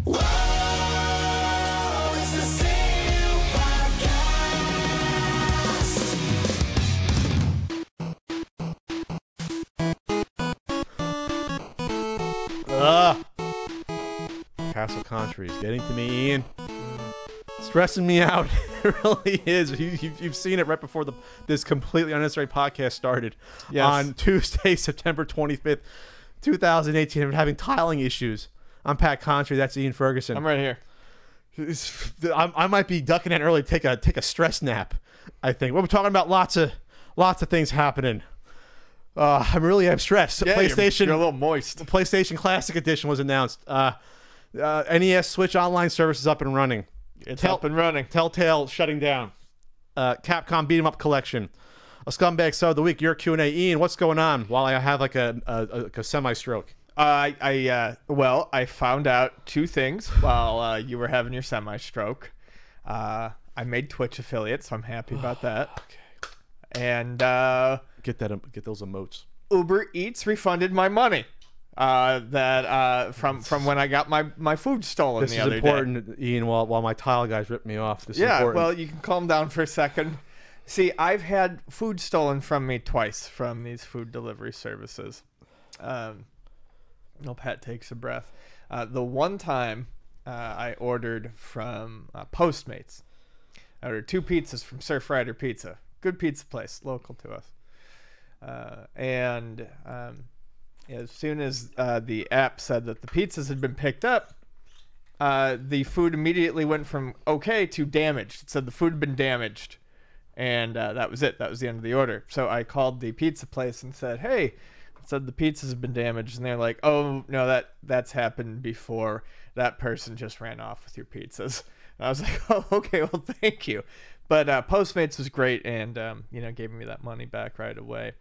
Whoa, it's the See You Podcast. Castle Country is getting to me, Ian. Stressing me out. It really is. You've seen it right before this completely unnecessary podcast started. Yes. On Tuesday, September 25th, 2018. I'm having tiling issues. I'm Pat Country. That's Ian Ferguson. I'm right here. I might be ducking in early to take a stress nap, I think. We're talking about lots of things happening. I really am stressed. Yeah, PlayStation, you're a little moist. the PlayStation Classic Edition was announced. NES Switch Online service is up and running. It's up and running. Telltale shutting down. Capcom Beat 'em Up Collection. A Scumbag Sub of the Week. Your Q&A. Ian, what's going on while I have like a semi-stroke? Well, I found out two things while you were having your semi-stroke. I made Twitch affiliate, so I'm happy about that. Okay. And Get those emotes. Uber Eats refunded my money. From when I got my food stolen This the is other important, Ian. While my tile guys rip me off. This is Yeah, important. well, you can calm down for a second. See, I've had food stolen from me twice from these food delivery services. Pat takes a breath. The one time I ordered from Postmates. I ordered 2 pizzas from Surfrider Pizza. Good pizza place, local to us. As soon as the app said that the pizzas had been picked up, the food immediately went from okay to damaged. It said the food had been damaged. And that was it. That was the end of the order. So I called the pizza place and said, hey, it said the pizzas have been damaged. And they're like, oh, no, that's happened before. That person just ran off with your pizzas. And I was like, oh, okay, well, thank you. But Postmates was great and, gave me that money back right away.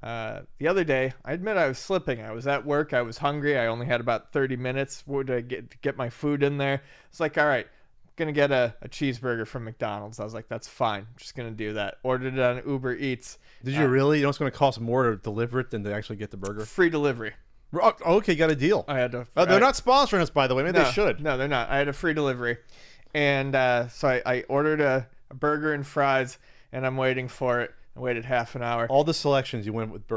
The other day, I admit I was slipping. I was at work. I was hungry. I only had about 30 minutes to get my food in there. It's like, all right, I'm going to get a cheeseburger from McDonald's. I was like, that's fine. I'm just going to do that. Ordered it on Uber Eats. Did you really? You know it's going to cost more to deliver it than to actually get the burger? Free delivery. Oh, okay, got a deal. I had to. They're not sponsoring us, by the way. Maybe they should. No, they're not. I had a free delivery. And so I ordered a burger and fries, and I'm waiting for it. I waited half an hour. All the selections you went with.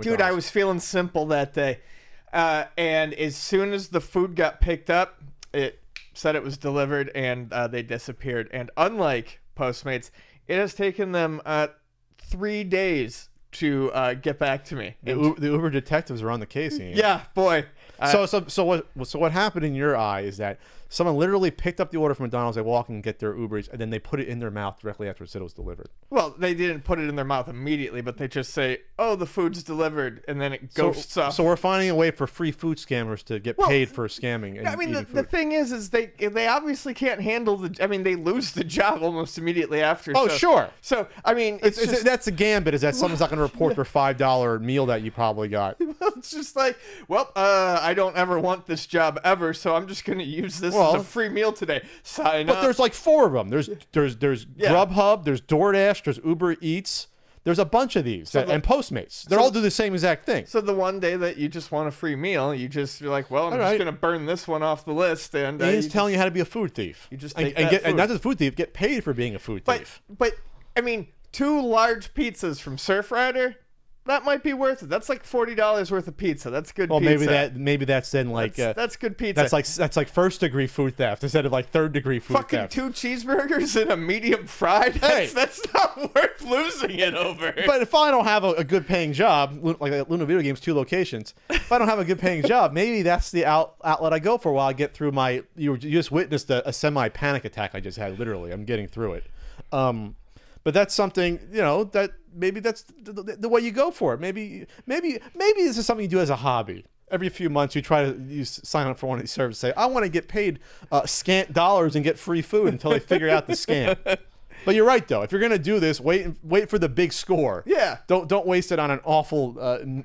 Dude, I was feeling simple that day. And as soon as the food got picked up, it said it was delivered, and they disappeared. And unlike Postmates, it has taken them 3 days to get back to me. The Uber detectives are on the case. Ian. Yeah, boy. So what happened in your eye is that someone literally picked up the order from McDonald's, they walk and get their Uber Eats, and then they put it in their mouth directly after it said it was delivered. Well, they didn't put it in their mouth immediately, but they just say, oh, the food's delivered, and then it ghosts off. So we're finding a way for free food scammers to get paid for scamming. And I mean, the thing is they obviously can't handle they lose the job almost immediately after. Oh, sure. So, I mean, that's a gambit, is that someone's not going to report their $5 meal that you probably got. It's just like, well, I don't ever want this job ever, so I'm just going to use this as a free meal today. Sign up. But there's like 4 of them. There's Grubhub, there's DoorDash, there's Uber Eats. There's a bunch of these, and Postmates. They all do the same exact thing. So the one day that you just want a free meal, you're like, well, I'm just going to burn this one off the list. And he's telling you how to be a food thief. You just take and not just a food thief, get paid for being a food thief. But I mean, 2 large pizzas from Surfrider, that might be worth it. That's like $40 worth of pizza. That's good pizza. Well, maybe that's then like that's good pizza. That's like 1st degree food theft instead of like 3rd degree food theft. 2 cheeseburgers and a medium fried. That's not worth losing it over. But if I don't have a good paying job, like Luna Video Games, 2 locations, if I don't have a good paying job, maybe that's the outlet I go for while I get through my. You just witnessed a semi panic attack I just had. Literally, I'm getting through it. But that's something, that maybe that's the way you go for it. Maybe this is something you do as a hobby. Every few months you sign up for one of these services, say, I want to get paid scant dollars and get free food until they figure out the scam. But you're right though. If you're gonna do this, wait for the big score. Yeah. Don't waste it on an awful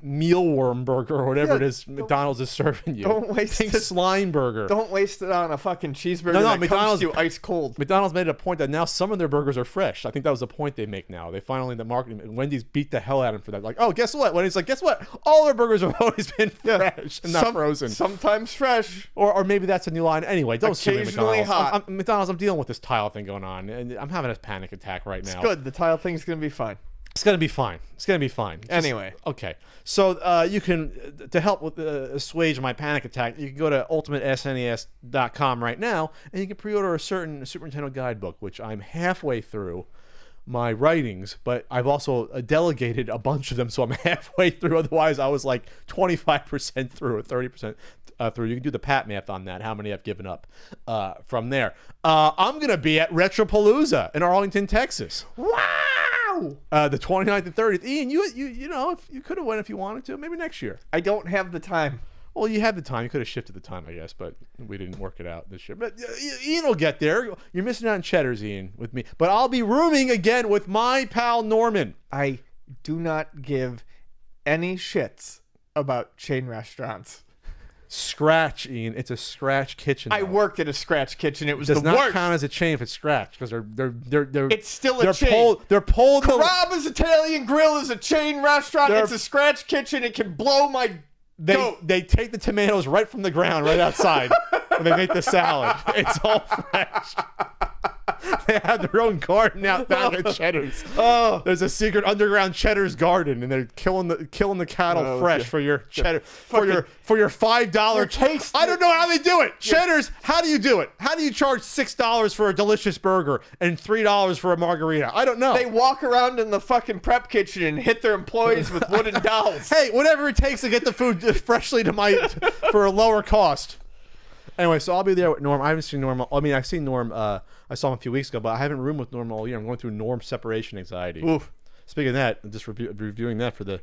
mealworm burger or whatever it is McDonald's is serving you. Don't waste Think it. slime burger. Don't waste it on a fucking cheeseburger No, that McDonald's- comes to you ice cold. McDonald's made it a point that now some of their burgers are fresh. I think that was the point they make now. They finally, the marketing, and Wendy's beat the hell out of them for that. Like, oh, guess what? Wendy's like, guess what? All their burgers have always been fresh and not frozen. Sometimes fresh. Or maybe that's a new line. Anyway, don't sue me, Occasionally McDonald's. hot. McDonald's, I'm dealing with this tile thing going on, and I'm having a panic attack right now. It's good. The tile thing's gonna be fine. It's gonna be fine. It's gonna be fine. Anyway. Okay. So you can, to help with assuage my panic attack, you can go to ultimatesnes.com right now, and you can pre-order a certain Super Nintendo guidebook, which I'm halfway through my writings, but I've also delegated a bunch of them, so I'm halfway through. Otherwise, I was like 25% through or 30% through. You can do the pat math on that, how many I've given up from there. I'm going to be at Retropalooza in Arlington, Texas. Wow! The 29th and 30th. Ian, you know, if you could have went if you wanted to, maybe next year. I don't have the time. Well, you had the time. You could have shifted the time, I guess, but we didn't work it out this year. But Ian will get there. You're missing out on Cheddar's, Ian, with me. But I'll be rooming again with my pal Norman. I do not give any shits about chain restaurants. Scratch, Ian. It's a scratch kitchen. I though. worked at a scratch kitchen. It was Does the not worst. count as a chain if it's scratch because they're. It's still a chain. They're pulled. Carrabba's Italian Grill is a chain restaurant. They're- It's a scratch kitchen. It can blow my goat. They take the tomatoes right from the ground right outside when they make the salad. It's all fresh. They have their own garden out down at Cheddar's. Oh. There's a secret underground Cheddar's garden, and they're killing the cattle Oh, fresh yeah. for your cheddar for your $5 taste. I don't know how they do it. Cheddar's, how do you do it? How do you charge $6 for a delicious burger and $3 for a margarita? I don't know. They walk around in the fucking prep kitchen and hit their employees with wooden dolls. Hey, whatever it takes to get the food freshly to my for a lower cost. Anyway, so I'll be there with Norm. I haven't seen Norm. I mean, I've seen Norm. I saw him a few weeks ago, but I haven't roomed with Norm all year. I'm going through Norm separation anxiety. Oof. Speaking of that, just reviewing that for the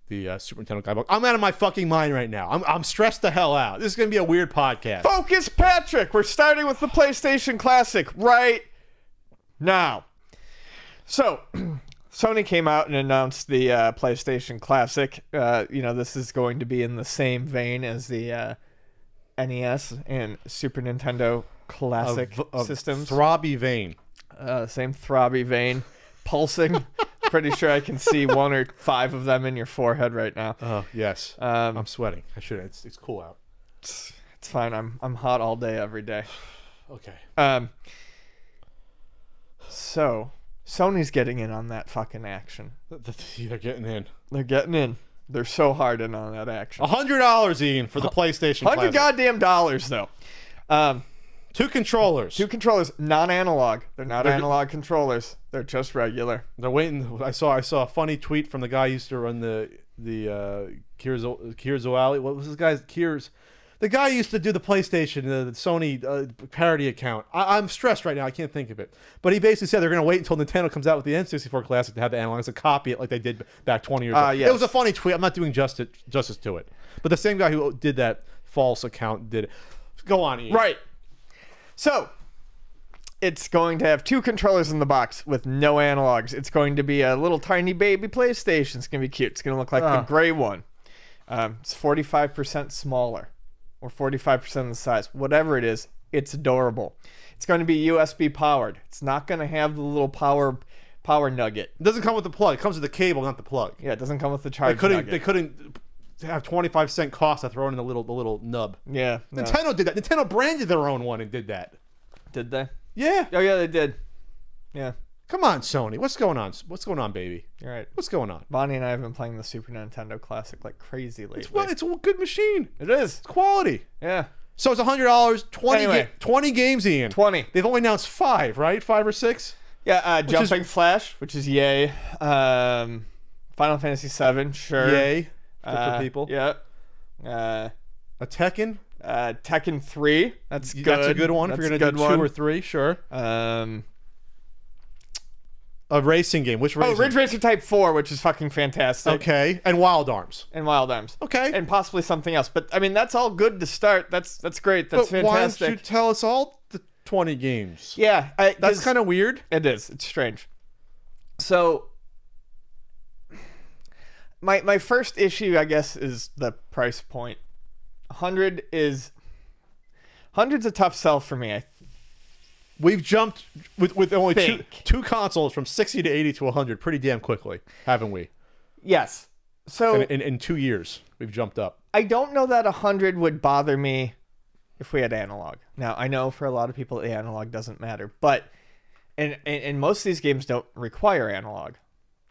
Super Nintendo guidebook. I'm out of my fucking mind right now. I'm stressed the hell out. This is gonna be a weird podcast. Focus, Patrick. We're starting with the PlayStation Classic right now. So, Sony came out and announced the PlayStation Classic. This is going to be in the same vein as the NES and Super Nintendo Classic systems. Throbby vein. Same throbby vein, pulsing. Pretty sure I can see 1 or 5 of them in your forehead right now. Oh yes. I'm sweating. I should. It's cool out. It's fine. I'm hot all day, every day. Okay. So Sony's getting in on that fucking action. They're getting in. They're getting in. They're so hard in on that action. $100, Ian, for the PlayStation $100 Classic. goddamn dollars though. 2 controllers. 2 controllers, non-analog. They're not analog controllers. They're just regular. They're waiting. I saw a funny tweet from the guy who used to run the Kierzoali. What was this guy's Kiers? The guy who used to do the PlayStation, the Sony parody account. I'm stressed right now. I can't think of it. But he basically said they're going to wait until Nintendo comes out with the N64 Classic to have the analogs to copy it like they did back 20 years ago. Yes. It was a funny tweet. I'm not doing justice to it. But the same guy who did that false account did it. Go on, Ian. Right. So, it's going to have 2 controllers in the box with no analogs. It's going to be a little tiny baby PlayStation. It's going to be cute. It's going to look like the gray one. It's 45% smaller, or 45% of the size. Whatever it is, it's adorable. It's going to be USB powered. It's not going to have the little power nugget. It doesn't come with the plug. It comes with the cable, not the plug. Yeah, it doesn't come with the charge They nugget. couldn't have 25-cent cost to throw in the little nub. Yeah. No. Nintendo did that. Nintendo branded their own one and did that. Did they? Yeah. Oh, yeah, they did. Yeah. Come on, Sony. What's going on? What's going on, baby? You're right. What's going on? Bonnie and I have been playing the Super Nintendo Classic like crazy lately. It's a good machine. It is. It's quality. Yeah. So it's $100, 20, Anyway. 20 games, Ian. 20. They've only announced 5, right? 5 or 6? Yeah, Jumping Flash, which is yay. Final Fantasy VII, sure. Yay. For people. Yeah. A Tekken? Tekken 3, that's good. That's a good one. If That's you're a going to good do 2 one. or 3, sure. A racing game. Which racing? Ridge Racer Type 4, which is fucking fantastic. Okay. And Wild Arms. And Wild Arms. Okay. And possibly something else. But, I mean, that's all good to start. That's great. That's But why fantastic. don't you tell us all the 20 games. Yeah, That's kind of weird. It is. It's strange. So, my first issue, I guess, is the price point. 100's a tough sell for me. We've jumped with only Think. two consoles from 60 to 80 to 100 pretty damn quickly, haven't we? Yes. So in 2 years, we've jumped up. I don't know that 100 would bother me if we had analog. Now, I know for a lot of people the analog doesn't matter, but and most of these games don't require analog.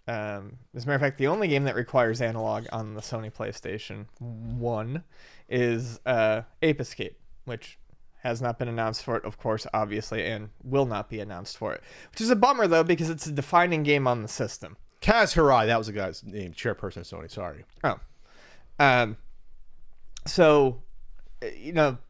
As a matter of fact, the only game that requires analog on the Sony PlayStation 1 is Ape Escape, which has not been announced for it, of course, obviously, and will not be announced for it. Which is a bummer, though, because it's a defining game on the system. Kaz Hirai, that was the guy's name, chairperson at Sony, sorry. Oh. So,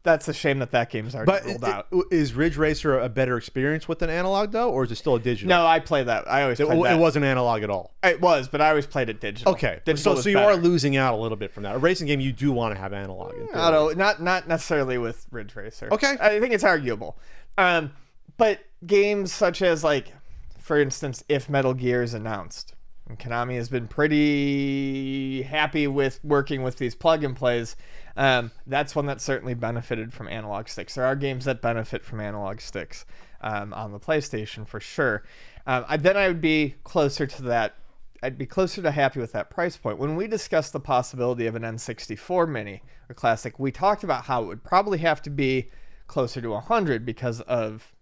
that's a shame that game's already rolled out. Is Ridge Racer a better experience with an analog, though, or is it still a digital? No, I play that. I always played that. It wasn't analog at all. It was, but I always played it digital. Okay, Digital so was you better. are losing out a little bit from that. A racing game, you do want to have analog. Not necessarily with Ridge Racer. Okay. I think it's arguable. But games such as, like, for instance, if Metal Gear is announced, and Konami has been pretty happy with working with these plug-and-plays, that's one that certainly benefited from analog sticks. There are games that benefit from analog sticks on the PlayStation for sure. Then I would be closer to that. I'd be closer to happy with that price point. When we discussed the possibility of an N64 Mini or Classic, we talked about how it would probably have to be closer to 100 because of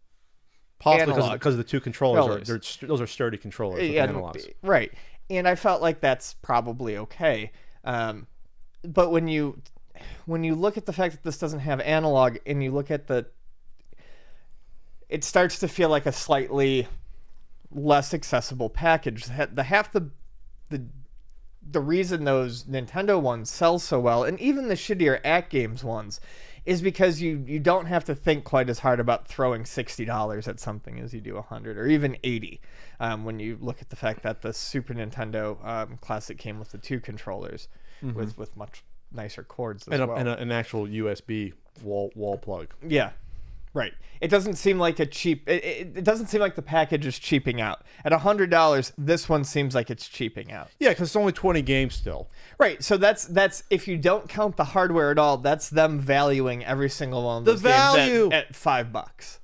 Possibly analog. because of the two controllers. Those are sturdy controllers with analogs. Right. And I felt like that's probably okay. But when you look at the fact that this doesn't have analog and you look at it starts to feel like a slightly less accessible package. The reason those Nintendo ones sell so well, and even the shittier Act Games ones, is because you don't have to think quite as hard about throwing $60 at something as you do 100 or even 80. When you look at the fact that the Super Nintendo Classic came with the two controllers with much nicer cords as well. And an actual USB wall plug. Yeah. Right. It doesn't seem like a cheap. It doesn't seem like the package is cheaping out. At $100, this one seems like it's cheaping out. Yeah, because it's only 20 games still. Right. So that's if you don't count the hardware at all, that's them valuing every single one of those value games at $5.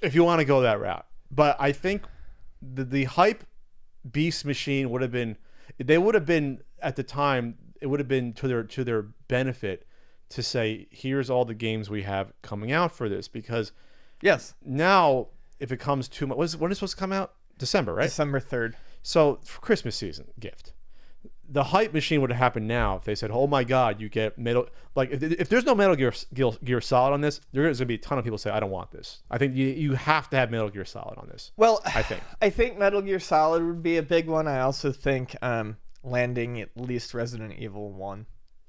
If you want to go that route, but I think the hype beast machine would have been. They would have been at the time. It would have been to their benefit to say, here's all the games we have coming out for this, because yes, now if it comes too much, when is it supposed to come out? December, right? December 3rd. So for Christmas season gift, the hype machine would have happened now if they said, oh my God, you get Metal, like if there's no Metal Gear Solid on this, there's gonna be a ton of people say, I don't want this. I think you have to have Metal Gear Solid on this. Well, I think Metal Gear Solid would be a big one. I also think landing at least Resident Evil 1.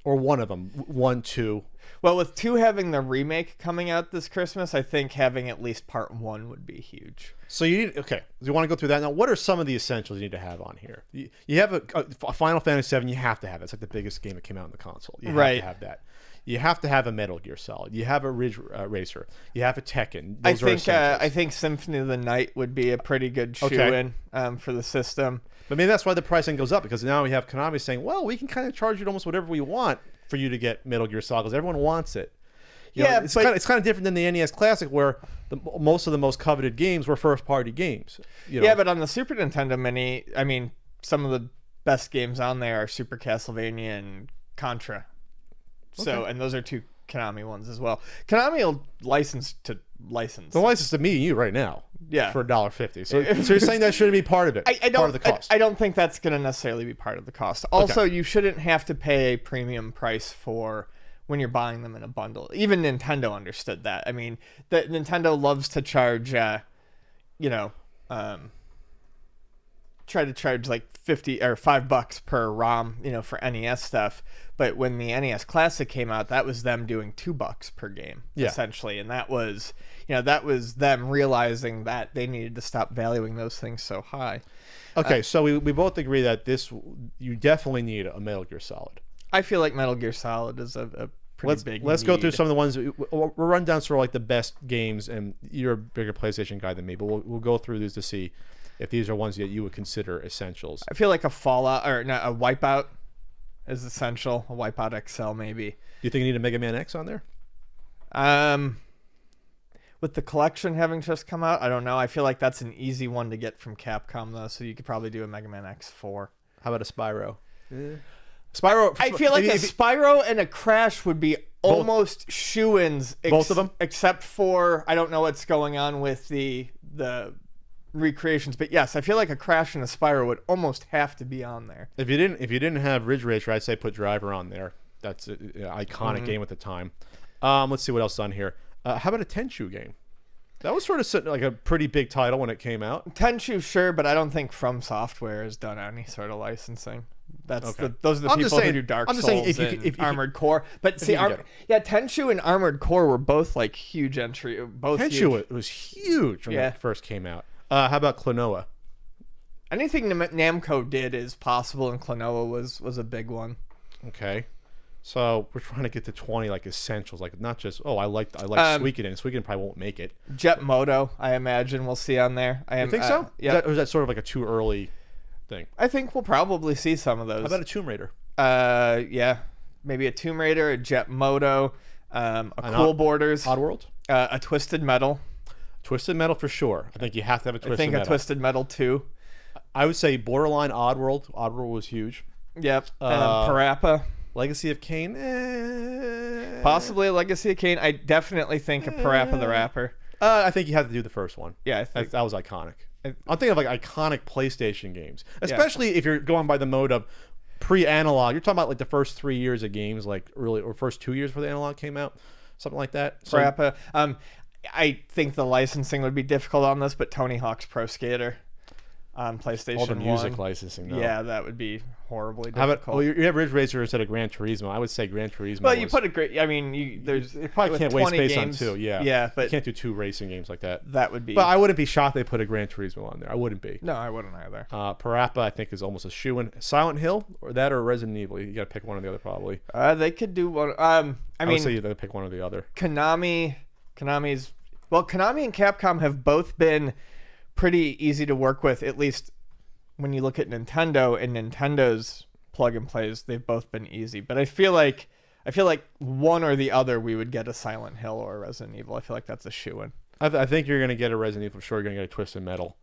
Or one of them. 1, 2. Well, with 2 having the remake coming out this Christmas, I think having at least part 1 would be huge. So you need, okay, do you want to go through that now? What are some of the essentials you need to have on here? You have a Final Fantasy VII, you have to have it. It's like the biggest game that came out on the console. You have to have that. You have to have a Metal Gear Solid. You have a Ridge Racer. You have a Tekken. I think Symphony of the Night would be a pretty good shoe-in for the system. But maybe that's why the pricing goes up, because now we have Konami saying, well, we can kind of charge you almost whatever we want for you to get Metal Gear Solid, because everyone wants it. You know, it's kind of different than the NES Classic, where most of the most coveted games were first-party games. Yeah, but on the Super Nintendo Mini, I mean, some of the best games on there are Super Castlevania and Contra. So, and those are 2 Konami ones as well. Konami will license. The license to me and you right now. Yeah. For $1.50. So you're saying that shouldn't be part of it? Part of the cost. I don't think that's going to necessarily be part of the cost. Also, you shouldn't have to pay a premium price for when you're buying them in a bundle. Even Nintendo understood that. I mean, Nintendo loves to charge, try to charge like $50 or $5 per ROM, for NES stuff. But when the NES Classic came out, that was them doing $2 per game, essentially, and that was them realizing that they needed to stop valuing those things so high. Okay, so we both agree that you definitely need a Metal Gear Solid. I feel like Metal Gear Solid is a Let's go through some of the ones. We'll run down sort of like the best games, and you're a bigger PlayStation guy than me, but we'll go through these to see if these are ones that you would consider essentials. I feel like a Fallout or not, a Wipeout is essential. A Wipeout XL maybe. Do you think you need a Mega Man X on there? With the collection having just come out, I don't know. I feel like that's an easy one to get from Capcom though, so you could probably do a Mega Man X4. How about a Spyro? Spyro. I feel like a Spyro and a Crash would be almost shoo-ins. Both of them? Except for, I don't know what's going on with the recreations, but yes, I feel like a Crash and a Spyro would almost have to be on there. If you didn't have Ridge Racer, I'd say put Driver on there. That's an iconic game at the time. Let's see what else is on here. How about a Tenchu game? That was sort of like a pretty big title when it came out. Tenchu, sure, but I don't think From Software has done any sort of licensing. Those are the I'm people who do Dark Souls and Armored Core. But see, Tenchu and Armored Core were both like huge entry. Both Tenchu was huge when it first came out. How about Klonoa? Anything Namco did is possible, and Klonoa was a big one. Okay. So we're trying to get to 20 like essentials, like not just I like Suikoden. Suikoden probably won't make it. Jet Moto, I imagine we'll see on there. You think so? Yeah. Or is that sort of like a too early thing? I think we'll probably see some of those. How about a Tomb Raider? Yeah, maybe a Tomb Raider, a Jet Moto, Cool Borders, Oddworld, a Twisted Metal. Twisted Metal for sure. I think you have to have a Twisted Metal. A Twisted Metal 2. I would say borderline Oddworld. Oddworld was huge. Yep. Parappa. Legacy of Kain. Possibly a Legacy of Kain. I definitely think a Parappa the Rapper. I think you have to do the first one. Yeah, I think that was iconic. I'm thinking of like iconic PlayStation games, especially if you're going by the mode of pre-analog. You're talking about like the first 3 years of games, like or first 2 years before the analog came out, something like that. So, Parappa. I think the licensing would be difficult on this, but Tony Hawk's Pro Skater on PlayStation 1. All the music licensing, though. Yeah, that would be horribly difficult. You have Ridge Racer instead of Gran Turismo. I would say Gran Turismo. Well, you put a great. I mean, you probably can't waste space on two. Yeah, but you can't do two racing games like that. That would be. But I wouldn't be shocked they put a Gran Turismo on there. I wouldn't be. No, I wouldn't either. Parappa, I think, is almost a shooin. Silent Hill, or that, or Resident Evil. You got to pick one or the other, probably. They could do one. I would say you got to pick one or the other. Konami and Capcom have both been pretty easy to work with, at least when you look at Nintendo and Nintendo's plug and plays. They've both been easy, but I feel like one or the other we would get a Silent Hill or a Resident Evil. I feel like that's a shoo-in. I think you're going to get a Resident Evil for sure. You're going to get a Twisted Metal.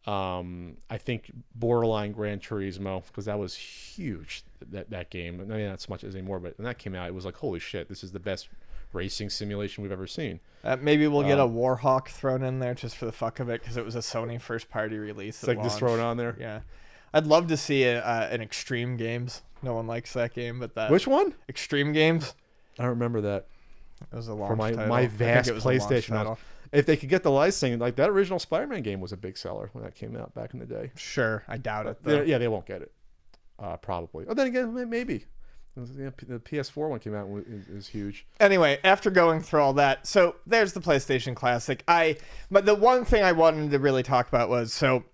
I think borderline Gran Turismo, because that was huge, that game. I mean, not so much as anymore, but when that came out, it was like, holy shit, this is the best racing simulation we've ever seen. Maybe we'll get a Warhawk thrown in there just for the fuck of it, because it was a Sony first party release. It's like just throw it on there. Yeah, I'd love to see an Extreme Games. No one likes that game, but that. Which one? Extreme Games. I don't remember that. It was a launch for my title. my vast PlayStation. If they could get the licensing, like that original Spider-Man game was a big seller when that came out back in the day. Sure, I doubt it though. Yeah, they won't get it. Probably. Oh, then again, maybe. The PS4 one came out and is huge. Anyway, after going through all that, so there's the PlayStation Classic. But the one thing I wanted to really talk about was, so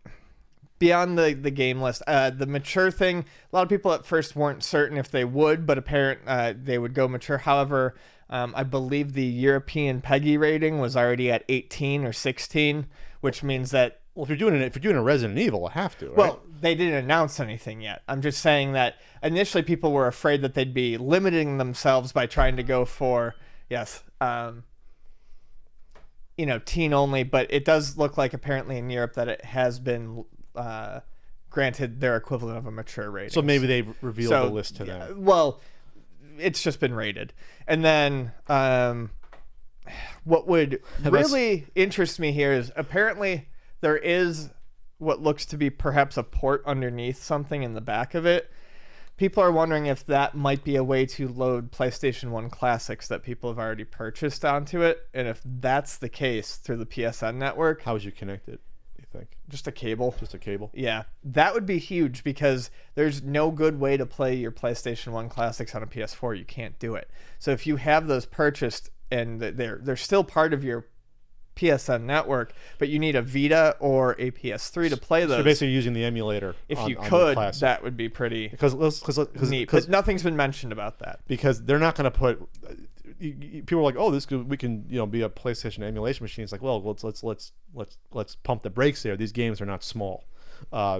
beyond the game list, the mature thing. A lot of people at first weren't certain if they would, but they would go mature. However, I believe the European PEGI rating was already at 18 or 16, which means that. Well, if you're doing a Resident Evil, I have to. Right? Well, they didn't announce anything yet. I'm just saying that initially people were afraid that they'd be limiting themselves by trying to go for teen only. But it does look like apparently in Europe that it has been granted their equivalent of a mature rating. So maybe they've revealed the list to them. Well, it's just been rated, and then what would really interest me here is apparently. There is what looks to be perhaps a port underneath something in the back of it. People are wondering if that might be a way to load PlayStation 1 classics that people have already purchased onto it. And if that's the case through the PSN network. How would you connect it, you think? Just a cable. Just a cable? Yeah. That would be huge because there's no good way to play your PlayStation 1 classics on a PS4. You can't do it. So if you have those purchased and they're still part of your PSN network, but you need a Vita or a PS3 to play those. So you're basically using the emulator. If you could, that would be pretty neat. But nothing's been mentioned about that. Because they're not going to put people are like, oh, we can be a PlayStation emulation machine. It's like, well, let's pump the brakes there. These games are not small.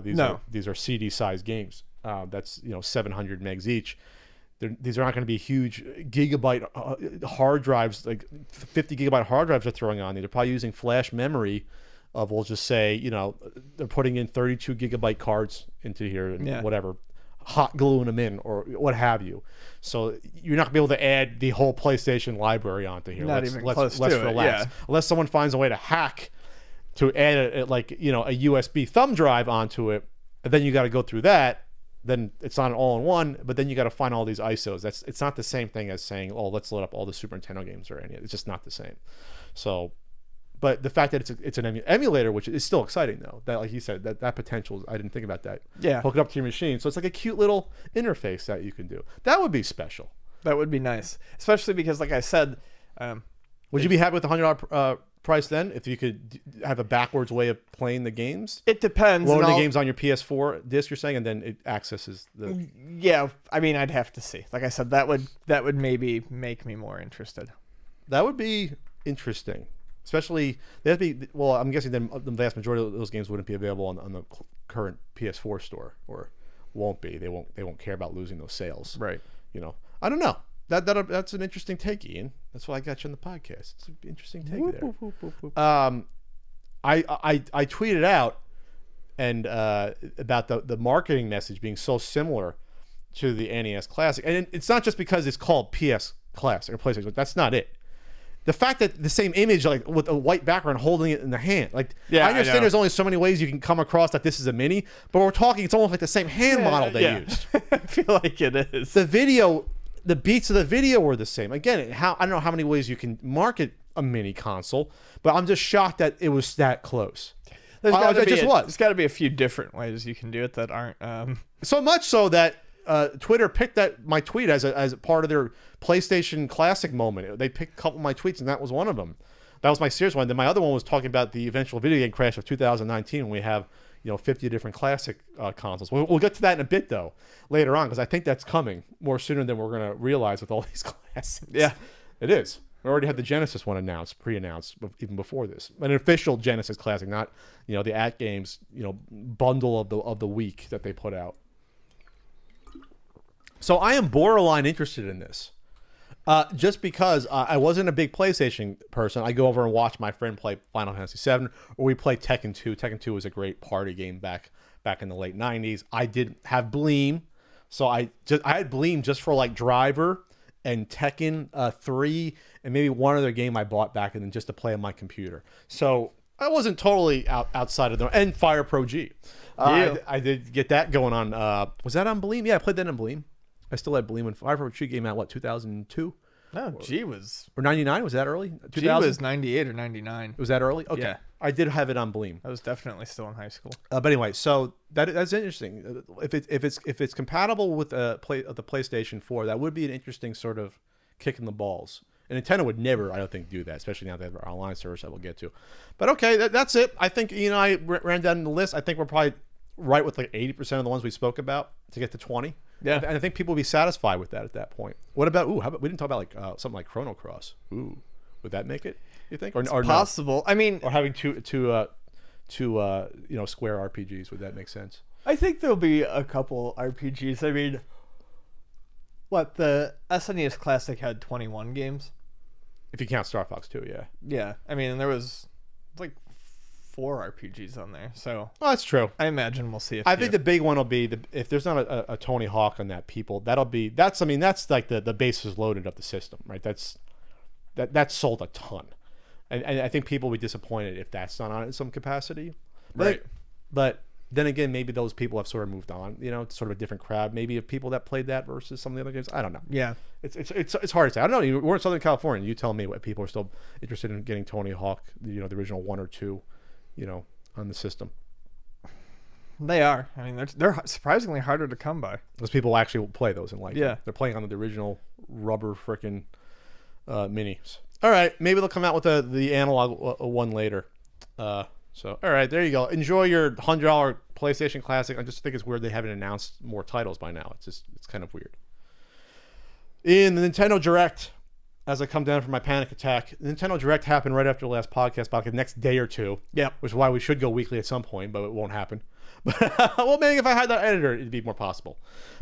These are CD sized games. That's 700 megs each. These are not going to be huge gigabyte hard drives, like 50 gigabyte hard drives they're throwing on. They're probably using flash memory of, we'll just say, they're putting in 32 gigabyte cards into here and whatever, hot gluing them in or what have you. So you're not going to be able to add the whole PlayStation library onto here. Let's relax. Yeah. Unless someone finds a way to hack to add a USB thumb drive onto it, and then you got to go through that. Then it's not an all-in-one, but then you got to find all these ISOs. It's not the same thing as saying, oh, let's load up all the Super Nintendo games or any. It's just not the same. So, but the fact that it's an emulator, which is still exciting though. That, like you said, that potential. I didn't think about that. Yeah. Hook it up to your machine, so it's like a cute little interface that you can do. That would be special. That would be nice, especially because, like I said, would you be happy with the $100 price then if you could have a backwards way of playing the games? It depends. Loading the games on your PS4 disc, you're saying, and then it accesses the. Yeah, I mean, I'd have to see. Like I said, that would maybe make me more interested. That would be interesting, especially they have to be. Well, I'm guessing then the vast majority of those games wouldn't be available on the current PS4 store, or won't be. They won't care about losing those sales, right? I don't know. That's an interesting take, Ian. That's why I got you on the podcast. It's an interesting take there. I tweeted out and about the marketing message being so similar to the NES Classic, and it's not just because it's called PS Classic or PlayStation. That's not it. The fact that the same image, like with a white background, holding it in the hand, I understand there's only so many ways you can come across that this is a mini, but we're talking, it's almost like the same hand model they used. I feel like it is. The beats of the video were the same. Again, I don't know how many ways you can market a mini console, but I'm just shocked that it was that close. There's got to be a few different ways you can do it that aren't. So much so that Twitter picked my tweet as a part of their PlayStation Classic moment. They picked a couple of my tweets, and that was one of them. That was my serious one. Then my other one was talking about the eventual video game crash of 2019 when we have 50 different classic consoles. We'll get to that in a bit, though, later on, because I think that's coming more sooner than we're going to realize with all these classics. Yeah. It is. We already had the Genesis one pre-announced, even before this. An official Genesis classic, not, the At Games, bundle of the week that they put out. So I am borderline interested in this. Just because I wasn't a big PlayStation person. I go over and watch my friend play Final Fantasy VII, or we play Tekken 2. Tekken 2 was a great party game back in the late 90s. I did have Bleem, so I had Bleem just for like Driver and Tekken 3, and maybe one other game I bought back and then just to play on my computer. So I wasn't totally outside of them. And Fire Pro G. I did get that going on. Was that on Bleem? Yeah, I played that on Bleem. I still had Bleem when Fire Pro G came out, 2002? No, G was... Or 99? Was that early? 2000? G was 98 or 99. Was that early? Okay. Yeah. I did have it on Bleem. I was definitely still in high school. But anyway, so that's interesting. If it's compatible with the PlayStation 4, that would be an interesting sort of kick in the balls. And Nintendo would never, I don't think, do that, especially now they have our online service that we'll get to. But okay, that's it. I think, I ran down the list. I think we're probably right with like 80% of the ones we spoke about to get to 20. Yeah, and I think people will be satisfied with that at that point. What about how about we didn't talk about like something like Chrono Cross? Ooh, would that make it? You think? Or possible. No? I mean, or having two Square RPGs, would that make sense? I think there'll be a couple RPGs. I mean, the SNES Classic had 21 games. If you count Star Fox 2, yeah. Yeah, I mean, and there was like 4 RPGs on there, so that's true. I imagine we'll see. I think the big one will be if there's not a Tony Hawk on that, that's like the bases loaded of the system, right? That's sold a ton, and I think people will be disappointed if that's not on in some capacity, right? But then again, maybe those people have sort of moved on, sort of a different crowd. Maybe of people that played that versus some of the other games. I don't know. Yeah, it's hard to say. I don't know. We're in Southern California. You tell me what people are still interested in getting Tony Hawk, the original 1 or 2. On the system. They are. I mean, they're surprisingly harder to come by. Those people actually play those and like yeah. They're playing on the original rubber frickin' minis. All right, maybe they'll come out with the analog one later. So all right, there you go. Enjoy your $100 PlayStation Classic. I just think it's weird they haven't announced more titles by now. It's kind of weird. In the Nintendo Direct, as I come down from my panic attack, the Nintendo Direct happened right after the last podcast, about the next day or two. Yep. Which is why we should go weekly at some point, but it won't happen. Well, maybe if I had that editor, it'd be more possible.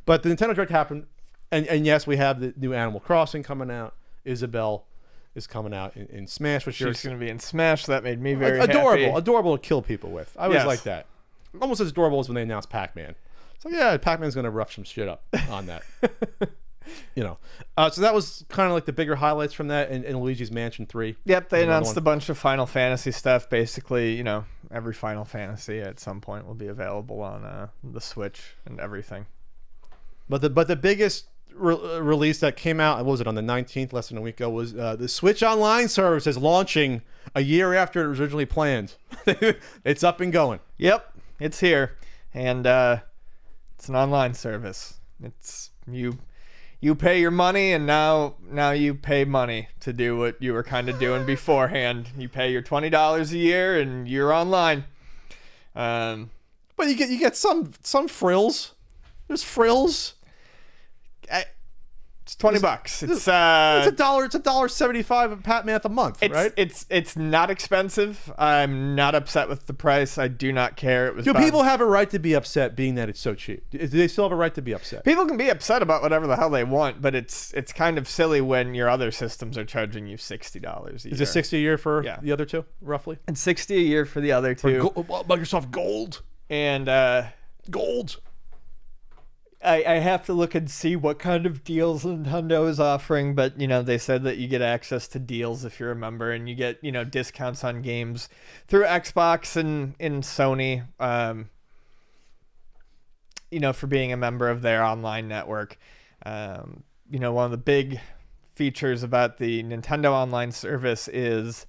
But the Nintendo Direct happened, and yes, we have the new Animal Crossing coming out. Isabelle is coming out in Smash, which She's going to be in Smash. That made me very adorable. happy. Adorable to kill people with. I always Yes. like that. Almost as adorable as when they announced Pac-Man. So yeah, Pac-Man's going to rough some shit up on that. So that was kind of like the bigger highlights from that, and Luigi's Mansion 3. Yep, they Another announced one. a bunch of Final Fantasy stuff. Basically, every Final Fantasy at some point will be available on the Switch and everything. But the biggest release that came out, what was it, on the 19th, less than a week ago, was the Switch Online service is launching a year after it was originally planned. It's up and going. Yep, it's here, and it's an online service. It's you pay your money, and now you pay money to do what you were kind of doing beforehand. You pay your $20 a year, and you're online. But you get some frills. There's frills. It's $20. It's $1. It's $1.75 a Pat Math a month, right? It's not expensive. I'm not upset with the price. I do not care. It was. Do people have a right to be upset, being that it's so cheap? Do they still have a right to be upset? People can be upset about whatever the hell they want, but it's kind of silly when your other systems are charging you $60 a year. Is it $60 a year for Yeah. the other two, roughly? And $60 a year for the other two. Microsoft Gold. And Gold. I have to look and see what kind of deals Nintendo is offering, but they said that you get access to deals if you're a member, and you get discounts on games through Xbox and Sony, for being a member of their online network. One of the big features about the Nintendo Online service is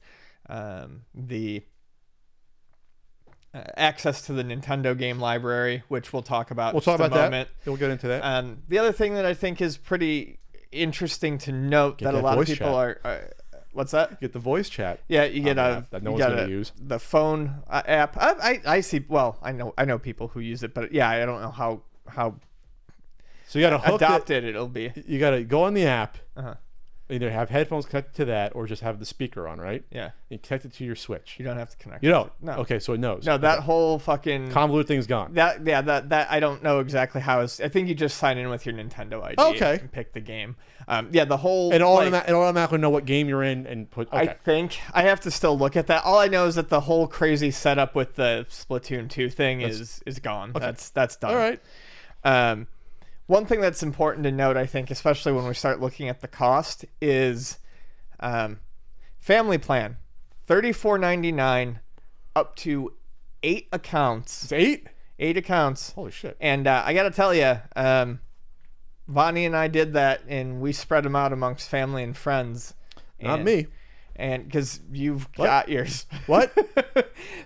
the access to the Nintendo game library, which we'll talk about. We'll talk about moment. that. We'll get into that. The other thing that I think is pretty interesting to note Get that a that lot of voice people chat. are What's that? Get the voice chat. Yeah, you get that no one's gonna use. the phone app. I see. Well, I know people who use it, but yeah, I don't know how So you got to hook adopted it'll be. You got to go on the app. Uh-huh. Either have headphones connected to that, or just have the speaker on, right? Yeah, You connect it to your Switch. you don't have to connect. You don't. No. Okay, so it knows. No, that Okay. whole fucking Convoluted thing's gone. that I don't know exactly how. I think you just sign in with your Nintendo ID. Okay. And pick the game. The whole And it'll automatically know what game you're in and put. Okay. I think I have to still look at that. All I know is that the whole crazy setup with the Splatoon 2 thing is gone. Okay. That's done. All right. One thing that's important to note, I think, especially when we start looking at the cost, is family plan, $34.99, up to 8 accounts. It's 8. 8 accounts. Holy shit. And I got to tell you, Vonnie and I did that, and we spread them out amongst family and friends. Not me. And because you've got yours. What?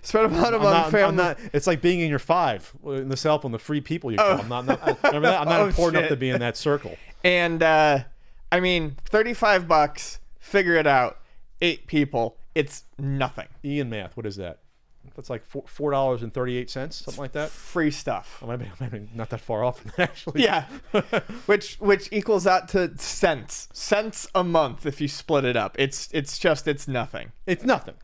Spread them out among family. It's like being in your 5 in the cell phone, the free people you call. I'm not remember that? I'm not important enough to be in that circle. And $35. Figure it out. 8 people. It's nothing. Ian math. What is that? That's like $4.38, something like that. Free stuff. I might be not that far off from that, actually. Yeah. which equals out to cents a month if you split it up. It's nothing. It's nothing.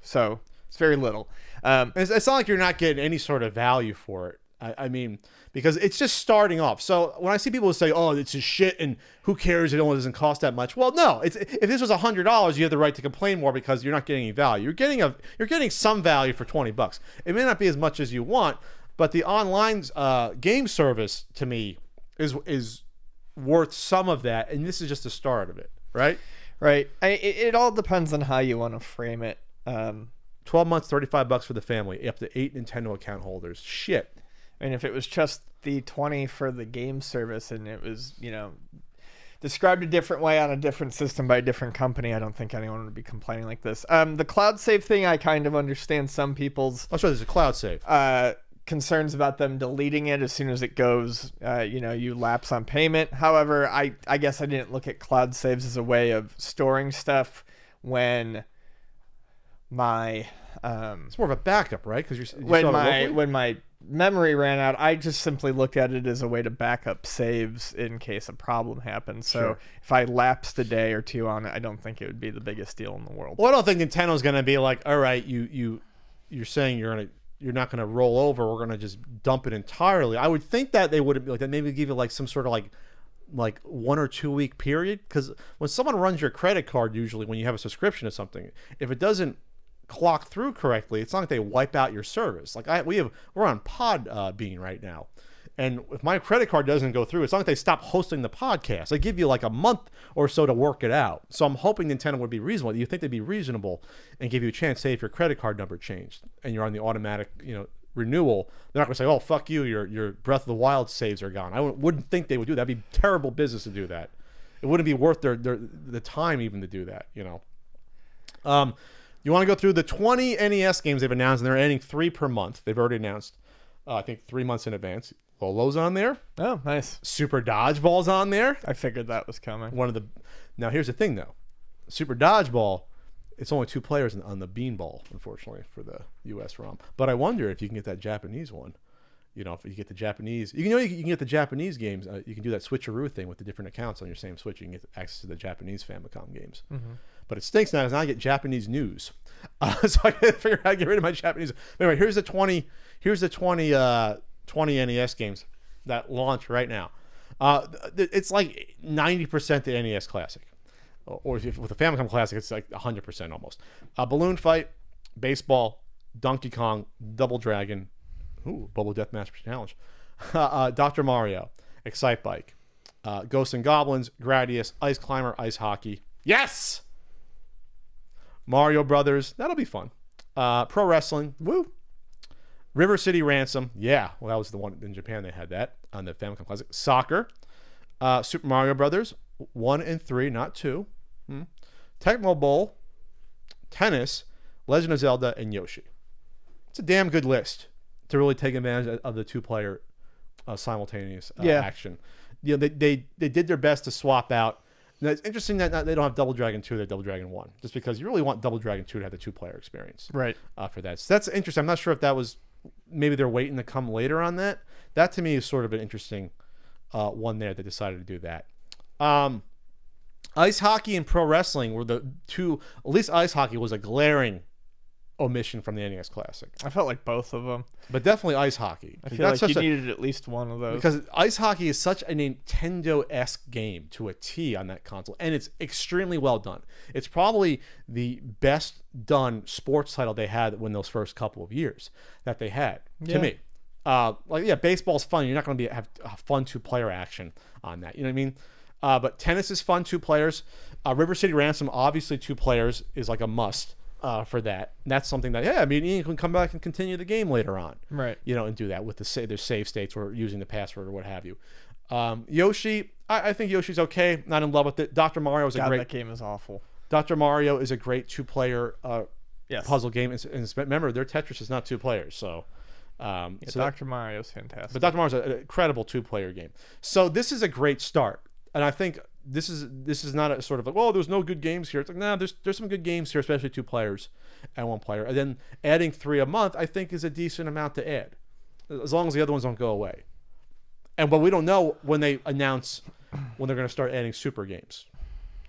So it's very little. It's not like you're not getting any sort of value for it. I mean, because it's just starting off. So when I see people say, "Oh, it's just shit," and who cares? It only doesn't cost that much. Well, no. If this was $100, you have the right to complain more because you're not getting any value. You're getting some value for $20. It may not be as much as you want, but the online game service to me is worth some of that, and this is just the start of it, right? Right. It all depends on how you want to frame it. 12 months, $35 for the family, up to 8 Nintendo account holders. Shit. And if it was just the 20 for the game service and it was, described a different way on a different system by a different company, I don't think anyone would be complaining like this. The cloud save thing, I kind of understand some people's Oh, sure, there's a cloud save. concerns about them deleting it as soon as it goes, you lapse on payment. However, I guess I didn't look at cloud saves as a way of storing stuff when my It's more of a backup, right? Because you when saw it my locally? when my memory ran out, I just simply looked at it as a way to back up saves in case a problem happens. So Sure. if I lapsed a day or two on it, I don't think it would be the biggest deal in the world. Well, I don't think Nintendo's going to be like, all right, you're saying you're not going to roll over. We're going to just dump it entirely. I would think that they wouldn't be like that. Maybe give you like some sort of like 1 or 2 week period. Because when someone runs your credit card, usually when you have a subscription to something, if it doesn't clock through correctly, it's not like they wipe out your service. Like we're on Podbean right now. And if my credit card doesn't go through, it's not like they stop hosting the podcast. They give you like a month or so to work it out. So I'm hoping Nintendo would be reasonable. You think they'd be reasonable and give you a chance, say if your credit card number changed and you're on the automatic, renewal, they're not going to say, oh, fuck you, your Breath of the Wild saves are gone. I wouldn't think they would do that. That'd be terrible business to do that. It wouldn't be worth the time even to do that, You want to go through the 20 NES games they've announced, and they're adding 3 per month. They've already announced, I think, 3 months in advance. Lolo's on there. Oh, nice. Super Dodgeball's on there. I figured that was coming. Now here's the thing though, Super Dodgeball, it's only 2 players on the Beanball, unfortunately, for the US ROM. But I wonder if you can get that Japanese one. If you get the Japanese, you can get the Japanese games. You can do that switcheroo thing with the different accounts on your same Switch. You can get access to the Japanese Famicom games. Mm-hmm. But it stinks now because now I get Japanese news, so I got to figure out how to get rid of my Japanese. Anyway, here's the 20 NES games that launch right now. It's like 90% the NES Classic, or with the Famicom Classic, it's like 100% almost. Balloon Fight, Baseball, Donkey Kong, Double Dragon, Bubble Deathmatch Challenge, Dr. Mario, Excite Bike, Ghosts and Goblins, Gradius, Ice Climber, Ice Hockey. Yes! Mario Brothers, that'll be fun. Pro Wrestling, woo. River City Ransom, yeah. Well, that was the one in Japan. They had that on the Famicom Classic. Soccer, Super Mario Brothers, 1 and 3, not 2. Tecmo Bowl, Tennis, Legend of Zelda, and Yoshi. It's a damn good list to really take advantage of the 2-player simultaneous action. They did their best to swap out. Now, it's interesting that they don't have Double Dragon 2, they have Double Dragon 1, just because you really want Double Dragon 2 to have the 2-player experience. Right. For that. So that's interesting. I'm not sure if that was, maybe they're waiting to come later on that. That to me is sort of an interesting one there that decided to do that. Ice Hockey and Pro Wrestling were the 2, at least Ice Hockey was a glaring omission from the NES Classic. I felt like both of them. But definitely Ice Hockey. I feel like you needed at least one of those. Because Ice Hockey is such a Nintendo-esque game to a T on that console. And it's extremely well done. It's probably the best done sports title they had in those first couple of years that they had, to me. Baseball's fun. You're not going to have a fun 2-player action on that. You know what I mean? But tennis is fun, 2 players. River City Ransom, obviously 2 players is like a must. For that, and that's something that you can come back and continue the game later on, right? And do that with their save states or using the password or what have you. Yoshi, I think Yoshi's okay. Not in love with it. Dr. Mario is a great. That game is awful. Dr. Mario is a great 2-player puzzle game, and remember their Tetris is not 2 players, so. Dr. Mario is fantastic. But Dr. Mario's an incredible 2-player game. So this is a great start, and I think. This is not a sort of like, there's no good games here. It's like, there's some good games here, especially 2 players and 1 player. And then adding 3 a month, I think, is a decent amount to add, as long as the other ones don't go away. But we don't know when they announce when they're going to start adding super games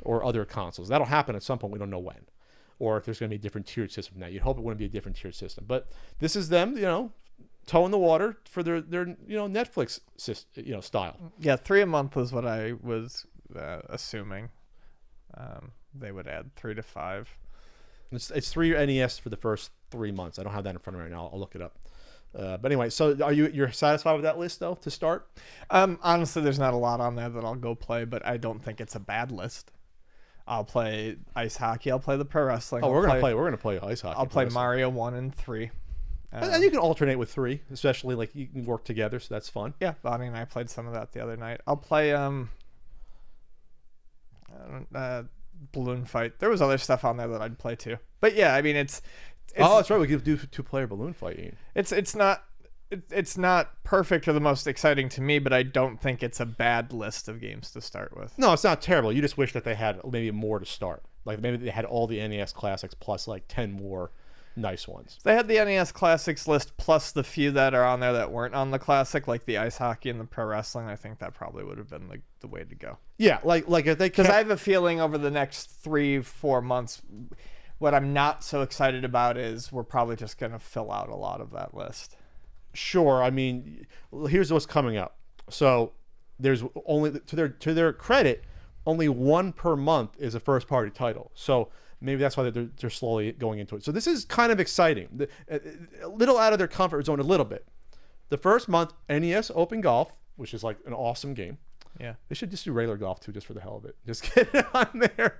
or other consoles. That'll happen at some point. We don't know when, or if there's going to be a different tiered system. Now you'd hope it wouldn't be a different tiered system, but this is them, toe in the water for their Netflix style. Yeah, 3 a month was what I was. Assuming they would add 3 to 5. It's 3 NES for the first 3 months. I don't have that in front of me right now. I'll look it up. But anyway, so you're satisfied with that list though to start? Honestly, there's not a lot on there that I'll go play, but I don't think it's a bad list. I'll play Ice Hockey. I'll play the Pro Wrestling. We're gonna play Ice Hockey. I'll play Mario 1 and 3. And you can alternate with 3, especially like you can work together, so that's fun. Yeah, Bonnie and I played some of that the other night. I'll play Balloon Fight. There was other stuff on there that I'd play too. But yeah, I mean it's that's right. We could do 2-player Balloon Fight. It's not perfect or the most exciting to me, but I don't think it's a bad list of games to start with. No, it's not terrible. You just wish that they had maybe more to start. Like maybe they had all the NES classics plus like 10 more nice ones. If they had the NES Classics list plus the few that are on there that weren't on the Classic, like the ice hockey and the pro wrestling, I think that probably would have been the way to go. Yeah, like if they Because kept, I have a feeling over the next 3-4 months, what I'm not so excited about is we're probably just going to fill out a lot of that list. sure. I mean, here's what's coming up. So there's only to their credit, only one per month is a first party title. So maybe that's why they're slowly going into it. So this is kind of exciting. A little out of their comfort zone a little bit. The first month, NES Open Golf, which is like an awesome game. Yeah. They should just do regular golf too, just for the hell of it. Just get it on there.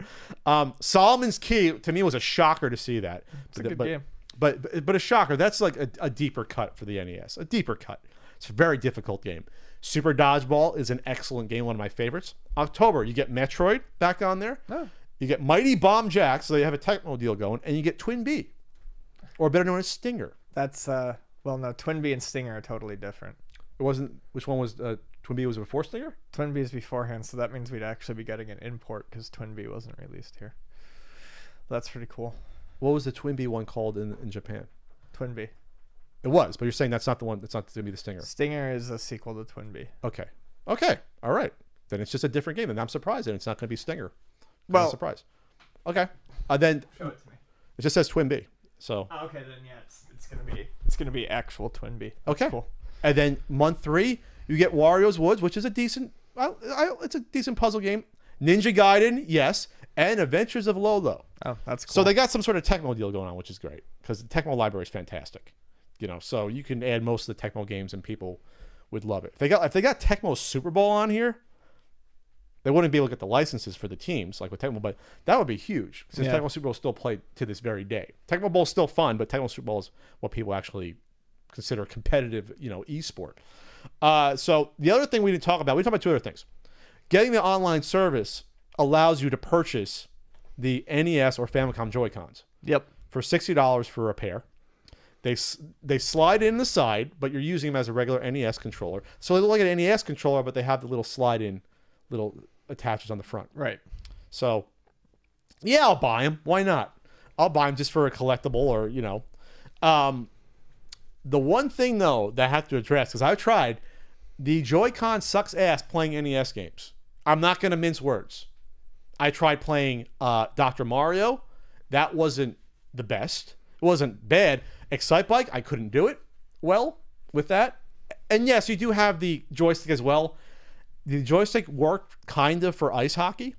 Solomon's Key to me was a shocker to see that. It's a good game. But a shocker. That's like a deeper cut for the NES. A deeper cut. It's a very difficult game. Super Dodgeball is an excellent game, one of my favorites. October, you get Metroid back on there. Oh. You get Mighty Bomb Jack, so they have a Tecmo deal going, and you get Twin B, or better known as Stinger. That's, well, no, Twin Bee and Stinger are totally different. It wasn't. Which one was Twin B? Was it before Stinger? Twin Bee is beforehand, so that means we'd actually be getting an import because Twin Bee wasn't released here. That's pretty cool. What was the Twin B one called in Japan? Twin Bee. It was, but you're saying that's not the one. That's not going to be the Stinger. Stinger is a sequel to Twin Bee. Okay. All right. Then it's just a different game, and I'm surprised that it's not going to be Stinger. Well, I'm surprised. Okay. Then show it to me. it just says Twin B. So Oh, okay, then yeah, it's gonna be actual Twin Bee. That's okay. cool. And then month 3, you get Wario's Woods, which is a decent. It's a decent puzzle game. Ninja Gaiden, yes, and Adventures of Lolo. Oh, that's cool. So they got some sort of Tecmo deal going on, which is great because the Tecmo library is fantastic. So you can add most of the Tecmo games and people would love it. If they got Tecmo Super Bowl on here, they wouldn't be able to get the licenses for the teams like with Tecmo, but that would be huge since Tecmo Super Bowl is still played to this very day. Tecmo Bowl is still fun, but Tecmo Super Bowl is what people actually consider competitive, esport. So the other thing we didn't talk about, we talked about 2 other things. Getting the online service allows you to purchase the NES or Famicom Joy-Cons. Yep. For $60 for a pair. They slide in the side, but you're using them as a regular NES controller. So they look like an NES controller, but they have the little slide-in little attachers on the front. Right. So, yeah, I'll buy them. Why not? I'll buy them just for a collectible or, The one thing, though, that I have to address, because I've tried, the Joy-Con sucks ass playing NES games. I'm not going to mince words. I tried playing Dr. Mario. That wasn't the best. It wasn't bad. Excite Bike, I couldn't do it well with that. And yes, you do have the joystick as well. The joystick worked kind of for ice hockey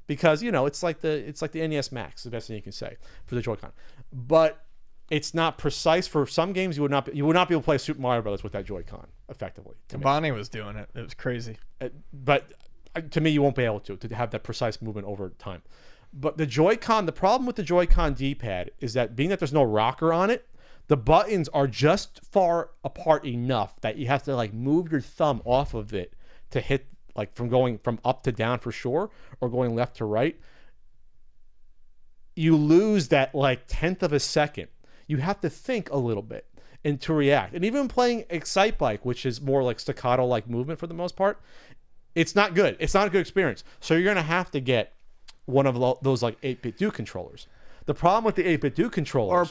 because it's like the NES Max, the best thing you can say for the Joy-Con. But it's not precise for some games. You would not be able to play Super Mario Brothers with that Joy-Con effectively. Bonnie was doing it. It was crazy. But to me, you won't be able to have that precise movement over time. But the Joy-Con, the problem with the Joy-Con D-pad is that being that there's no rocker on it, the buttons are just far apart enough that you have to move your thumb off of it to hit from going from up to down for sure or going left to right. You lose that 10th of a second. You have to think a little bit and to react. And even playing Excite Bike, which is more like staccato movement for the most part, it's not good. It's not a good experience. So you're going to have to get one of those 8-bit Duke controllers. The problem with the 8-bit Duke controllers... Or a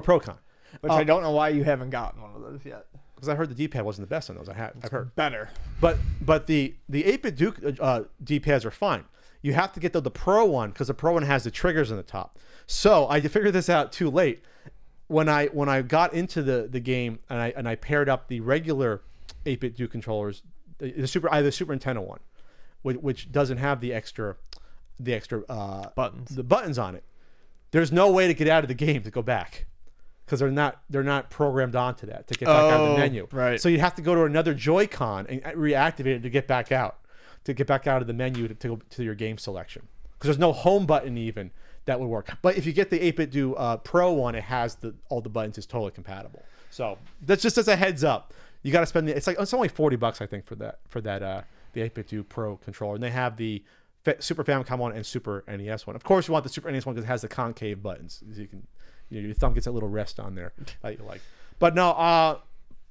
Procon. Which I don't know why you haven't gotten one of those yet. Because I heard the D-pad wasn't the best on those. I've heard. Better. But the 8-bit Duke D-pads are fine. You have to get the Pro one because the Pro one has the triggers on the top. So I figured this out too late. When I got into the game and I paired up the regular 8-bit Duke controllers, I had the Super Nintendo one, which doesn't have the extra buttons on it. There's no way to get out of the game to go back because they're not programmed onto that to get back out of the menu. Right. So you have to go to another Joy-Con and reactivate it to get back out of the menu to go to your game selection because there's no home button even that would work. But if you get the 8-bit Do Pro one, it has all the buttons is totally compatible. So that's just as a heads up. You got to spend it's only $40 I think for the 8-bit Do Pro controller, and they have the Super Famicom one and Super NES one. Of course, you want the Super NES one because it has the concave buttons. So you can, your thumb gets a little rest on there that you like. But no,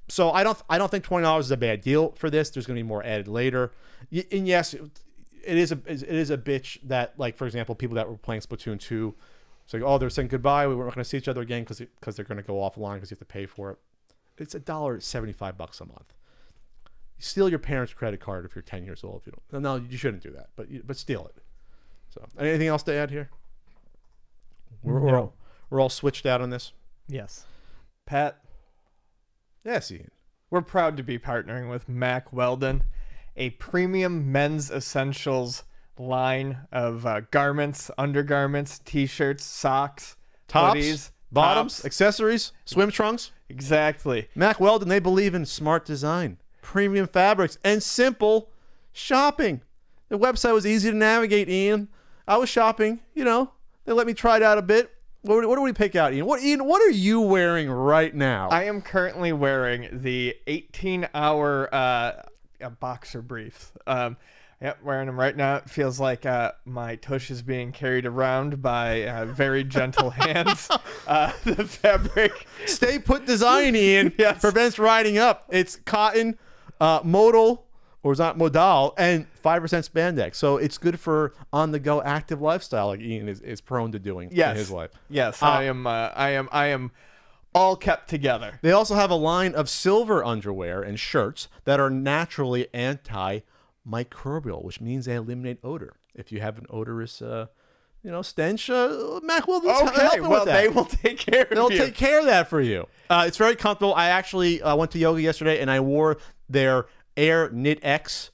so I don't think $20 is a bad deal for this. There's going to be more added later. And yes, it is a bitch that for example, people that were playing Splatoon 2 So, oh, they're saying goodbye. We're not going to see each other again because they're going to go offline because you have to pay for it. It's $1.75 a month. You steal your parents' credit card if you're 10 years old. If you don't, no, you shouldn't do that. But steal it. So, anything else to add here? We're all switched out on this. Yes. Pat, Yes, Ian. we're proud to be partnering with Mack Weldon, a premium men's essentials line of garments, undergarments, t-shirts, socks, Tops, hoodies, bottoms, tops. accessories, swim trunks. Exactly. Mack Weldon, they believe in smart design, premium fabrics, and simple shopping. The website was easy to navigate, Ian. I was shopping, they let me try it out a bit. What do we pick out, Ian? What are you wearing right now? I am currently wearing the 18-hour boxer briefs. Yep, wearing them right now. It feels like my tush is being carried around by very gentle hands. The fabric. Stay put design, Ian. Yes. Prevents riding up. It's cotton, modal, or it's not modal, and 5% spandex. So it's good for on-the-go active lifestyle, like Ian is prone to doing in his life. Yes, I am all kept together. They also have a line of silver underwear and shirts that are naturally antimicrobial, which means they eliminate odor. If you have an odorous, stench, Mack Weldon's helping with that. They will take care of you. They'll take care of that for you. It's very comfortable. I actually went to yoga yesterday, and I wore their Air Knit X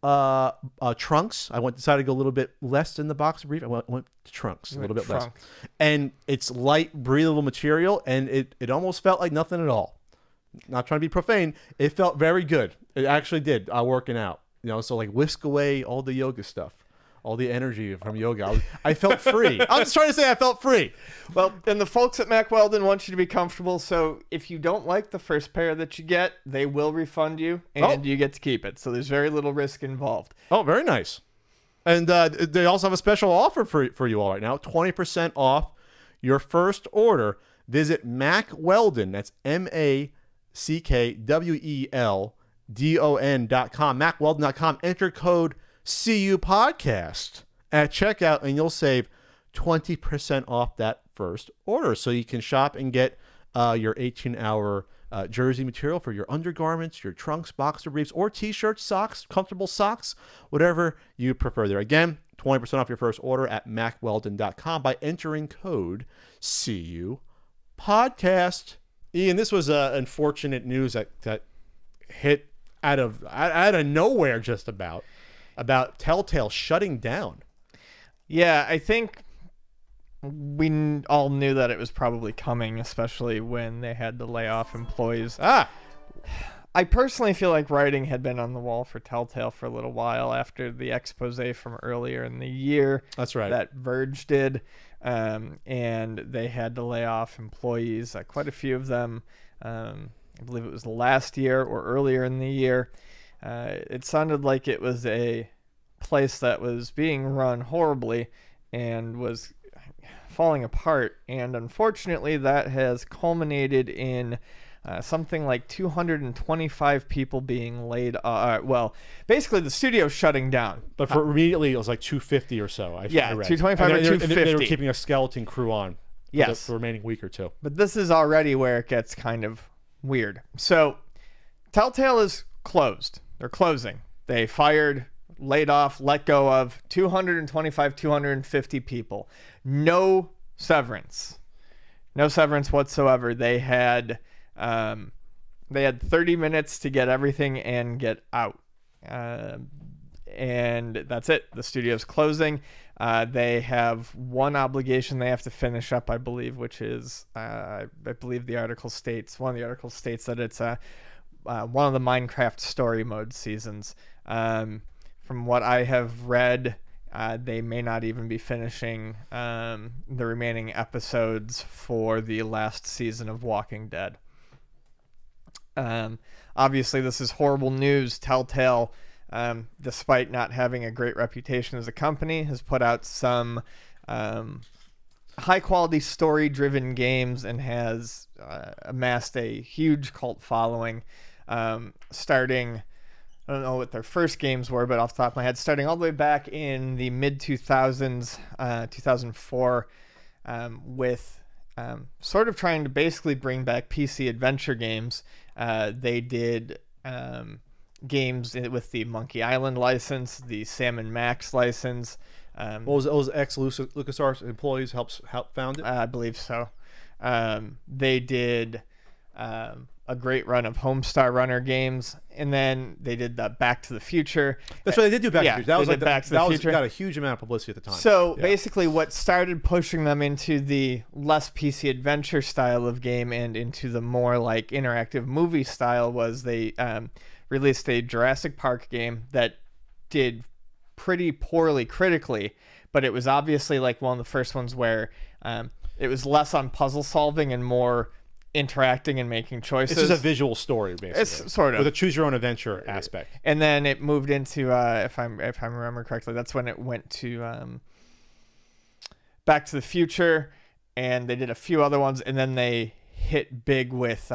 trunks. I decided to go a little bit less than the boxer brief. I went to trunks, a little bit less. And it's light, breathable material, and it almost felt like nothing at all. Not trying to be profane. It felt very good. It actually did, working out. So like whisk away all the yoga stuff. All the energy from yoga. I felt free. I'm just trying to say I felt free. Well, and the folks at Mack Weldon want you to be comfortable, so if you don't like the first pair that you get, they will refund you, and you get to keep it. So there's very little risk involved. Oh, very nice. And they also have a special offer for you all right now. 20% off your first order. Visit Mack Weldon. That's MackWeldon.com. MackWeldon.com. Enter code CU Podcast at checkout, and you'll save 20% off that first order. So you can shop and get your 18-hour jersey material for your undergarments, your trunks, boxer briefs, or t-shirts, socks, comfortable socks, whatever you prefer there. Again, 20% off your first order at MackWeldon.com by entering code CU Podcast. Ian, this was unfortunate news that hit out of nowhere just about Telltale shutting down. Yeah, I think we all knew that it was probably coming, especially when they had to lay off employees. I personally feel like writing had been on the wall for Telltale for a little while after the expose from earlier in the year. That's right. That Verge did, and they had to lay off employees, quite a few of them. I believe it was last year or earlier in the year. It sounded like it was a place that was being run horribly and was falling apart. And unfortunately, that has culminated in something like 225 people being laid off. Well, basically, the studio shutting down. But for immediately, it was like 250 or so. I read. 225 or 250. They were keeping a skeleton crew on for the remaining week or two. But this is already where it gets kind of weird. So, Telltale is closed. They're closing. They fired, laid off, let go of 225, 250 people. No severance. No severance whatsoever. They had 30 minutes to get everything and get out. And that's it. The studio's closing. They have one obligation they have to finish up, I believe, which is, I believe one of the articles states that it's one of the Minecraft story mode seasons. From what I have read, they may not even be finishing the remaining episodes for the last season of Walking Dead. Obviously, this is horrible news. Telltale, despite not having a great reputation as a company, has put out some high-quality story-driven games and has amassed a huge cult following, starting, I don't know what their first games were, but off the top of my head, starting all the way back in the mid-2000s, 2004, with sort of trying to basically bring back PC adventure games. They did games with the Monkey Island license, the Sam and Max license. What was it? Was LucasArts employees help found it? I believe so. They did a great run of Homestar Runner games, and then they did the Back to the Future. That's what they did do. Back to the Future. That was like Back to the Future. Got a huge amount of publicity at the time. So basically, what started pushing them into the less PC adventure style of game and into the more like interactive movie style was they released a Jurassic Park game that did pretty poorly critically, but it was obviously like one of the first ones where it was less on puzzle solving and more interacting and making choices. It's just a visual story, basically. It's sort of with a choose your own adventure aspect. And then it moved into, if I remember correctly, that's when it went to Back to the Future, and they did a few other ones, and then they hit big with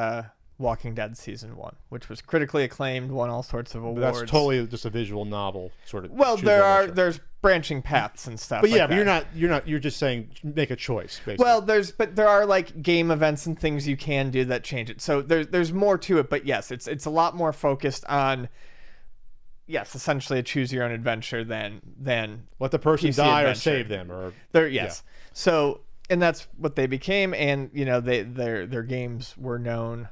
Walking Dead Season 1, which was critically acclaimed, won all sorts of awards. But that's totally just a visual novel sort of. Well, there's branching paths and stuff. But yeah, like but that. you're just saying make a choice, basically. Well, there are like game events and things you can do that change it. So there's more to it, but yes, it's a lot more focused on essentially a choose your own adventure than let the person PC die adventure. or save them or yes. Yeah. So and that's what they became, and their games were known.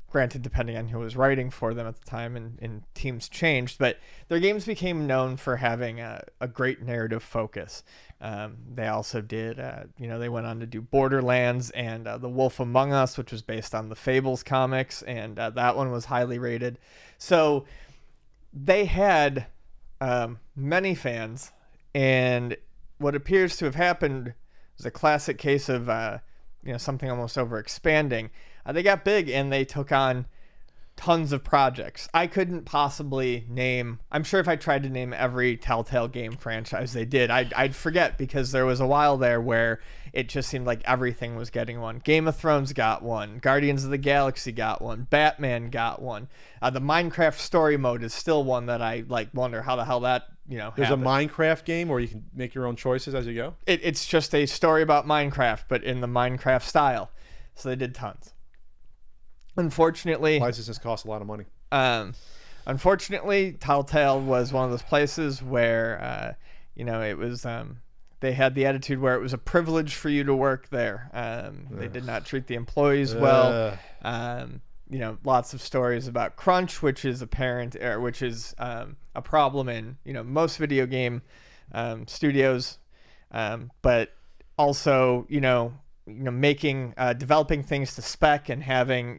Granted, depending on who was writing for them at the time, and teams changed, but their games became known for having a great narrative focus. They also did, they went on to do Borderlands and The Wolf Among Us, which was based on the Fables comics, and that one was highly rated. So they had many fans, and what appears to have happened was a classic case of something almost over expanding. They got big and they took on tons of projects. I couldn't possibly name, I'm sure if I tried to name every Telltale game franchise they did, I'd forget, because there was a while there where it just seemed like everything was getting one. Game of Thrones got one. Guardians of the Galaxy got one. Batman got one. The Minecraft story mode is still one that I wonder how the hell that There's happened. a Minecraft game where you can make your own choices as you go. It's just a story about Minecraft, but in the Minecraft style. So they did tons. Unfortunately, Licenses cost a lot of money. Unfortunately, Telltale was one of those places where, it was, they had the attitude where it was a privilege for you to work there. They did not treat the employees well. Lots of stories about crunch, which is apparent, or which is a problem in, most video game studios. But also, making developing things to spec and having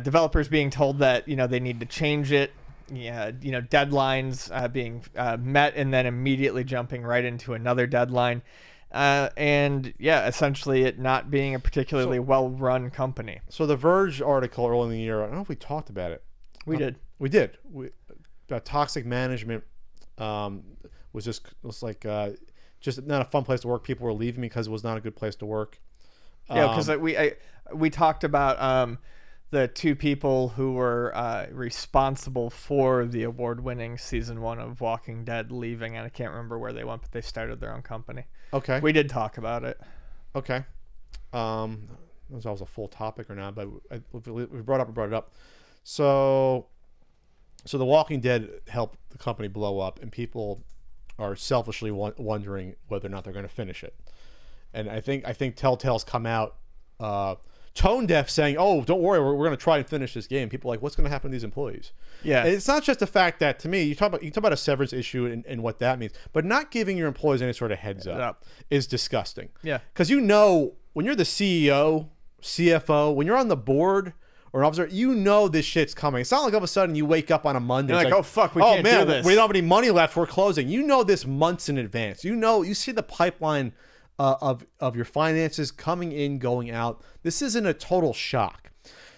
developers being told that they need to change it, deadlines being met and then immediately jumping right into another deadline, and essentially it not being a particularly well-run company. So the Verge article early in the year, I don't know if we talked about it. We did toxic management was just not a fun place to work. People were leaving because it was not a good place to work. Because we talked about the two people who were responsible for the award-winning season 1 of Walking Dead leaving, and I can't remember where they went, but they started their own company. Okay. We did talk about it. Okay. That was always a full topic or not, but we brought it up. So The Walking Dead helped the company blow up, and people are selfishly wondering whether or not they're going to finish it. And I think Telltale's come out tone deaf, saying, "Oh, don't worry, we're going to try and finish this game." People are like, what's going to happen to these employees? Yeah, and it's not just the fact that, to me, you talk about a severance issue and what that means, but not giving your employees any sort of heads up is disgusting. Yeah, because when you're the CEO, CFO, when you're on the board or an officer, this shit's coming. It's not like all of a sudden you wake up on a Monday. You're like, oh fuck, we can't do this. We don't have any money left. We're closing. This months in advance. You see the pipeline of your finances coming in, going out. This isn't a total shock.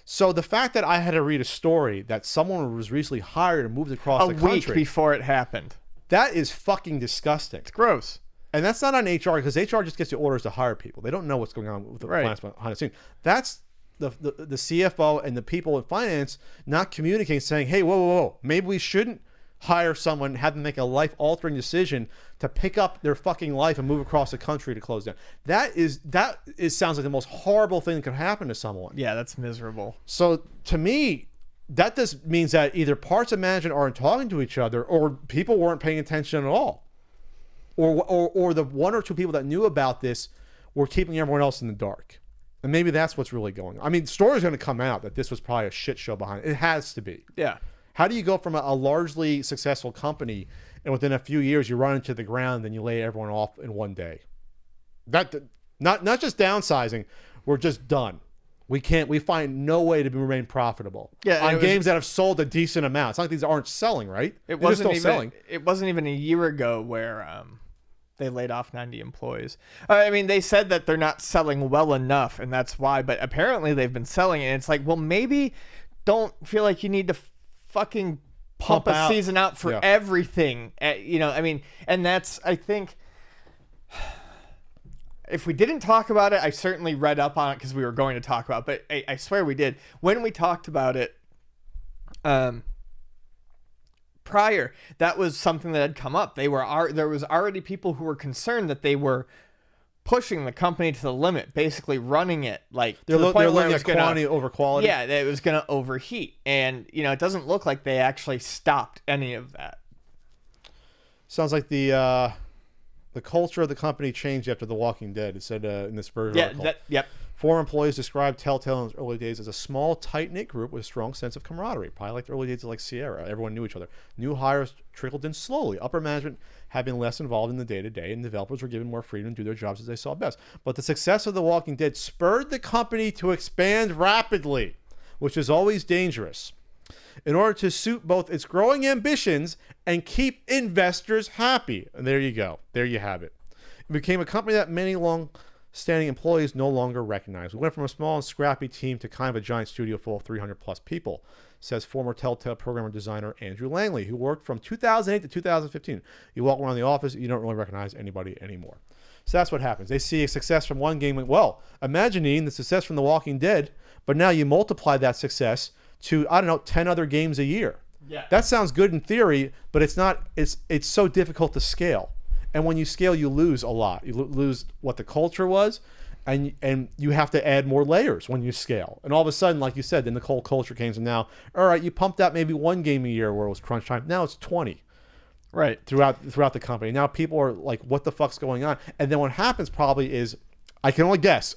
So the fact that I had to read a story that someone was recently hired and moved across the country a week before it happened, that is fucking disgusting. It's gross. And that's not on HR, because HR just gets the orders to hire people. They don't know what's going on with the finance behind the scenes. That's the CFO and the people in finance not communicating, saying, hey, whoa, maybe we shouldn't hire someone, have them make a life-altering decision to pick up their fucking life and move across the country to close down. That sounds like the most horrible thing that could happen to someone. Yeah, that's miserable. So to me, that just means that either parts of management aren't talking to each other, or people weren't paying attention at all, or the one or two people that knew about this were keeping everyone else in the dark. And maybe that's what's really going on. I mean, the story's going to come out that this was probably a shit show behind it. It has to be. Yeah. How do you go from a largely successful company and within a few years you run into the ground and you lay everyone off in one day? That not just downsizing, we're just done. We find no way to remain profitable. Yeah, on games that have sold a decent amount. It's not like these aren't selling, right? It They're wasn't still selling. It wasn't even a year ago where they laid off 90 employees. I mean, they said that they're not selling well enough, and that's why. But apparently, they've been selling it. And it's like, well, maybe don't feel like you need to fucking pump a season out for everything. You know, I mean, and that's, I think, if we didn't talk about it, I certainly read up on it because we were going to talk about it, but I swear we did. When we talked about it prior, that was something that had come up. There was already people who were concerned that they were pushing the company to the limit, basically running it like they're to the point where it looking was at quantity over quality. Yeah, that it was going to overheat, and you know, it doesn't look like they actually stopped any of that. Sounds like the culture of the company changed after The Walking Dead. It said in this version article. Yep. Former employees described Telltale in its early days as a small, tight-knit group with a strong sense of camaraderie. Probably like the early days of like Sierra. Everyone knew each other. New hires trickled in slowly. Upper management had been less involved in the day-to-day, and developers were given more freedom to do their jobs as they saw best. But the success of The Walking Dead spurred the company to expand rapidly, which is always dangerous, in order to suit both its growing ambitions and keep investors happy. And there you go. There you have it. It became a company that many long-standing employees no longer recognize. We went from a small and scrappy team to kind of a giant studio full of 300-plus people, says former Telltale programmer designer Andrew Langley, who worked from 2008 to 2015. You walk around the office, you don't really recognize anybody anymore. So that's what happens. They see a success from one game. Well, imagining the success from The Walking Dead, but now you multiply that success to, I don't know, 10 other games a year. Yeah. That sounds good in theory, but it's not. It's so difficult to scale. And when you scale, you lose a lot. You lose what the culture was, and you have to add more layers when you scale. And all of a sudden, like you said, then the whole culture came. And now, all right, you pumped out maybe one game a year where it was crunch time. Now it's 20. Right. Throughout the company. Now people are like, what the fuck's going on? And then what happens probably is, I can only guess,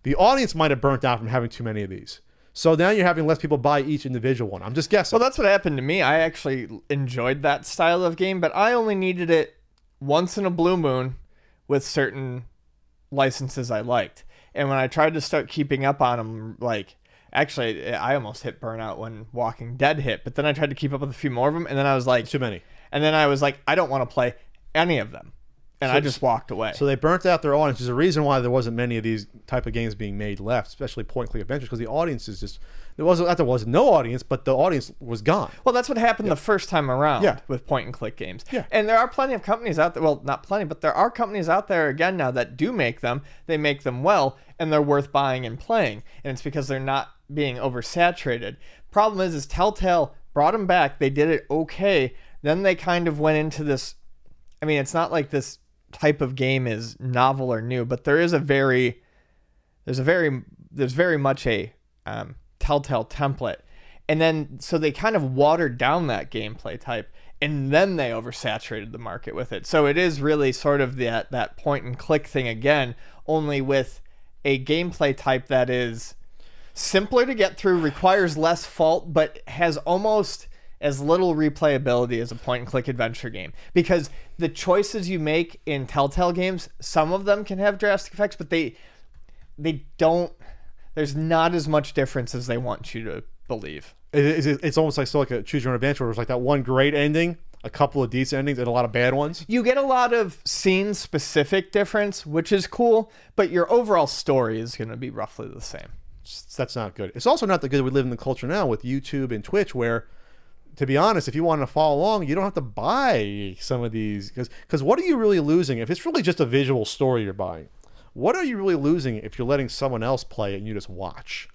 the audience might have burnt out from having too many of these. So now you're having less people buy each individual one. I'm just guessing. Well, that's what happened to me. I actually enjoyed that style of game, but I only needed it once in a blue moon with certain licenses I liked. And when I tried to start keeping up on them, like, actually, I almost hit burnout when Walking Dead hit, but then I tried to keep up with a few more of them, and then I was like... Too many. And then I was like, I don't want to play any of them. And I just walked away. So they burnt out their audience. There's a reason why there wasn't many of these type of games being made left, especially point-and-click adventures, because the audience is just... There was no audience, but the audience was gone. Well, that's what happened the first time around with point-and-click games. Yeah. And there are plenty of companies out there, well, not plenty, but there are companies out there, again, now that do make them. They make them well, and they're worth buying and playing. And it's because they're not being oversaturated. Problem is Telltale brought them back. They did it okay. Then they kind of went into this... I mean, it's not like this type of game is novel or new, but there's very much a Telltale template, and then so they kind of watered down that gameplay type, and then they oversaturated the market with it. So it is really sort of that point and click thing again, only with a gameplay type that is simpler to get through, requires less fault, but has almost as little replayability as a point-and-click adventure game. Because the choices you make in Telltale games, some of them can have drastic effects, but they don't... There's not as much difference as they want you to believe. It's almost like a choose your own adventure, where it's like that one great ending, a couple of decent endings, and a lot of bad ones. You get a lot of scene-specific difference, which is cool, but your overall story is going to be roughly the same. That's not good. It's also not the good we live in the culture now with YouTube and Twitch, where... To be honest, if you want to follow along, you don't have to buy some of these. Because what are you really losing? If it's really just a visual story you're buying, what are you really losing if you're letting someone else play it and you just watch?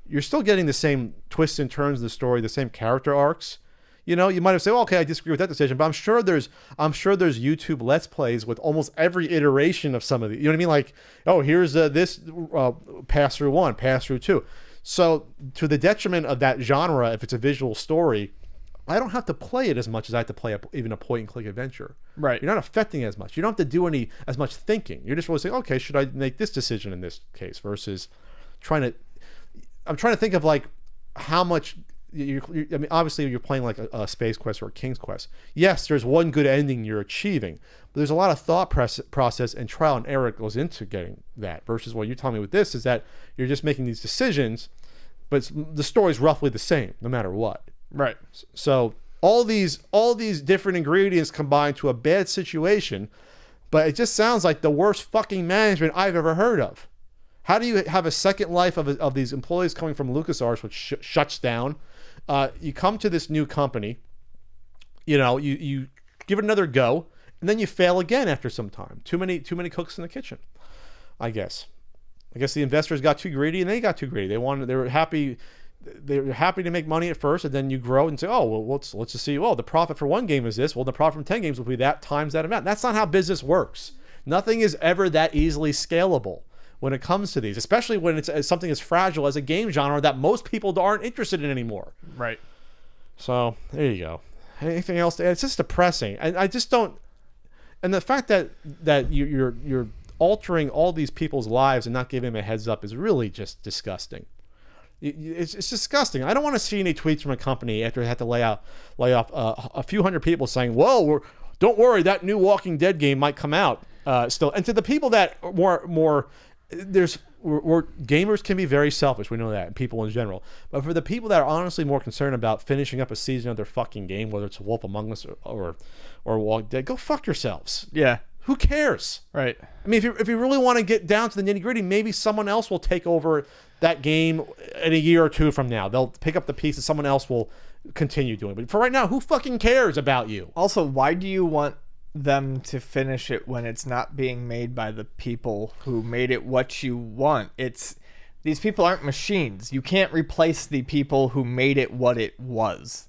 You're still getting the same twists and turns of the story, the same character arcs. You know, you might have said, well, okay, I disagree with that decision, but I'm sure there's YouTube Let's Plays with almost every iteration of some of the, you know what I mean? Like, oh, here's this pass through 1, pass through 2. So to the detriment of that genre, if it's a visual story, I don't have to play it as much as I have to play even a point and click adventure. Right. You're not affecting it as much. You don't have to do as much thinking. You're just really saying, okay, should I make this decision in this case versus I'm trying to think of like how much. I mean, obviously, you're playing like a Space Quest or a King's Quest. Yes, there's one good ending you're achieving, but there's a lot of thought process and trial and error that goes into getting that. Versus what you're telling me with this is that you're just making these decisions, but the story's roughly the same no matter what. Right. So all these different ingredients combine to a bad situation, but it just sounds like the worst fucking management I've ever heard of. How do you have a second life of these employees coming from LucasArts, which shuts down? You come to this new company, you know, you give it another go, and then you fail again after some time. Too many cooks in the kitchen, I guess. The investors got too greedy, and they got too greedy. They were happy to make money at first, and then you grow and say, oh, well, let's just see. Well, the profit for one game is this. Well, the profit from 10 games will be that times that amount. That's not how business works. Nothing is ever that easily scalable when it comes to these, especially when it's something as fragile as a game genre that most people aren't interested in anymore. Right. So there you go. Anything else to add? It's just depressing. And I just don't. And the fact that you're altering all these people's lives and not giving them a heads up is really just disgusting. It's disgusting. I don't want to see any tweets from a company after they had to lay off a few hundred people saying, "Whoa, don't worry, that new Walking Dead game might come out still." And to the people that are more gamers can be very selfish. We know that, and people in general. But for the people that are honestly more concerned about finishing up a season of their fucking game, whether it's Wolf Among Us or Walking Dead, go fuck yourselves. Yeah. Who cares? Right. I mean, if you really want to get down to the nitty gritty, maybe someone else will take over that game in a year or two from now. They'll pick up the pieces. Someone else will continue doing it. But for right now, who fucking cares about you? Also, why do you want them to finish it when it's not being made by the people who made it what you want? These people aren't machines. You can't replace the people who made it what it was.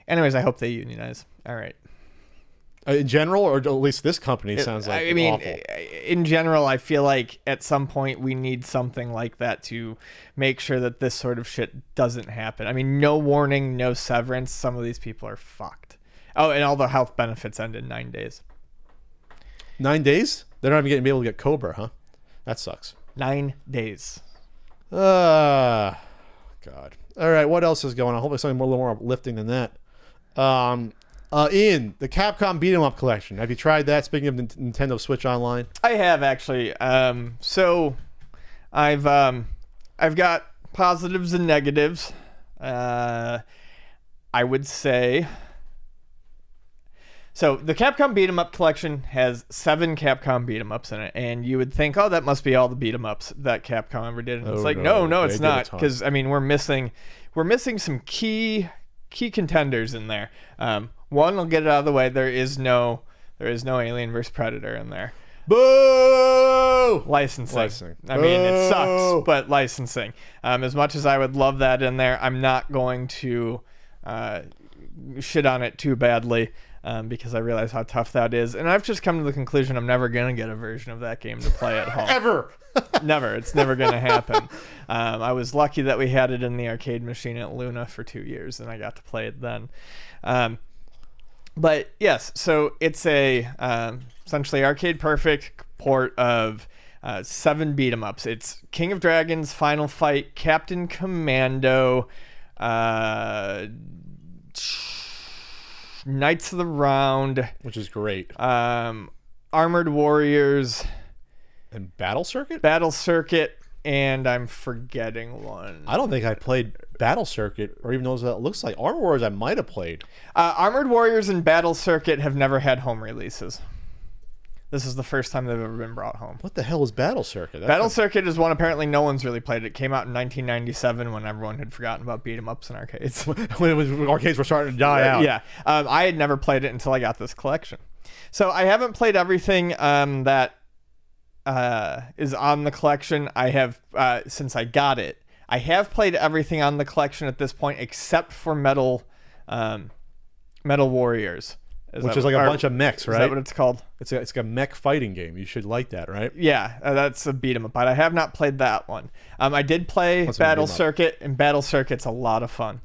Anyways, I hope they unionize. All right. In general, or at least this company sounds like awful. In general, I feel like at some point we need something like that to make sure that this sort of shit doesn't happen. I mean, no warning, no severance. Some of these people are fucked. Oh, and all the health benefits end in 9 days. 9 days? They're not even going to be able to get Cobra, huh? That sucks. 9 days. God. All right, what else is going on? Hopefully something a little more uplifting than that. Ian, the Capcom Beat 'em Up collection. Have you tried that? Speaking of Nintendo Switch Online, I have actually. So I've got positives and negatives. I would say. So the Capcom Beat 'em Up collection has 7 Capcom Beat 'em Ups in it, and you would think, oh, that must be all the Beat 'em Ups that Capcom ever did. And it's like, no, it's not, because I mean, we're missing some key contenders in there. One, I'll get it out of the way. There is no Alien vs Predator in there. Boo! Licensing. I mean, it sucks, but licensing. As much as I would love that in there, I'm not going to shit on it too badly. Because I realize how tough that is. And I've just come to the conclusion I'm never going to get a version of that game to play at home. Ever! Never. It's never going to happen. I was lucky that we had it in the arcade machine at Luna for 2 years, and I got to play it then. But yes, so it's a essentially arcade perfect port of 7 beat 'em ups. It's King of Dragons, Final Fight, Captain Commando, Knights of the Round, which is great. Armored Warriors, and Battle Circuit, and I'm forgetting one. I don't think I played Battle Circuit, or even those that looks like Armored Warriors. I might have played. Armored Warriors and Battle Circuit have never had home releases. This is the first time they've ever been brought home. What the hell is Battle Circuit? Battle Circuit is one apparently no one's really played. It came out in 1997 when everyone had forgotten about beat 'em ups in arcades. when arcades were starting to die out. Yeah. I had never played it until I got this collection. So I haven't played everything that is on the collection. I have, since I got it, I have played everything on the collection at this point except for Metal Metal Warriors. Which is like a bunch of mechs, right? Is that what it's called? It's like a mech fighting game. You should like that, right? Yeah, that's a beat 'em up. But I have not played that one. I did play What's a Battle beat 'em up? Circuit, and Battle Circuit's a lot of fun.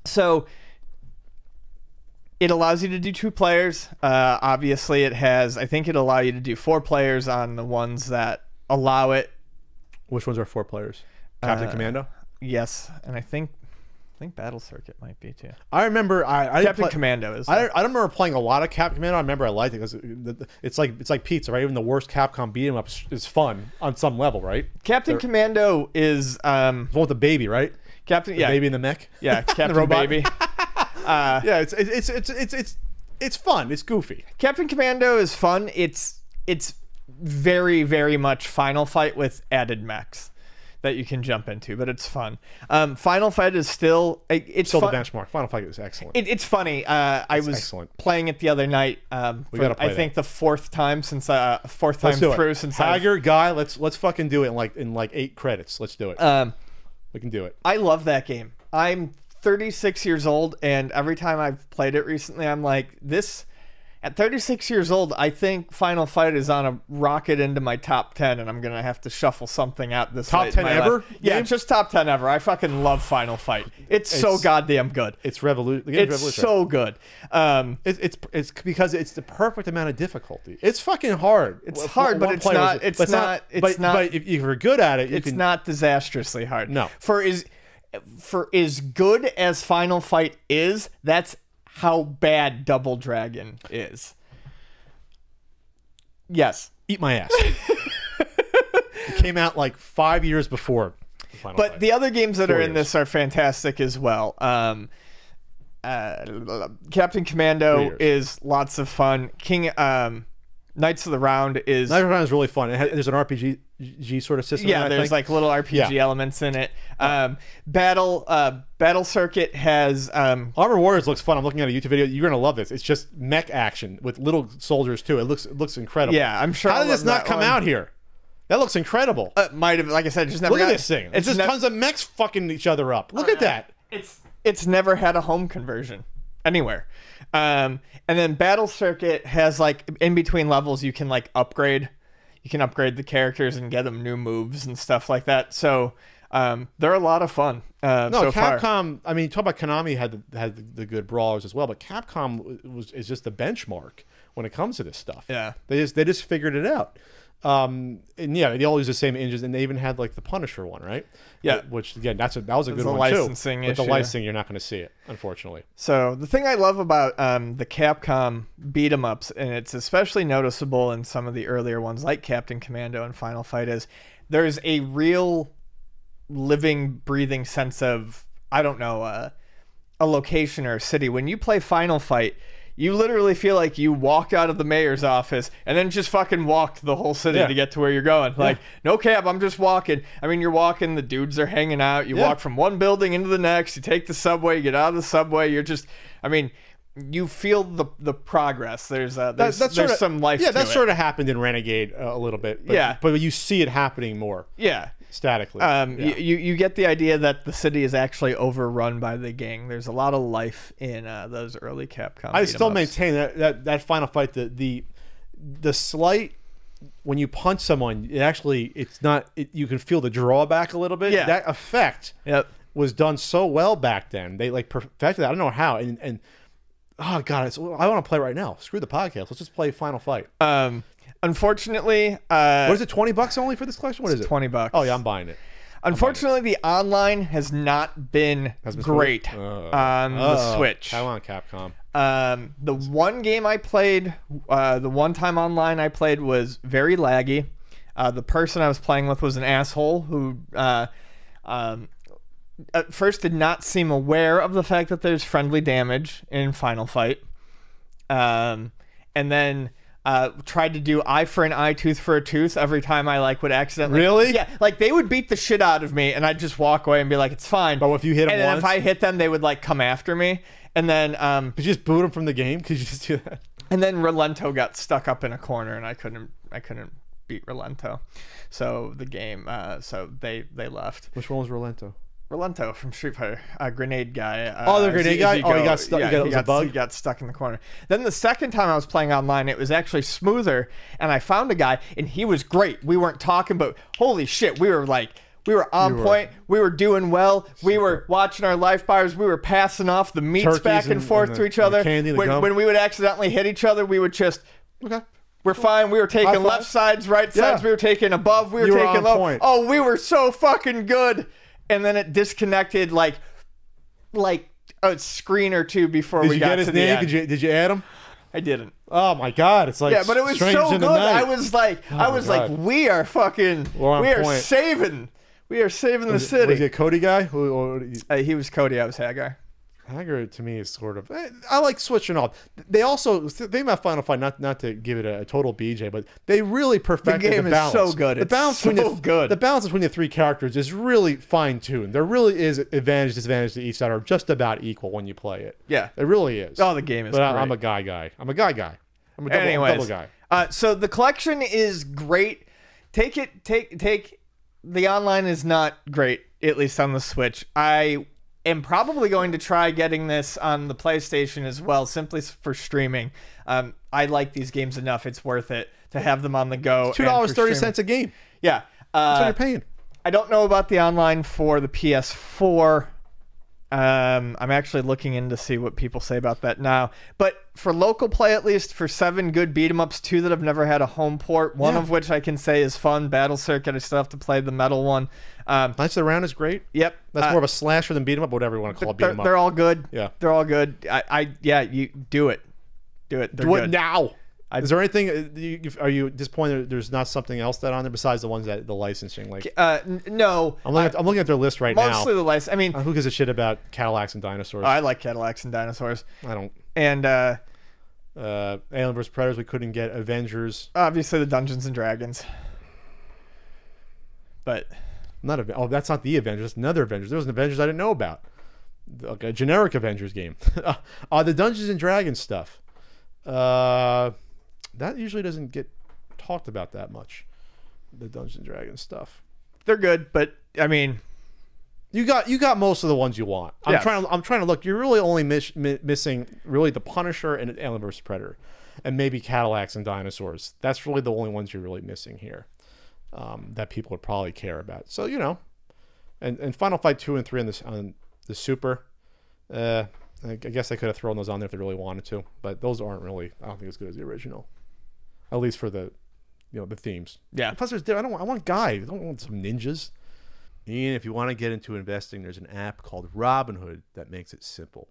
So it allows you to do 2 players. Obviously, it has. I think it allow you to do 4 players on the ones that allow it. Which ones are 4 players? Captain Commando? Yes, and I think Battle Circuit might be too. I remember I didn't Captain play- Commando is. I don't remember playing a lot of Captain Commando. I remember I liked it because it's like pizza, right? Even the worst Capcom beat 'em up is fun on some level, right? Captain Commando is The one with the baby, right? Captain. The Yeah, baby in the mech. yeah, Captain robot. Baby. Yeah, it's fun. It's goofy. Captain Commando is fun. It's very, very much Final Fight with added mechs that you can jump into, but it's fun. Final Fight is still it's Still fun. the benchmark. Final Fight is excellent. It's funny. I was excellent. playing it the other night. We gotta play I think the 4th time since fourth time Let's do through it. since I've- Haggard guy. Let's fucking do it in like 8 credits. Let's do it. We can do it. I love that game. I'm 36 years old, and every time I've played it recently, I'm like, this. At 36 years old, I think Final Fight is on a rocket into my top 10, and I'm gonna have to shuffle something out this Top late in 10 my ever? life. Yeah, Game? just top 10 ever. I fucking love Final Fight. It's so goddamn good. It's revolution. It's so good. It's because it's the perfect amount of difficulty. It's fucking hard. It's hard, but One it's player not. is- It's but not. It's but, not. But if you're good at it, you It's can. not disastrously hard. No. For as good as Final Fight is, that's how bad Double Dragon is. Yes. Eat my ass. It came out like 5 years before. Final But Fight. the other games that 4 are in years. this are fantastic as well. Captain 3 Commando years. is lots of fun. Knights of the Round is Night Run is really fun. There's an RPG sort of system. yeah. in it, I There's think. like little RPG elements in it. Battle Circuit has Armor Warriors looks fun. I'm looking at a YouTube video. You're gonna love this. It's just mech action with little soldiers too. It looks incredible. yeah. I'm sure. How I'll did this love not that come one. out here? That looks incredible. Might have, like I said, just never. Look at got- this thing. It's just nev- tons of mechs fucking each other up. Look at that. It's never had a home conversion anywhere. And then Battle Circuit has like in between levels you can like upgrade. You can upgrade the characters and get them new moves and stuff like that. So they're a lot of fun. No, so far. Capcom. I mean, talk about Konami had the good brawlers as well, but Capcom is just the benchmark when it comes to this stuff. Yeah. they just figured it out. And yeah, they all use the same engines, and they even had like the Punisher one, right? Yeah. Which again, that was a good a one licensing too. But the issue. licensing, you're not going to see it, unfortunately. So the thing I love about the Capcom beat 'em ups, and it's especially noticeable in some of the earlier ones like Captain Commando and Final Fight, is there's a real living, breathing sense of, I don't know, a location or a city. When you play Final Fight, you literally feel like you walked out of the mayor's office and then just fucking walked the whole city Yeah. to get to where you're going. Like, no cab, I'm just walking. I mean, you're walking, the dudes are hanging out. You Yeah. walk from one building into the next. You take the subway, you get out of the subway. You're just, I mean, you feel the progress. There's That's some life Yeah, to that it. sort of happened in Renegade a little bit. But, Yeah. but you see it happening more Yeah. statically. Yeah. You get the idea that the city is actually overrun by the gang. There's a lot of life in those early Capcom. I still beat-em-ups. maintain that Final Fight, the slight when you punch someone, you can feel the drawback a little bit. Yeah. That effect Yep. was done so well back then. They like perfected that. I don't know how. And oh god, I want to play right now. Screw the podcast. Let's just play Final Fight. Unfortunately, What is it? $20 only for this collection? What is it? $20. Oh yeah, I'm buying it. Unfortunately, the online has not been great on the Switch. Come on, Capcom. The one game I played, the one time online I played was very laggy. The person I was playing with was an asshole who at first did not seem aware of the fact that there's friendly damage in Final Fight. And then tried to do eye for an eye, tooth for a tooth every time I would accidentally. Really? Yeah, they would beat the shit out of me, and I'd just walk away and be like, "It's fine." But if you hit them and then once, if I hit them, they would come after me, and then could you just boot them from the game? Could you just do that? and then Relento got stuck up in a corner, and I couldn't beat Relento, so the game, so they left. Which one was Rolento? Rolento from Street Fighter, grenade guy. The grenade guy? He got stuck. Yeah, it was a bug? He got stuck in the corner. Then the second time I was playing online, it was actually smoother, and I found a guy, and he was great. We weren't talking, but holy shit, we were on point. We were doing well. We were watching our life bars. We were passing off the meats Turkeys back and forth to each other. Candy, when we would accidentally hit each other, we would just... Okay. We're fine. We were taking left sides, right sides. We were taking above. We were taking low. Point. Oh, we were so fucking good. And then it disconnected like a screen or two before we got to the end. Did you add him? I didn't. Oh my god, it's like but it was Strangers so in the good. Night. I was like, we are fucking, we are point. saving the city. Was it Cody guy? He was Cody. I was Hagar. Hagar to me is sort of. I like switching off. They also think about Final Fight, not to give it a total BJ, but they really perfected the balance. The game is so good. The balance the balance between the three characters is really fine tuned. There really is advantage, disadvantage to each side are just about equal when you play it. Yeah, it really is. Oh, the game is. But great. I'm a guy. I'm a guy. I'm a double guy. So the collection is great. Take the online is not great, at least on the Switch. I am probably going to try getting this on the PlayStation as well, simply for streaming. I like these games enough; it's worth it to have them on the go. $2.30 a game. Yeah, that's what you're paying. I don't know about the online for the PS4. I'm actually looking in to see what people say about that now. But for local play, at least, for 7 good beat-em-ups, 2 that have never had a home port, one of which I can say is fun, Battle Circuit. I still have to play the metal one. Knights of the Round is great. Yep. That's more of a slasher than beat-em-up, whatever you want to call it, beat-em-up. They're all good. Yeah. They're all good. You do it. Do it. They're do good. it now. Is there anything? Are you disappointed there's not something else that on there besides the ones that the licensing? Like, no. I'm looking at their list right now. Mostly the license. I mean, who gives a shit about Cadillacs and dinosaurs? I like Cadillacs and dinosaurs. I don't. And Alien vs Predators. We couldn't get Avengers. Obviously, the Dungeons and Dragons. But that's not the Avengers. That's another Avengers. There was an Avengers I didn't know about. A generic Avengers game. The Dungeons and Dragons stuff. That usually doesn't get talked about that much. The Dungeons and Dragons stuff. They're good, but I mean, you got most of the ones you want. I'm trying to look. You're really only missing really the Punisher and Alien vs Predator, and maybe Cadillacs and dinosaurs. That's really the only ones you're really missing here, that people would probably care about. So and Final Fight 2 and 3 on the Super. I guess I could have thrown those on there if they really wanted to, but those aren't really. I don't think as good as the original, at least for the themes. Yeah. Plus, I want guys. I don't want some ninjas. Ian, if you want to get into investing, there's an app called Robinhood that makes it simple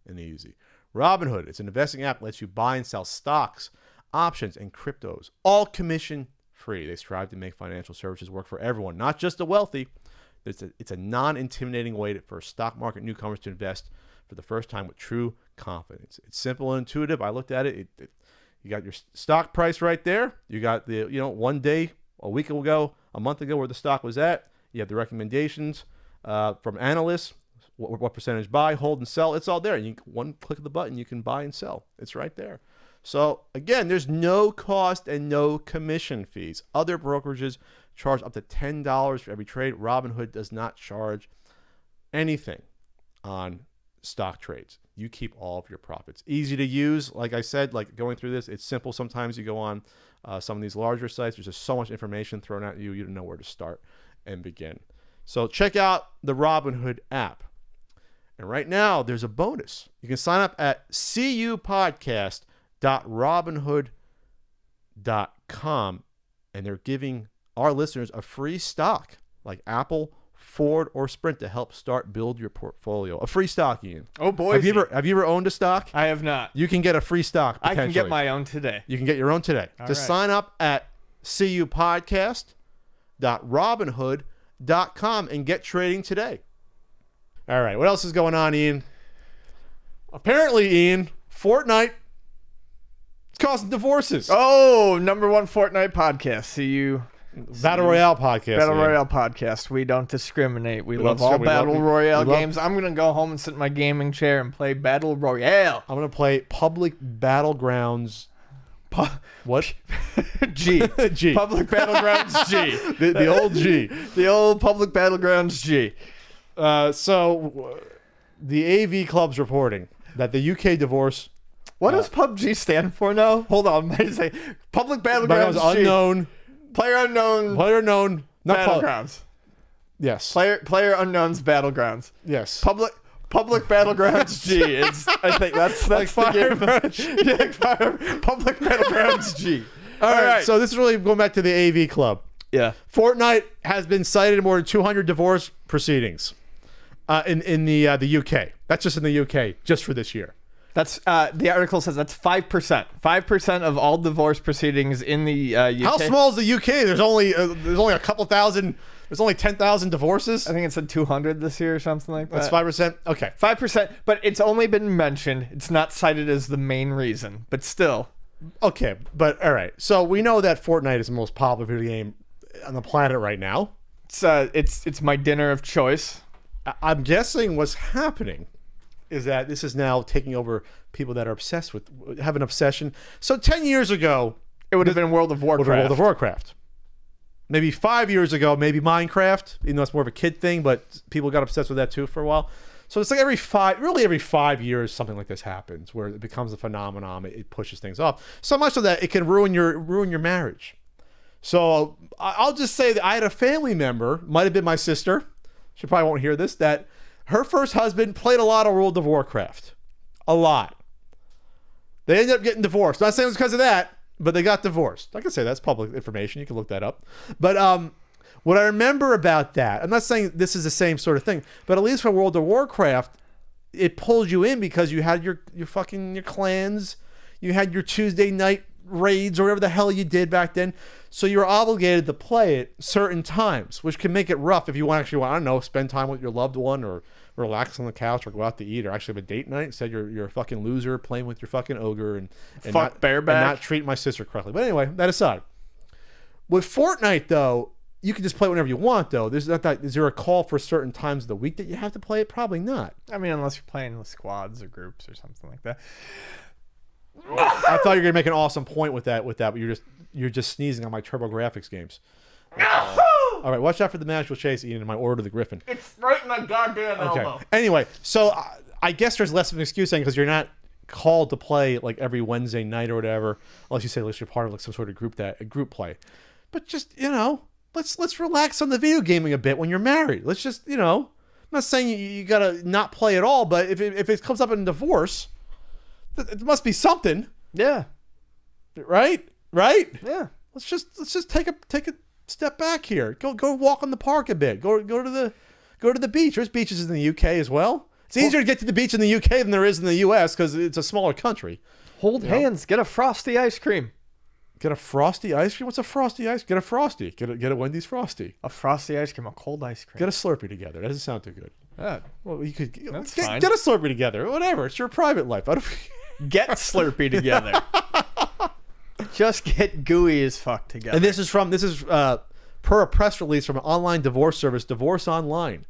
and easy. Robinhood, it's an investing app that lets you buy and sell stocks, options, and cryptos, all commission free. They strive to make financial services work for everyone, not just the wealthy. It's a non-intimidating way for stock market newcomers to invest for the first time with true confidence. It's simple and intuitive. I looked at it. You got your stock price right there. You got the 1 day, a week ago, a month ago where the stock was at. You have the recommendations from analysts, what percentage buy, hold, and sell. It's all there. One click of the button, you can buy and sell. It's right there. So again, there's no cost and no commission fees. Other brokerages charge up to $10 for every trade. Robinhood does not charge anything on stock trades. You keep all of your profits. Easy to use. Like I said, like going through this, it's simple. Sometimes you go on some of these larger sites. There's just so much information thrown at you. You don't know where to start and begin. So check out the Robinhood app. And right now, there's a bonus. You can sign up at cupodcast.robinhood.com, and they're giving our listeners a free stock like Apple, Ford, or Sprint to help build your portfolio. A free stock, Ian. Oh boy! Have you ever owned a stock? I have not. You can get a free stock. I can get my own today. You can get your own today. Just sign up at cupodcast.robinhood.com and get trading today. All right, what else is going on, Ian? Apparently, Ian, Fortnite is causing divorces. Oh, #1 Fortnite podcast. See you. Battle Royale podcast. Battle Royale podcast. We don't discriminate. We love all Battle Royale games. I'm going to go home and sit in my gaming chair and play Battle Royale. I'm going to play Public Battlegrounds. What? G. G. Public Battlegrounds G. The old G. The old Public Battlegrounds G. The AV Club's reporting that the UK divorce What does PUBG stand for now? Hold on. I say Public Battlegrounds G. unknown, Player unknown. player known, not Battlegrounds. Yes. Player unknown's Battlegrounds. Yes. Public Battlegrounds G. It's, I think that's Like the game. Yeah, Public Battlegrounds G. All right. So this is really going back to the AV Club. Yeah. Fortnite has been cited in more than 200 divorce proceedings in the UK. That's just in the UK, just for this year. That's the article says that's 5%. 5% of all divorce proceedings in the UK. How small is the UK? There's only a couple thousand. There's only 10,000 divorces. I think it said 200 this year or something like that. That's 5%. Okay. 5%, but it's only been mentioned. It's not cited as the main reason, but still. Okay, but all right. So we know that Fortnite is the most popular video game on the planet right now. It's my dinner of choice. I'm guessing what's happening is that this is now taking over people that are obsessed with, have an obsession. So 10 years ago, It would have been World of Warcraft. World of Warcraft. Maybe 5 years ago, maybe Minecraft, even though it's more of a kid thing, but people got obsessed with that too for a while. So it's like every 5 years, something like this happens where it becomes a phenomenon. It pushes things off so much so that it can ruin your marriage. So I'll just say that I had a family member, might have been my sister. She probably won't hear this. That her first husband played a lot of World of Warcraft, a lot. They ended up getting divorced. Not saying it was because of that, but they got divorced. Like I say, that's public information. You can look that up. But what I remember about that, I'm not saying this is the same sort of thing, but at least for World of Warcraft, it pulled you in because you had your clans, you had your Tuesday night raids or whatever the hell you did back then. So you're obligated to play it certain times, which can make it rough if you actually want, I don't know, spend time with your loved one or relax on the couch or go out to eat or actually have a date night. Instead, you're a fucking loser playing with your fucking ogre and not treat my sister correctly. But anyway, that aside. With Fortnite, though, you can just play whenever you want, though. Is there a call for certain times of the week that you have to play it? Probably not. I mean, unless you're playing with squads or groups or something like that. I thought you were gonna make an awesome point with that, but you're just sneezing on my TurboGrafx games. All right, watch out for the magical chase, Ian, in my Order of the Griffin. It's right in my goddamn elbow. Anyway, so I guess there's less of an excuse saying because you're not called to play like every Wednesday night or whatever, unless you say you're part of like some sort of group play. But just let's relax on the video gaming a bit when you're married. Let's just I'm not saying you gotta not play at all, but if it comes up in divorce, it must be something. Yeah. Right? Yeah. Let's just take a step back here. Go walk on the park a bit. Go to the beach. There's beaches in the UK as well. It's easier to get to the beach in the UK than there is in the US because it's a smaller country. Hold hands. Get a frosty ice cream. Get a frosty ice cream? What's a frosty ice? Get a frosty. Get a Wendy's frosty. A frosty ice cream. A cold ice cream. Get a Slurpee together. That doesn't sound too good. Well, you could fine. Get a Slurpee together. Whatever. It's your private life. Get Slurpee together. Just get gooey as fuck together. And this is per a press release from an online divorce service, Divorce Online,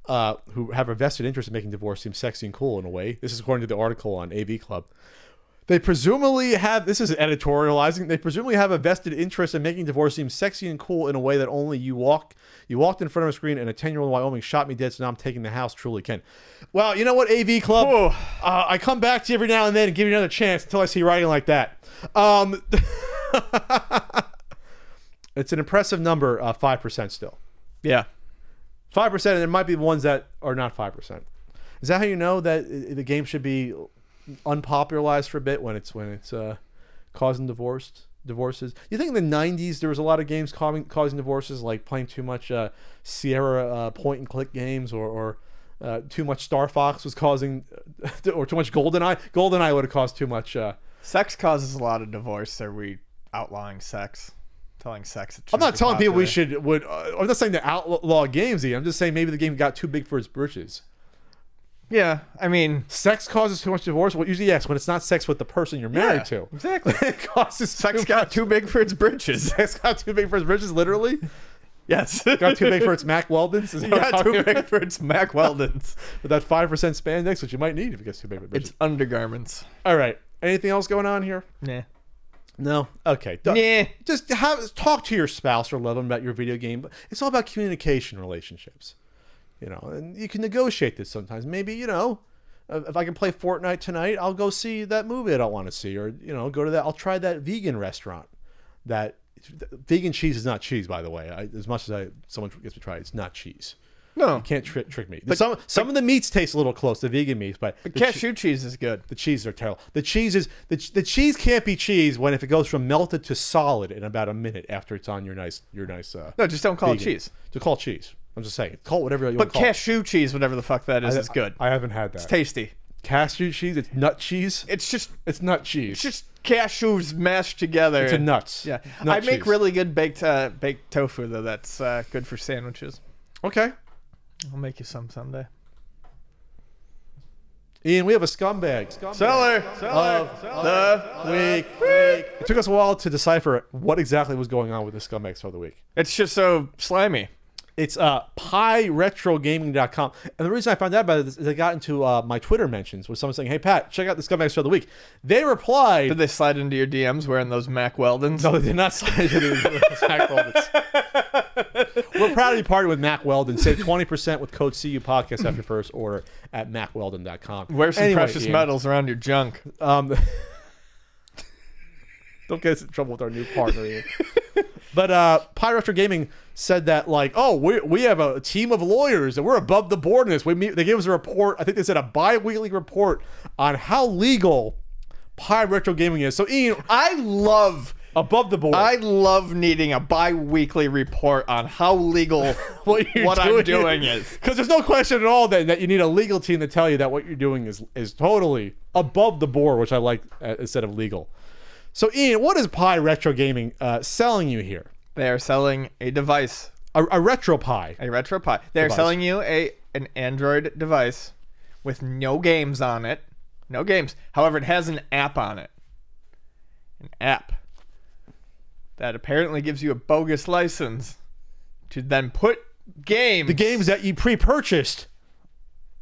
who have a vested interest in making divorce seem sexy and cool in a way. This is according to the article on AV Club. They presumably have, this is editorializing, they presumably have a vested interest in making divorce seem sexy and cool in a way that only you walked in front of a screen and a 10-year-old in Wyoming shot me dead, so now I'm taking the house truly can. Well, you know what, AV Club? I come back to you every now and then and give you another chance until I see writing like that. It's an impressive number, 5% still. Yeah. 5%, and there might be ones that are not 5%. Is that how you know that the game should be unpopularized for a bit when it's causing divorces? You think in the 90s there was a lot of games causing divorces, like playing too much Sierra point and click games, or too much Star Fox was causing, or too much GoldenEye? GoldenEye would have caused too much. Sex causes a lot of divorce. Are we outlawing sex? Telling sex. I'm not telling people we would. I'm not saying to outlaw games. I'm just saying maybe the game got too big for its britches. Yeah, I mean, sex causes too much divorce. Well, usually yes, when it's not sex with the person you're married to. Exactly. It causes sex got too big for its britches. Sex got too big for its britches, literally. Yes. Got too big for its Mac Weldons. It got too big for its Mac Weldons. With that 5% spandex, which you might need if it gets too big for britches. It's undergarments. All right. Anything else going on here? Nah. No? Okay. Nah. Just talk to your spouse or love them about your video game. It's all about communication relationships. You know, and you can negotiate this sometimes. Maybe, you know, if I can play Fortnite tonight, I'll go see that movie I don't want to see, or, you know, go to that. I'll try that vegan restaurant. That vegan cheese is not cheese, by the way. As much as someone gets to try it, it's not cheese. No, you can't trick me. But some of the meats taste a little close to vegan meats, but cashew cheese is good. The cheeses are terrible. The cheese can't be cheese if it goes from melted to solid in about a minute after it's on your nice. No, just don't call it cheese. Just call it cheese. I'm just saying, call it whatever you want to call it. But cashew cheese, whatever the fuck that is good. I haven't had that. It's tasty. Cashew cheese? It's nut cheese? It's nut cheese. It's just cashews mashed together. It's a nuts. Yeah, nut I make cheese. really good baked tofu though. That's good for sandwiches. Okay. I'll make you some someday. Ian, we have a scumbag. Seller of the week. It took us a while to decipher what exactly was going on with the scumbags for the week. It's just so slimy. It's PieRetroGaming.com. And the reason I found out about it is I got into my Twitter mentions with someone saying, hey, Pat, check out the scumbags for the week. They replied... Did they slide into your DMs wearing those Mac Weldons? No, they did not slide into those Mac Weldons. We're proud to be partnered with Mac Weldon. Save 20% with code CU Podcast after your first order at MacWeldon.com. Wear some precious metals around your junk. Don't get us in trouble with our new partner, Ian. But Pie Retro Gaming said that, like, oh, we have a team of lawyers and we're above the board in this. They gave us a report. I think they said a bi-weekly report on how legal Pie Retro Gaming is. So, Ian, I love above the board. I love needing a bi-weekly report on how legal what I'm doing is. Because there's no question at all that you need a legal team to tell you that what you're doing is totally above the board, which I like instead of legal. So, Ian, what is Pie Retro Gaming selling you here? They are selling a device. A Retro Pie. A Retro Pie. They're selling you an Android device with no games on it. No games. However, it has an app on it. An app that apparently gives you a bogus license to then put games... The games that you pre-purchased...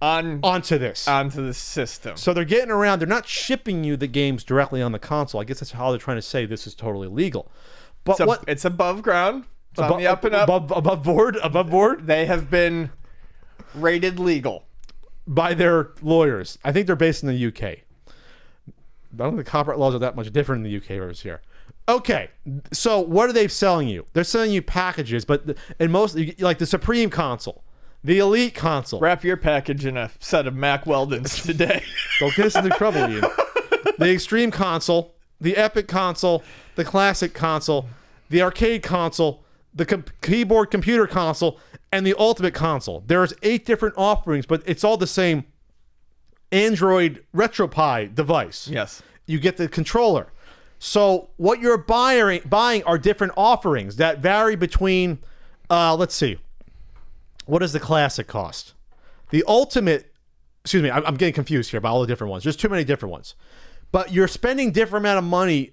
onto the system. So they're getting around. They're not shipping you the games directly on the console. I guess that's how they're trying to say this is totally legal. But it's above ground. It's on the up and up. Above board. They have been rated legal by their lawyers. I think they're based in the UK. I don't think the copyright laws are that much different in the UK versus here. Okay, so what are they selling you? They're selling you packages, but in most, like the Supreme console. The Elite console. Wrap your package in a set of Mac Weldons today. Don't get us into trouble, Ian. The Extreme console, the Epic console, the Classic console, the Arcade console, the keyboard computer console, and the Ultimate console. There's 8 different offerings, but it's all the same Android RetroPie device. Yes. You get the controller. So what you're buying are different offerings that vary between, let's see. What does the Classic cost? The Ultimate, excuse me, I'm getting confused here about all the different ones. There's too many different ones. But you're spending different amount of money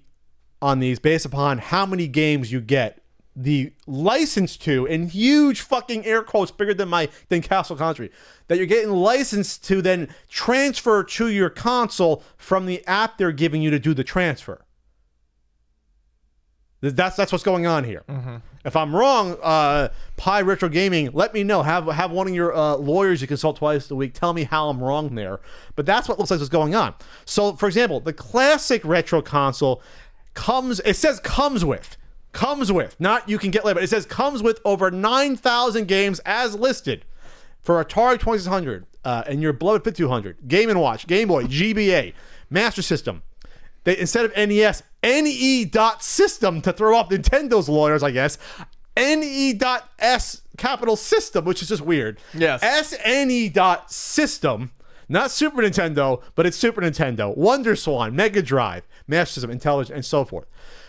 on these based upon how many games you get the license to, in huge fucking air quotes bigger than Castle Country, that you're getting licensed to then transfer to your console from the app they're giving you to do the transfer. That's what's going on here. Mm-hmm. If I'm wrong, Pie Retro Gaming, let me know. Have one of your lawyers you consult twice a week tell me how I'm wrong there. But that's what looks like is going on. So, for example, the Classic Retro console comes with, not you can get later, but it says comes with over 9,000 games as listed for Atari 2600 and your beloved 5200, Game & Watch, Game Boy, GBA, Master System. They, instead of NES, NE.System to throw off Nintendo's lawyers, I guess. NE.S capital System, which is just weird. Yes. SNE.System, not Super Nintendo, but it's Super Nintendo. Wonder Swan, Mega Drive, Master System, Intelligent, and so forth.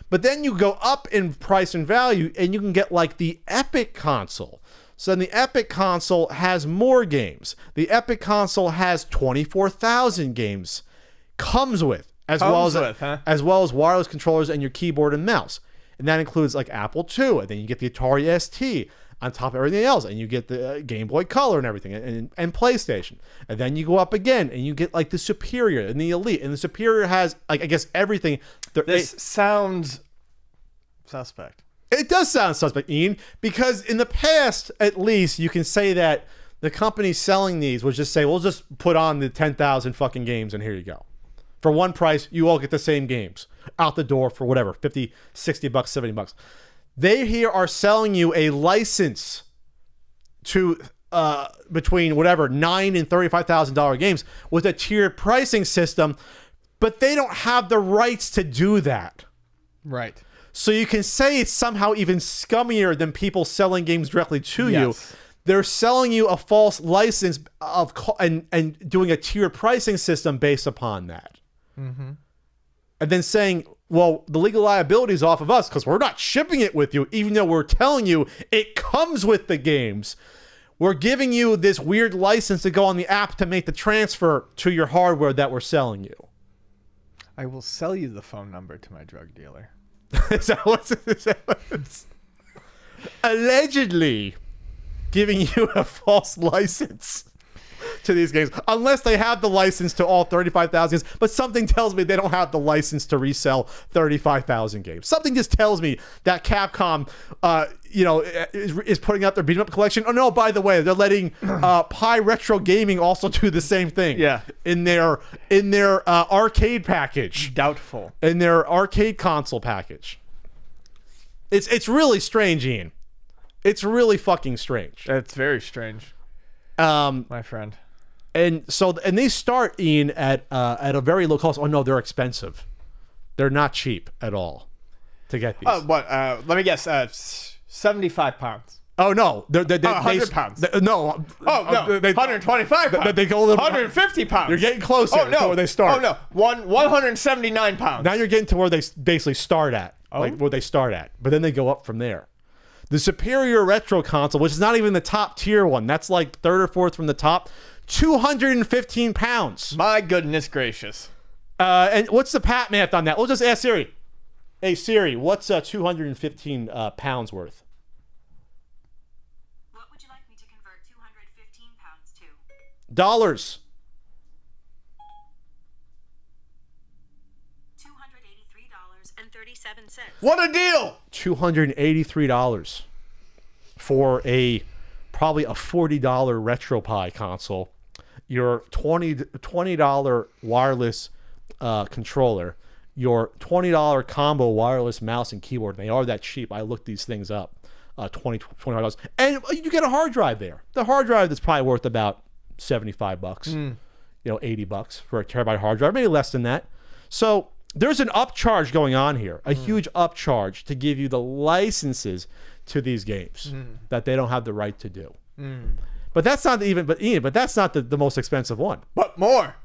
But then you go up in price and value, and you can get like the Epic console. So then the Epic console has more games. The Epic console has 24,000 games. Comes with. As well as wireless controllers and your keyboard and mouse. And that includes like Apple II. And then you get the Atari ST on top of everything else. And you get the Game Boy Color and everything. And PlayStation. And then you go up again and you get like the Superior and the Elite. And the Superior has, like, I guess, everything. This sounds suspect. It does sound suspect, Ian. Because in the past, at least, you can say that the company selling these would just say, we'll just put on the 10,000 fucking games and here you go. For one price, you all get the same games out the door for whatever, 50, 60 bucks, 70 bucks. They here are selling you a license to between whatever $9,000 and $35,000 games with a tiered pricing system, but they don't have the rights to do that. Right. So you can say it's somehow even scummier than people selling games directly to you. They're selling you a false license and doing a tiered pricing system based upon that. Mm-hmm. And then saying, well, the legal liability is off of us because we're not shipping it with you, even though we're telling you it comes with the games. We're giving you this weird license to go on the app to make the transfer to your hardware that we're selling you. I will sell you the phone number to my drug dealer. Is that what's allegedly giving you a false license to these games, unless they have the license to all 35,000 games. But something tells me they don't have the license to resell 35,000 games. Something just tells me that Capcom, is putting out their beat 'em up collection. Oh no, by the way, they're letting Pi Retro Gaming also do the same thing. Yeah. In their arcade package. Doubtful. In their arcade console package. It's really strange, Ian. It's really fucking strange. That's very strange. My friend. And they start, Ian, at a very low cost. Oh no, they're expensive. They're not cheap at all to get these. Let me guess. 75 pounds. Oh no, they're 100 pounds. No. Oh no, 125 pounds. They go a little. 150 pounds. You're getting closer to where they start. Oh no, 179 pounds. Now you're getting to where they basically start at, like where they start at, but then they go up from there. The Superior Retro console, which is not even the top tier one, that's like third or fourth from the top, 215 pounds. My goodness gracious. And what's the pat math on that? We'll just ask Siri. Hey Siri, what's 215 pounds worth? What would you like me to convert 215 pounds to? Dollars. $283.37. What a deal! $283 for probably a $40 RetroPie console, your $20 wireless controller, your $20 combo wireless mouse and keyboard. They are that cheap. I looked these things up, $25, and you get a hard drive there. The hard drive that's probably worth about $75, $80 for a terabyte hard drive, maybe less than that. So there's an upcharge going on here, a huge upcharge to give you the licenses to these games that they don't have the right to do. But that's not but that's not the most expensive one. But more.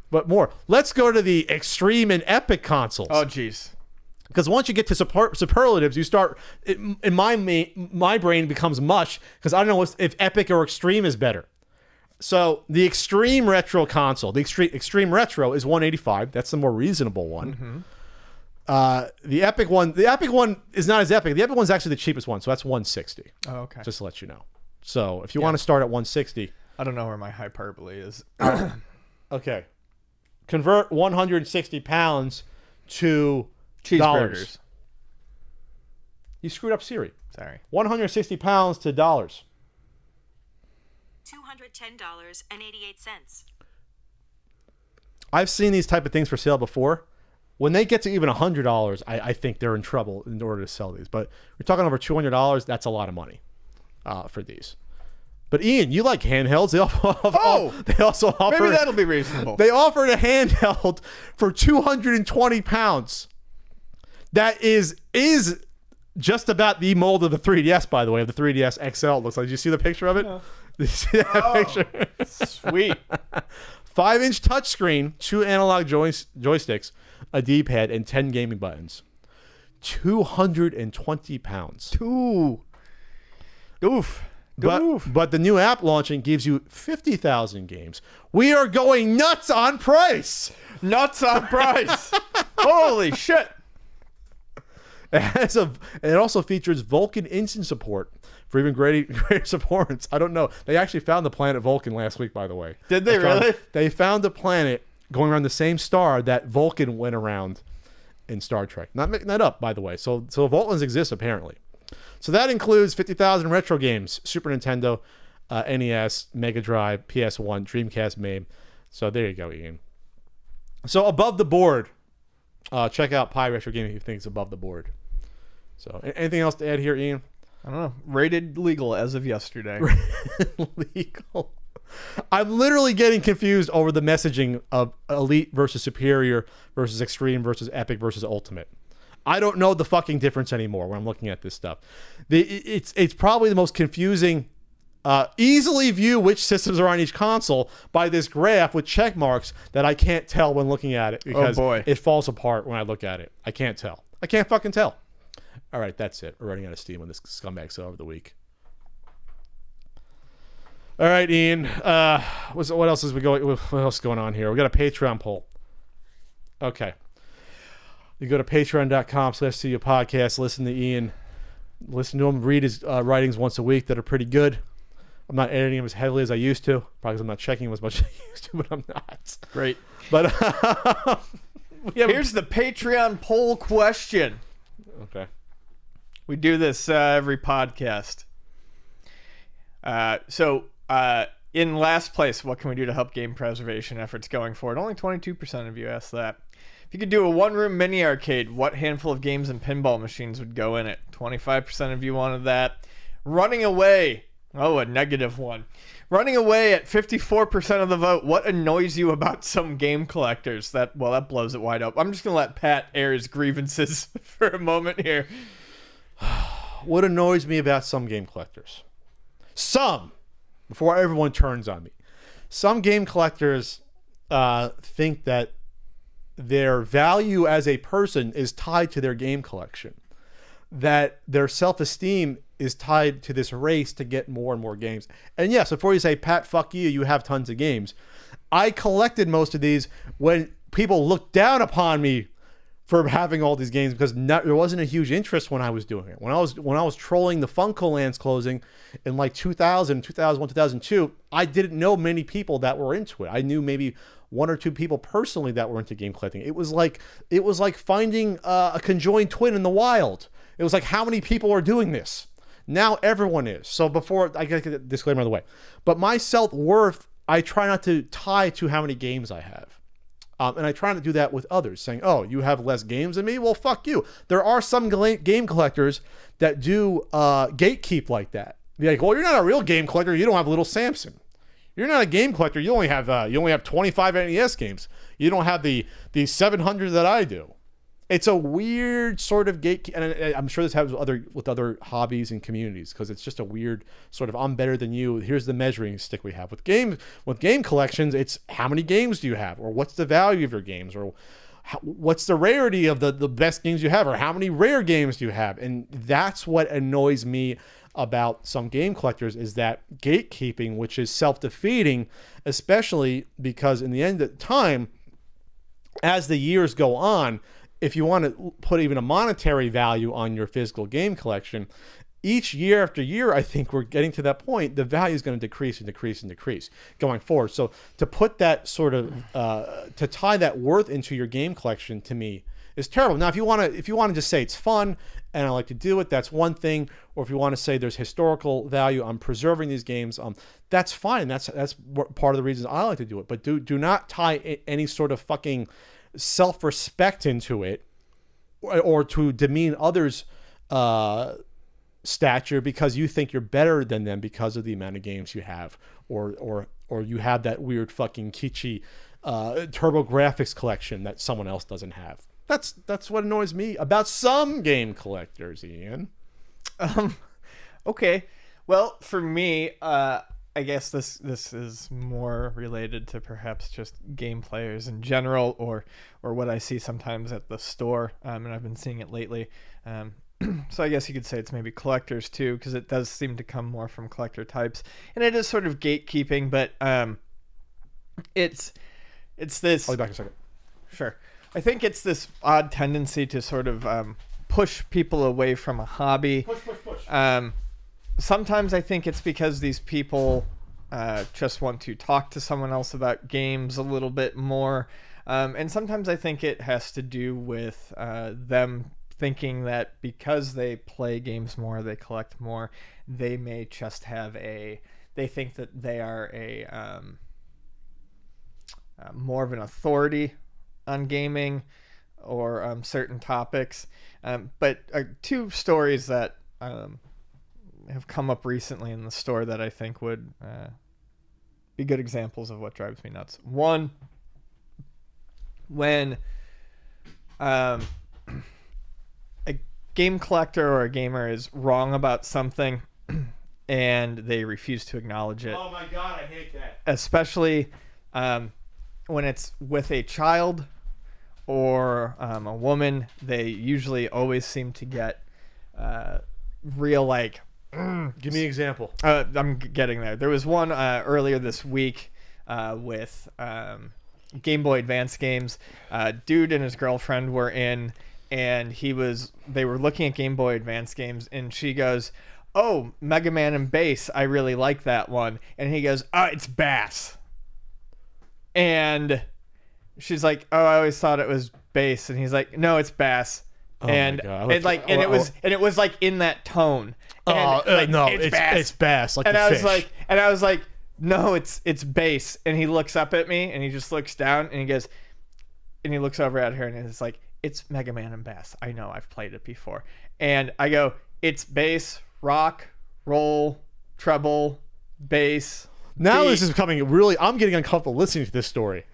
Let's go to the Extreme and Epic consoles. Oh, jeez. Because once you get to superlatives, you start. In my brain becomes mush because I don't know if Epic or Extreme is better. So the Extreme Retro console, the Extreme Retro is $185. That's the more reasonable one. The Epic one is not as epic. The Epic one's actually the cheapest one, so that's $160. Oh, okay. Just to let you know. So if you want to start at $160, I don't know where my hyperbole is. okay, convert 160 pounds to Cheeseburgers. dollars. You screwed up Siri. Sorry. 160 pounds to dollars. $210.88. I've seen these type of things for sale before. When they get to even $100, I think they're in trouble in order to sell these. But we're talking over $200. That's a lot of money for these. But Ian, you like handhelds? They also offer. Maybe that'll be reasonable. They offered a handheld for 220 pounds. That is just about the mold of the 3DS, by the way, of the 3DS XL. It looks like. Did you see the picture of it? No. Did you see that picture? Sweet. 5-inch touchscreen, 2 analog joysticks, a D-pad, and 10 gaming buttons. 220 pounds. Oof. But the new app launching gives you 50,000 games. We are going nuts on price. Nuts on price. Holy shit. It also features Vulkan instant support for even greater supports. I don't know. They actually found the planet Vulcan last week, by the way. Did they really? They found the planet going around the same star that Vulcan went around in Star Trek. Not making that up, by the way. So Vulcans exist, apparently. So that includes 50,000 retro games, Super Nintendo, NES, Mega Drive, PS1, Dreamcast, MAME. So there you go, Ian. So above the board, check out Pi Retro Gaming if you think it's above the board. So anything else to add here, Ian? I don't know. Rated legal as of yesterday. Legal. I'm literally getting confused over the messaging of Elite versus Superior versus Extreme versus Epic versus Ultimate. I don't know the fucking difference anymore when I'm looking at this stuff. It's probably the most confusing. Easily view which systems are on each console by this graph with check marks that I can't tell when looking at it because it falls apart when I look at it. I can't tell. I can't fucking tell. All right, that's it. We're running out of steam on this scumbag sale over the week. All right, Ian. What else is what else is going on here? We got a Patreon poll. Okay. You go to patreon.com/CU podcast. Listen to Ian. Listen to him. Read his writings once a week that are pretty good. I'm not editing them as heavily as I used to. Probably because I'm not checking them as much as I used to, but I'm not. Great. But here's the Patreon poll question. Okay. We do this every podcast. So in last place, what can we do to help game preservation efforts going forward? Only 22% of you asked that. If you could do a one-room mini arcade, what handful of games and pinball machines would go in it? 25% of you wanted that. Running away. Oh, a -1. Running away at 54% of the vote. What annoys you about some game collectors? That blows it wide open. I'm just going to let Pat air his grievances for a moment here. What annoys me about some game collectors? Before everyone turns on me. Some game collectors think that their value as a person is tied to their game collection. That their self-esteem is tied to this race to get more and more games. And yes, before you say, Pat, fuck you, you have tons of games. I collected most of these when people looked down upon me for having all these games because there wasn't a huge interest when I was doing it. When I was trolling the Funko Lands closing in like 2000, 2001, 2002, I didn't know many people that were into it. I knew maybe one or two people personally that were into game collecting. It was like finding a conjoined twin in the wild. It was like, how many people are doing this? Now everyone is. So before, I gotta get a disclaimer out of the way. But my self-worth, I try not to tie to how many games I have. And I try not to do that with others, saying, oh, you have less games than me? Well, fuck you. There are some game collectors that do gatekeep like that. Be like, well, you're not a real game collector. You don't have Little Samson. You're not a game collector. You only have 25 NES games. You don't have the 700 that I do. It's a weird sort of gatekeep, and I'm sure this happens with other hobbies and communities because it's just a weird sort of I'm better than you. Here's the measuring stick we have with game collections. It's how many games do you have, or what's the value of your games, or what's the rarity of the best games you have, or how many rare games do you have? And that's what annoys me about some game collectors is that gatekeeping, which is self-defeating, especially because in the end of time, as the years go on, if you want to put even a monetary value on your physical game collection, each year after year, I think we're getting to that point, the value is going to decrease and decrease and decrease going forward. So to put that sort of, to tie that worth into your game collection to me is terrible. Now, if you want to just say it's fun and I like to do it, that's one thing. Or if you want to say there's historical value, I'm preserving these games, that's fine. That's part of the reasons I like to do it. But do not tie any sort of fucking self-respect into it or to demean others' stature because you think you're better than them because of the amount of games you have or you have that weird fucking kitschy turbo graphics collection that someone else doesn't have. That's what annoys me about some game collectors, Ian. Okay. Well, for me, I guess this is more related to perhaps just game players in general, or what I see sometimes at the store, and I've been seeing it lately. So I guess you could say it's maybe collectors too, because it does seem to come more from collector types, and it is sort of gatekeeping. But it's this. I'll be back in a second. Sure. I think it's this odd tendency to sort of push people away from a hobby. Push. Sometimes I think it's because these people just want to talk to someone else about games a little bit more. And sometimes I think it has to do with them thinking that because they play games more, they collect more, they may just have a they think that they are more of an authority on gaming or certain topics. But two stories that have come up recently in the store that I think would be good examples of what drives me nuts. One, when a game collector or a gamer is wrong about something and they refuse to acknowledge it. Oh my god, I hate that. Especially when it's with a child or a woman, they usually always seem to get real like. Give me an example. I'm getting there. There was one earlier this week with Game Boy Advance games. Dude and his girlfriend were in, and they were looking at Game Boy Advance games, and she goes, "Oh, Mega Man and Bass, I really like that one." And he goes, "Oh, it's Bass." And she's like, "Oh, I always thought it was Bass." And he's like, "No, it's Bass." Oh and my God. it was like in that tone. And, like, no, Bass. it's bass, like And the I fish. was like, no, it's Bass. And he looks up at me and he just looks down and he goes, and he looks over at her and it's like, "It's Mega Man and Bass. I know, I've played it before." And I go, "It's bass, rock, roll, treble, bass." Now beat." this is becoming really. I'm getting uncomfortable listening to this story.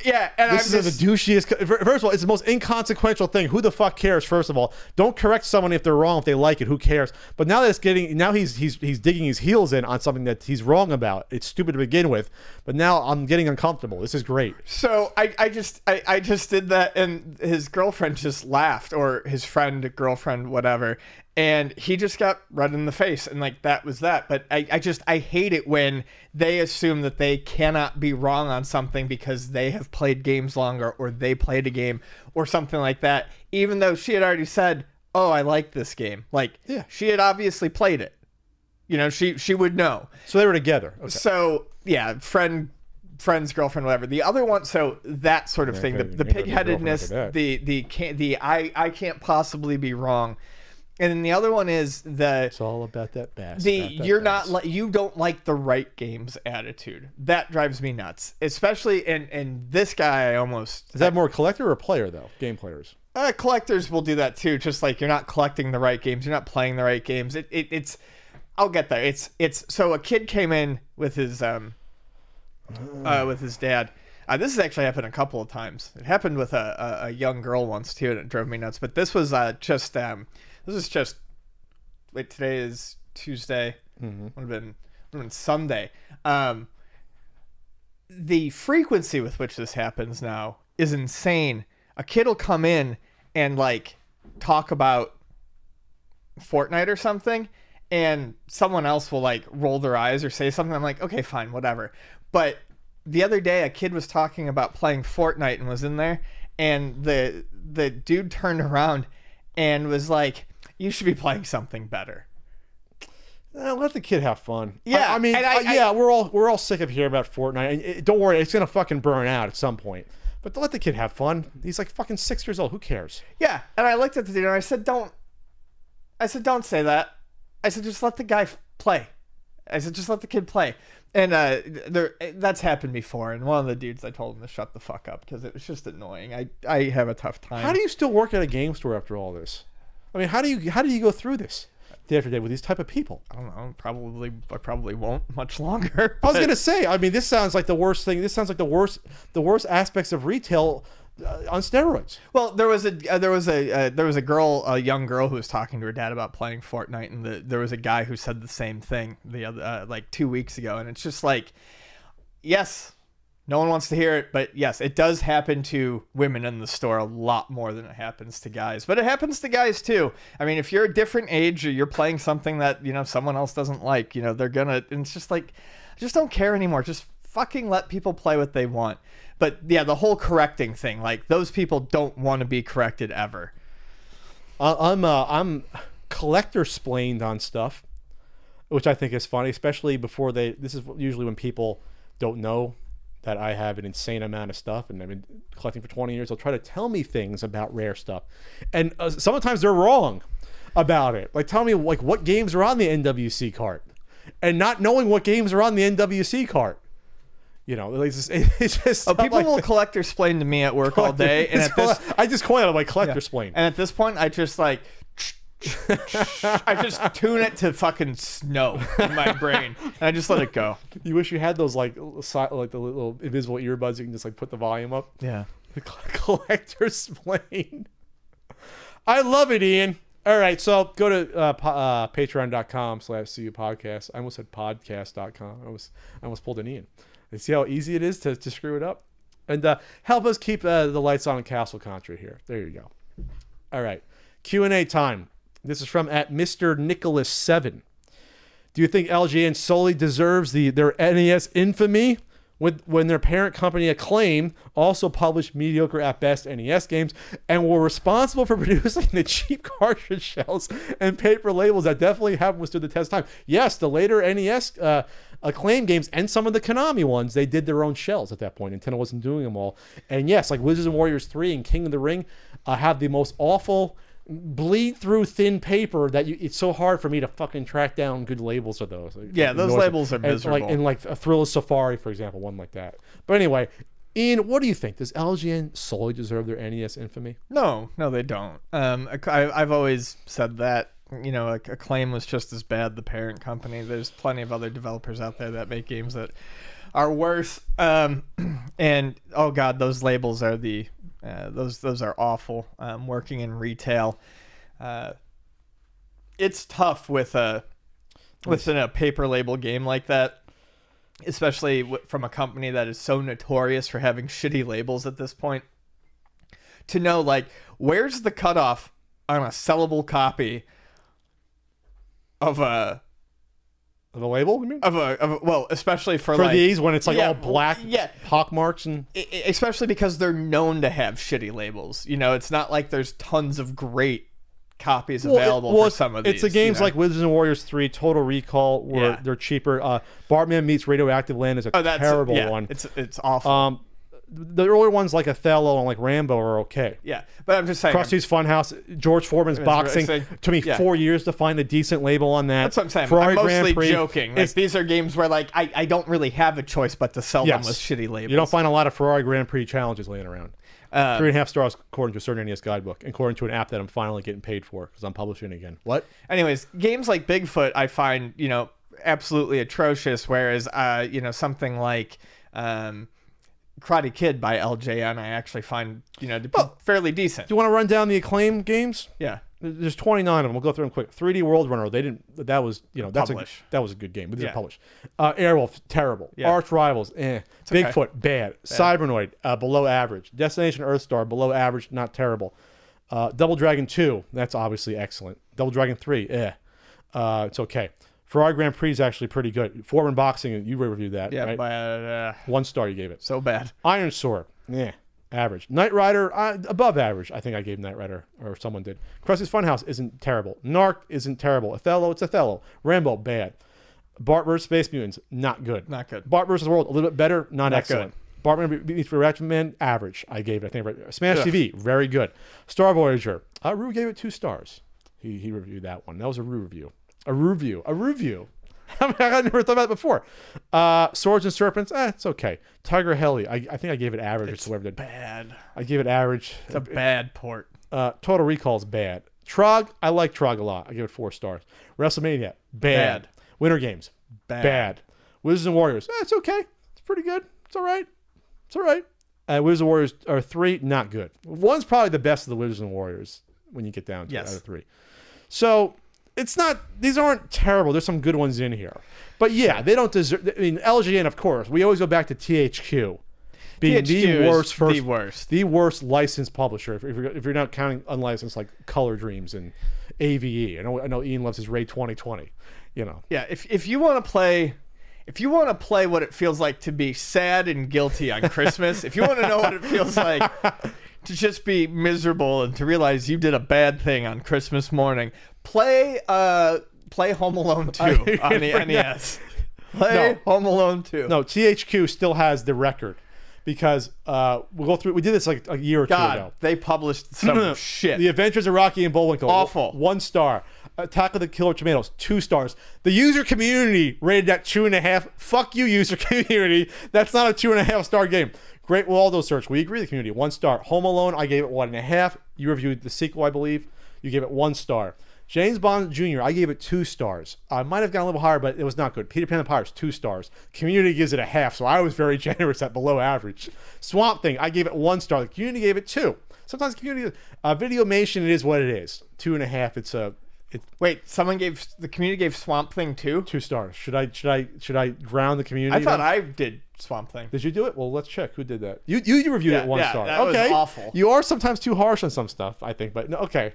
Yeah, and This is the douchiest. First of all, it's the most inconsequential thing. Who the fuck cares? First of all, don't correct someone if they're wrong. If they like it, who cares? But now that it's getting, now he's digging his heels in on something that he's wrong about. It's stupid to begin with, but now I'm getting uncomfortable. This is great. So I just did that, and his girlfriend just laughed, or his friend, girlfriend, whatever, and he just got red in the face, and like that was that. But I hate it when they assume that they cannot be wrong on something because they have played games longer, or they played a game or something like that, even though she had already said, "Oh, I like this game." Like, Yeah. she had obviously played it. You know, she would know. So they were together. Okay. So yeah, friend's girlfriend, whatever. The other one, so that sort of thing, the you ain't gonna be pigheadedness, girlfriend the I can't possibly be wrong. And then the other one is It's all about that bass. you don't like the right games attitude. That drives me nuts. Especially and this guy Is that more collector or player though? Game players. collectors will do that too. Just like, you're not collecting the right games, you're not playing the right games. It's I'll get there. It's so a kid came in with his dad. This has actually happened a couple of times. It happened with a young girl once too, and it drove me nuts. But this was just wait, today is Tuesday. Would have been Sunday. The frequency with which this happens now is insane. A kid will come in and like talk about Fortnite or something, and someone else will like roll their eyes or say something. I'm like, okay, fine, whatever. But the other day, a kid was talking about playing Fortnite and was in there, and the dude turned around and was like, "You should be playing something better." Let the kid have fun. Yeah, I mean, and we're all sick of hearing about Fortnite. Don't worry, it's gonna fucking burn out at some point. But let the kid have fun. He's like fucking 6 years old. Who cares? Yeah, and I looked at the dude and I said, "Don't say that." I said, "Just let the guy play." I said, "Just let the kid play." And that's happened before. And one of the dudes, I told him to shut the fuck up because it was just annoying. I have a tough time. How do you still work at a game store after all this? I mean, how do you go through this day after day with these type of people? I don't know. I probably won't much longer. I was gonna say. I mean, this sounds like the worst thing. This sounds like the worst aspects of retail on steroids. Well, there was a girl, a young girl, who was talking to her dad about playing Fortnite, and there was a guy who said the same thing the other like 2 weeks ago, and it's just like, yes, no one wants to hear it, but yes, it does happen to women in the store a lot more than it happens to guys. But it happens to guys too. I mean, if you're a different age or you're playing something that someone else doesn't like, they're gonna. And it's just like, I just don't care anymore. Just fucking let people play what they want. But yeah, the whole correcting thing, like, those people don't want to be corrected ever. I'm collector-splained on stuff, which I think is funny, especially before this is usually when people don't know that I have an insane amount of stuff, and I've been collecting for 20 years. They'll try to tell me things about rare stuff, and sometimes they're wrong about it. Like, tell me like what games are on the NWC cart. and not knowing what games are on the NWC cart. You know, it's just Oh, people like will collector explain to me at work all day, and at this, I just coined it like collector explain. and at this point, I just like, I just tune it to fucking snow in my brain, and I just let it go. You wish you had those like the little invisible earbuds you can just like put the volume up. Yeah. The collector explain. I love it, Ian. All right, so go to patreon.com/CU podcast. I almost said podcast.com. I almost pulled an Ian. You see how easy it is to screw it up? And help us keep the lights on in Castle Contra here. There you go. All right. Q&A time. This is from at Mr. Nicholas 7. Do you think LGN solely deserves their NES infamy when their parent company Acclaim also published mediocre at best NES games and were responsible for producing the cheap cartridge shells and paper labels that definitely haven't withstood the test of time? Yes, the later NES Acclaim games and some of the Konami ones, they did their own shells at that point. Nintendo wasn't doing them all. And yes, like Wizards and Warriors 3 and King of the Ring have the most awful bleed through thin paper that it's so hard for me to fucking track down good labels of those. Yeah, those labels are miserable. And like a Thrill of Safari, for example, one like that. But anyway, Ian, what do you think? Does LGN solely deserve their NES infamy? No, they don't. I've always said that. You know, Acclaim was just as bad, the parent company. There's plenty of other developers out there that make games that are worse. And oh god, those labels are those are awful. Working in retail, it's tough within a paper label game like that, especially from a company that is so notorious for having shitty labels at this point. To know, like, where's the cutoff on a sellable copy of a label, you mean? Well, especially for like these when it's like yeah, all black pock marks and especially because they're known to have shitty labels. You know, it's not like there's tons of great copies available for some of these. It's the games like Wizards and Warriors 3, Total Recall, where they're cheaper. Bartman Meets Radioactive Land is a terrible one. It's awful. The earlier ones like Othello and like Rambo are okay. Yeah, but I'm just saying. Krusty's Funhouse, George Foreman's Boxing. Took me 4 years to find a decent label on that. That's what I'm saying. Ferrari I'm Grand mostly Prix, joking. Like, these are games where like I don't really have a choice but to sell them with shitty labels. You don't find a lot of Ferrari Grand Prix challenges laying around. 3.5 stars according to a certain NES guidebook, according to an app that I'm finally getting paid for because I'm publishing again. What? Anyways, games like Bigfoot I find, absolutely atrocious, whereas something like Karate Kid by LJN I actually find to be fairly decent. Do you want to run down the Acclaim games? Yeah. There's 29 of them. We'll go through them quick. 3D World Runner. They didn't. That was that was a good game, but they didn't publish. Airwolf, terrible. Yeah. Arch Rivals, Bigfoot, okay. bad. Cybernoid, below average. Destination Earthstar, below average, not terrible. Double Dragon 2, that's obviously excellent. Double Dragon 3, it's okay. Ferrari Grand Prix is actually pretty good. Foreman Boxing, you reviewed that, right? But 1 star you gave it. so bad. Iron Sword, average. Knight Rider, above average. I think I gave Knight Rider, or someone did. Krusty's Funhouse isn't terrible. Narc isn't terrible. Othello, it's Othello. Rambo, bad. Bart vs. Space Mutants, not good. Not good. Bart vs. World, a little bit better, not excellent. good. Bart meets Ratchet Man, average. I gave it, I think. Smash TV, very good. Star Voyager, Rue gave it 2 stars. He reviewed that one. That was a Rue review. A review. I never thought about it before. Swords and Serpents, it's okay. Tiger Heli, I think I gave it average. It's bad. I gave it average. It's a bad port. Total Recall's bad. Trog, I like Trog a lot. I give it 4 stars. WrestleMania, bad. Winter Games, bad. Wizards and Warriors, it's okay. It's pretty good. It's all right. Wizards and Warriors are 3, not good. 1's probably the best of the Wizards and Warriors when you get down to it out of 3. So it's not, these aren't terrible. There's some good ones in here. But yeah, they don't deserve, I mean, LGN, of course. We always go back to THQ being the worst licensed publisher. If you're not counting unlicensed like Color Dreams and AVE. I know Ian loves his Ray 2020. Yeah, if you want to play what it feels like to be sad and guilty on Christmas, if you want to know what it feels like to just be miserable and to realize you did a bad thing on Christmas morning, play Home Alone 2 on the NES. Home Alone 2. No, THQ still has the record because we'll go through. We did this like a year or two ago. They published some shit. The Adventures of Rocky and Bullwinkle. Awful. 1 star. Attack of the Killer Tomatoes, 2 stars. The user community rated that 2.5. Fuck you, user community. That's not a 2.5 star game. Great Waldo Search. We agree, the community, 1 star. Home Alone, I gave it 1.5. You reviewed the sequel, I believe. You gave it 1 star. James Bond Jr., I gave it 2 stars. I might have gone a little higher, but it was not good. Peter Pan and the Pirates, 2 stars. Community gives it a half, so I was very generous at below average. Swamp Thing, I gave it 1 star. The community gave it 2. Sometimes community, Videomation, it is what it is. 2.5. Wait, the community gave Swamp Thing 2? 2 stars. Should I ground the community? I thought then? I did Swamp Thing. Did you do it? Well, let's check. Who did that? You reviewed it 1 star. That was awful. You are sometimes too harsh on some stuff, I think, but no, okay.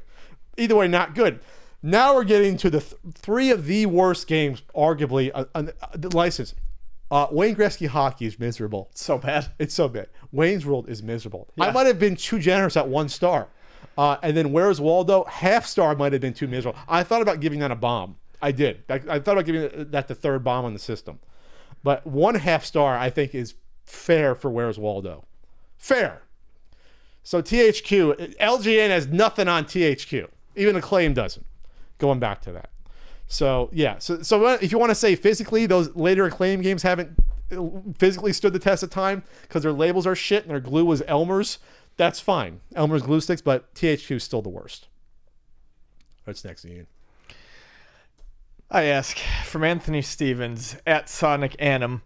Either way, not good. Now we're getting to the 3 of the worst games, arguably, the license. Wayne Gretzky Hockey is miserable. So bad. It's so bad. Wayne's World is miserable. Yeah. I might have been too generous at 1 star. And then Where's Waldo? Half star might have been too miserable. I thought about giving that a bomb. I did. I thought about giving that the 3rd bomb on the system. But 1.5 star, I think, is fair for Where's Waldo. Fair. So THQ, LGN has nothing on THQ. Even Acclaim doesn't. Going back to that. So, yeah. So if you want to say physically, those later Acclaim games haven't physically stood the test of time because their labels are shit and their glue was Elmer's, that's fine. Elmer's glue sticks, but THQ is still the worst. What's next, Ian? I ask from Anthony Stevens at Sonic Anim.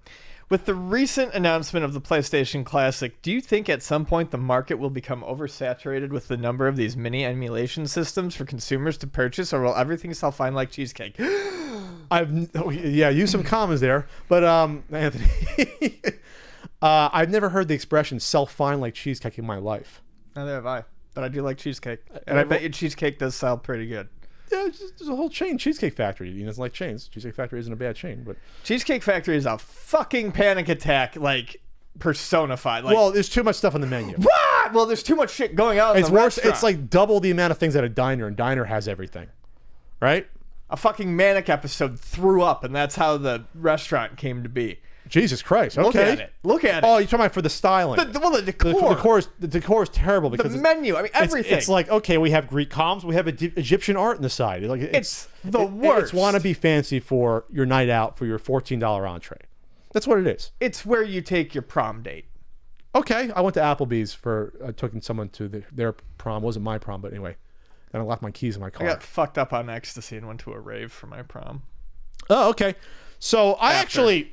With the recent announcement of the PlayStation Classic, do you think at some point the market will become oversaturated with the number of these mini emulation systems for consumers to purchase, or will everything sell fine like cheesecake? Use some commas there, but Anthony, I've never heard the expression "sell fine like cheesecake" in my life. Neither have I, but I do like cheesecake, and I bet you cheesecake does sell pretty good. Yeah, there's a whole chain, Cheesecake Factory. He doesn't like chains. Cheesecake Factory isn't a bad chain, but Cheesecake Factory is a fucking panic attack, like personified. Like, well, there's too much stuff on the menu. what? Well, there's too much shit going on. It's in the worse. restaurant. It's like double the amount of things at a diner, and diner has everything, right? A fucking manic episode threw up, and that's how the restaurant came to be. Jesus Christ! Okay, Look at it. Look at it. Oh, you're talking about for the styling. The decor. The decor is terrible because the menu. I mean, everything. It's like, okay, we have Greek columns, we have Egyptian art on the side. Like it's the worst. It's wannabe fancy for your night out for your $14 entree. That's what it is. It's where you take your prom date. Okay, I went to Applebee's for taking someone to their prom. It wasn't my prom, but anyway. Then I left my keys in my car. I got fucked up on ecstasy and went to a rave for my prom. Oh, okay. So I actually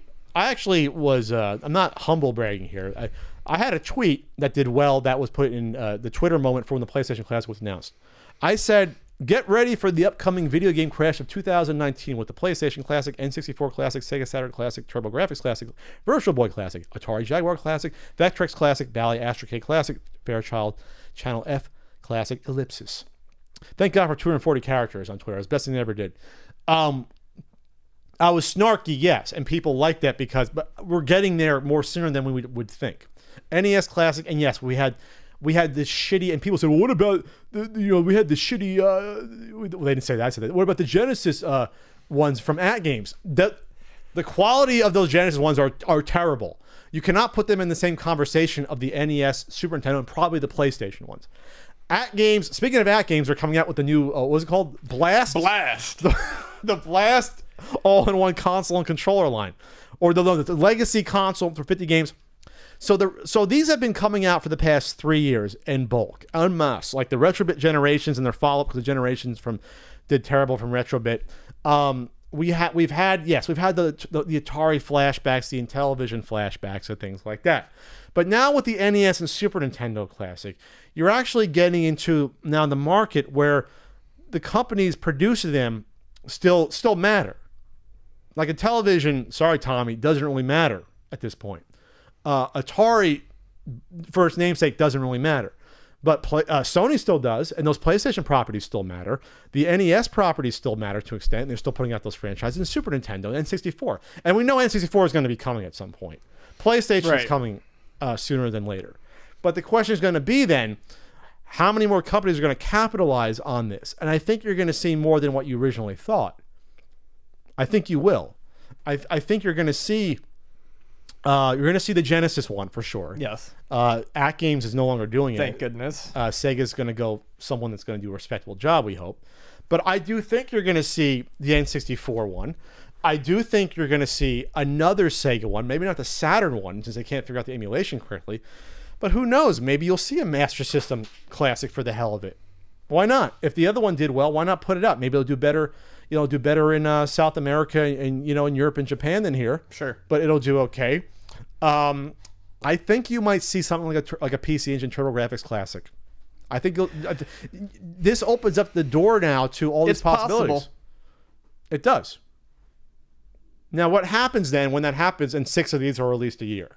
was, I'm not humble bragging here. I had a tweet that did well that was put in the Twitter moment for when the PlayStation Classic was announced. I said, get ready for the upcoming video game crash of 2019 with the PlayStation Classic, N64 Classic, Sega Saturn Classic, TurboGrafx Classic, Virtual Boy Classic, Atari Jaguar Classic, Vectrex Classic, Bally Astrocade Classic, Fairchild Channel F Classic, Ellipsis. Thank God for 240 characters on Twitter. It was the best thing they ever did. I was snarky, yes, and people like that but we're getting there more sooner than we would think. NES Classic, and yes, we had this shitty, and people said, well, what about we had the shitty. Well, they didn't say that. I said that. What about the Genesis ones from At Games? The quality of those Genesis ones are terrible. You cannot put them in the same conversation of the NES, Super Nintendo, and probably the PlayStation ones. At Games. Speaking of At Games, they're coming out with the new. What was it called? Blast. The Blast all-in-one console and controller line, or the legacy console for 50 games. So these have been coming out for the past 3 years in bulk, en masse, like the Retrobit generations and their follow-up, because the generations did terrible from Retrobit. We've had the Atari flashbacks, the Intellivision flashbacks, and things like that. But now with the NES and Super Nintendo Classic, you're actually getting into now the market where the companies producing them still matter. Like a television, sorry Tommy, doesn't really matter at this point. Atari, for its namesake, doesn't really matter. But Sony still does, and those PlayStation properties still matter. The NES properties still matter to an extent, and they're still putting out those franchises. And Super Nintendo, N64. And we know N64 is going to be coming at some point. PlayStation is coming sooner than later. But the question is going to be then, how many more companies are going to capitalize on this? And I think you're going to see more than what you originally thought. I think you will. I think you're going to see... the Genesis one for sure. Yes. At Games is no longer doing it. Thank goodness. Sega's going to go someone that's going to do a respectable job, we hope. But I do think you're going to see the N64 one. I do think you're going to see another Sega one, maybe not the Saturn one, since they can't figure out the emulation correctly. But who knows? Maybe you'll see a Master System classic for the hell of it. Why not? If the other one did well, why not put it up? Maybe it'll do better. Do better in South America and in Europe and Japan than here. Sure. But it'll do okay. I think you might see something like a PC Engine TurboGrafx classic. I think this opens up the door now to all these possibilities. Possible. It does. Now, what happens then when that happens and 6 of these are released a year?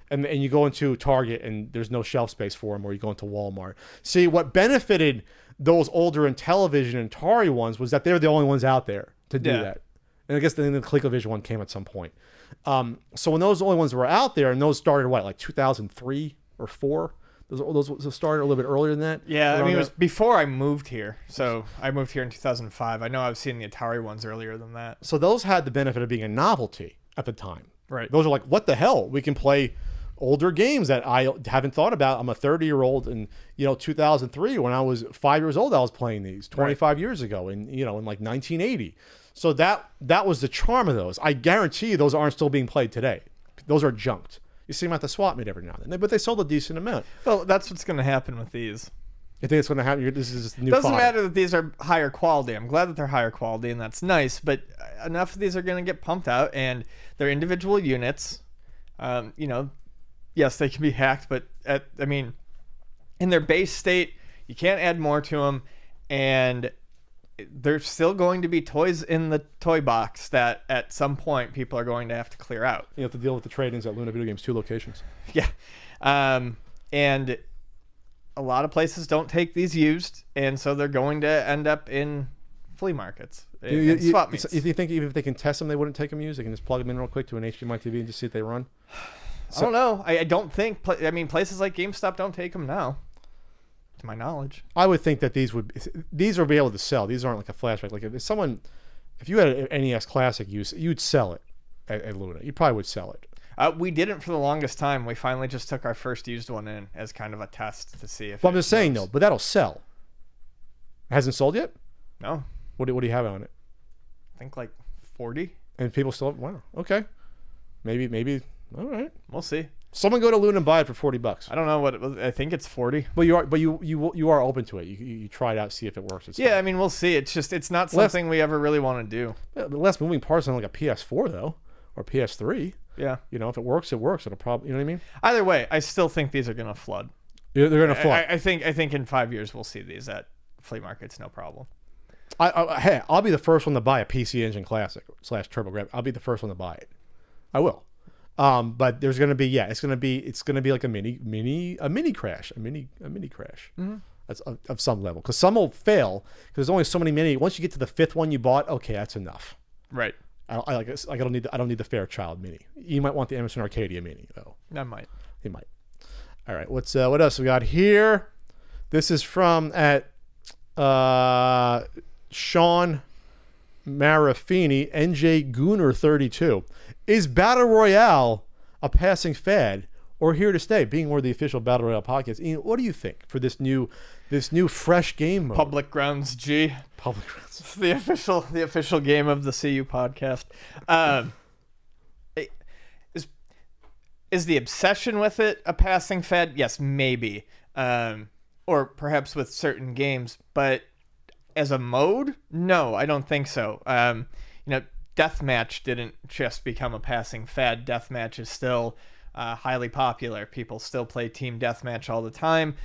And you go into Target and there's no shelf space for them, or you go into Walmart. See, what benefited those older Intellivision and Atari ones was that they're the only ones out there to do that. And I guess then the ColecoVision one came at some point. So when those only ones were out there, and those started, like 2003 or 4? Those started a little bit earlier than that? Yeah, I mean, it was before I moved here. So I moved here in 2005. I know I've seen the Atari ones earlier than that. So those had the benefit of being a novelty at the time. Right. Those are like, what the hell? We can play older games that I haven't thought about. I'm a 30-year-old, and 2003, when I was 5 years old, I was playing these 25 years ago, in like 1980. So that was the charm of those. I guarantee you those aren't still being played today. Those are junked. You see them at the swap meet every now and then, but they sold a decent amount. Well, that's what's going to happen with these. You think it's going to happen? This is just new. Doesn't matter that these are higher quality. I'm glad that they're higher quality, and that's nice. But enough of these are going to get pumped out, and they're individual units. Yes, they can be hacked, but in their base state, you can't add more to them, and there's still going to be toys in the toy box that at some point people are going to have to clear out. You have to deal with the trade-ins at Luna Video Games 2 locations. Yeah. And a lot of places don't take these used, and so they're going to end up in flea markets and swap meets. You think even if they can test them, they wouldn't take them used? They can just plug them in real quick to an HDMI TV and just see if they run? I don't know. I don't think... places like GameStop don't take them now, to my knowledge. I would think that these would be able to sell. These aren't like a flashback. Like if you had an NES Classic use, you'd sell it at Luna. You probably would sell it. We didn't for the longest time. We finally just took our first used one in as kind of a test to see if. Well, I'm just saying though, but that'll sell. It hasn't sold yet? No. What do you have on it? I think like 40. And people still, wow, okay, maybe. All right, we'll see. Someone go to Luna and buy it for $40. I don't know what it was. I think it's 40. But you are open to it. You try it out, see if it works. Yeah, fine. I mean, we'll see. It's not something we ever really want to do. The less moving parts on like a PS4 though, or PS3. Yeah. If it works, it works. It'll probably, you know what I mean? Either way, I still think these are gonna flood. They're gonna flood. I think in 5 years we'll see these at flea markets, no problem. Hey, I'll be the first one to buy a PC Engine Classic / TurboGrafx. I'll be the first one to buy it. I will. But there's gonna be it's gonna be like a mini crash. Mm-hmm. That's of some level, because some will fail because there's only so many mini. Once you get to the 5th one you bought, okay, that's enough. Right. I don't need the Fairchild Mini. You might want the Emerson Arcadia Mini though. I might. You might. All right. What else we got here? This is from Sean Marafini, NJ Gooner 32. Is Battle Royale a passing fad or here to stay? Being one of the official Battle Royale podcasts, Ian, what do you think for this new fresh game mode? Public Grounds G. Public Grounds. The official game of the CU podcast. Is the obsession with it a passing fad? Yes, maybe. Or perhaps with certain games, but as a mode, no, I don't think so. Deathmatch didn't just become a passing fad. Deathmatch is still highly popular. People still play Team Deathmatch all the time.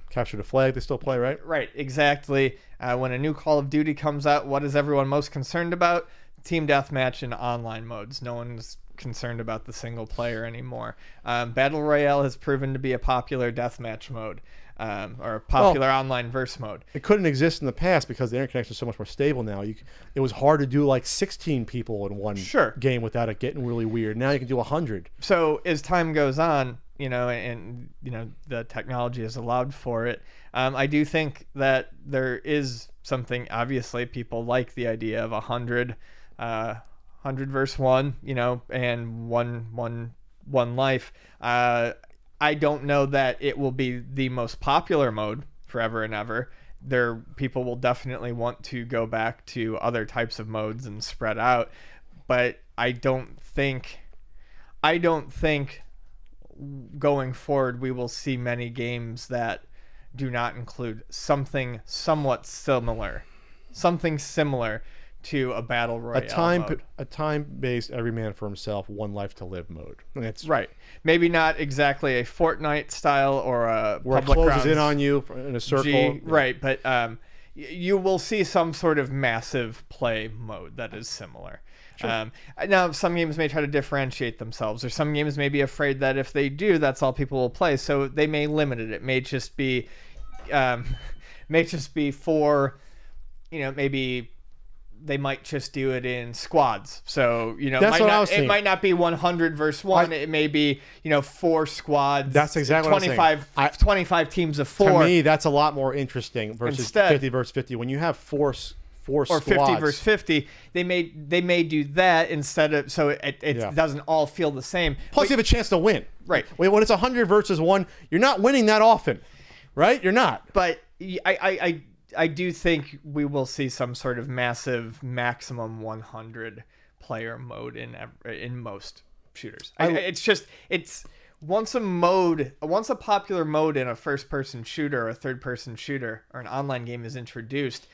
Capture the Flag, they still play, right? Right, exactly. When a new Call of Duty comes out, what is everyone most concerned about? Team Deathmatch and online modes. No one's concerned about the single player anymore. Battle Royale has proven to be a popular deathmatch mode. Or a popular online verse mode. It couldn't exist in the past because the internet connection is so much more stable now. It was hard to do like 16 people in one game without it getting really weird. Now you can do 100. So as time goes on, and the technology has allowed for it, I do think that there is something. Obviously, people like the idea of 100 verse 1, and one life. I don't know that it will be the most popular mode forever and ever. people will definitely want to go back to other types of modes and spread out, but I don't think going forward we will see many games that do not include something somewhat similar, to a battle royale mode. A time-based every man for himself, one life to live mode. That's right. Maybe not exactly a Fortnite style or a where it public closes grounds in on you in a circle. right, but you will see some sort of massive play mode that is similar. Sure. Now, some games may try to differentiate themselves, or some games may be afraid that if they do, that's all people will play. So they may limit it. It may just be, for, maybe they might just do it in squads. So, it might not be 100 versus 1. It may be, 4 squads. That's exactly 25 teams of 4. To me, that's a lot more interesting versus 50 versus 50. When you have four or squads, 50 versus 50, they may do that instead of, so it doesn't all feel the same. Plus, you have a chance to win. Right. When it's 100 versus 1, you're not winning that often, right? You're not. But I do think we will see some sort of massive maximum 100 player mode in most shooters. It's once a popular mode in a first person shooter or a third person shooter or an online game is introduced,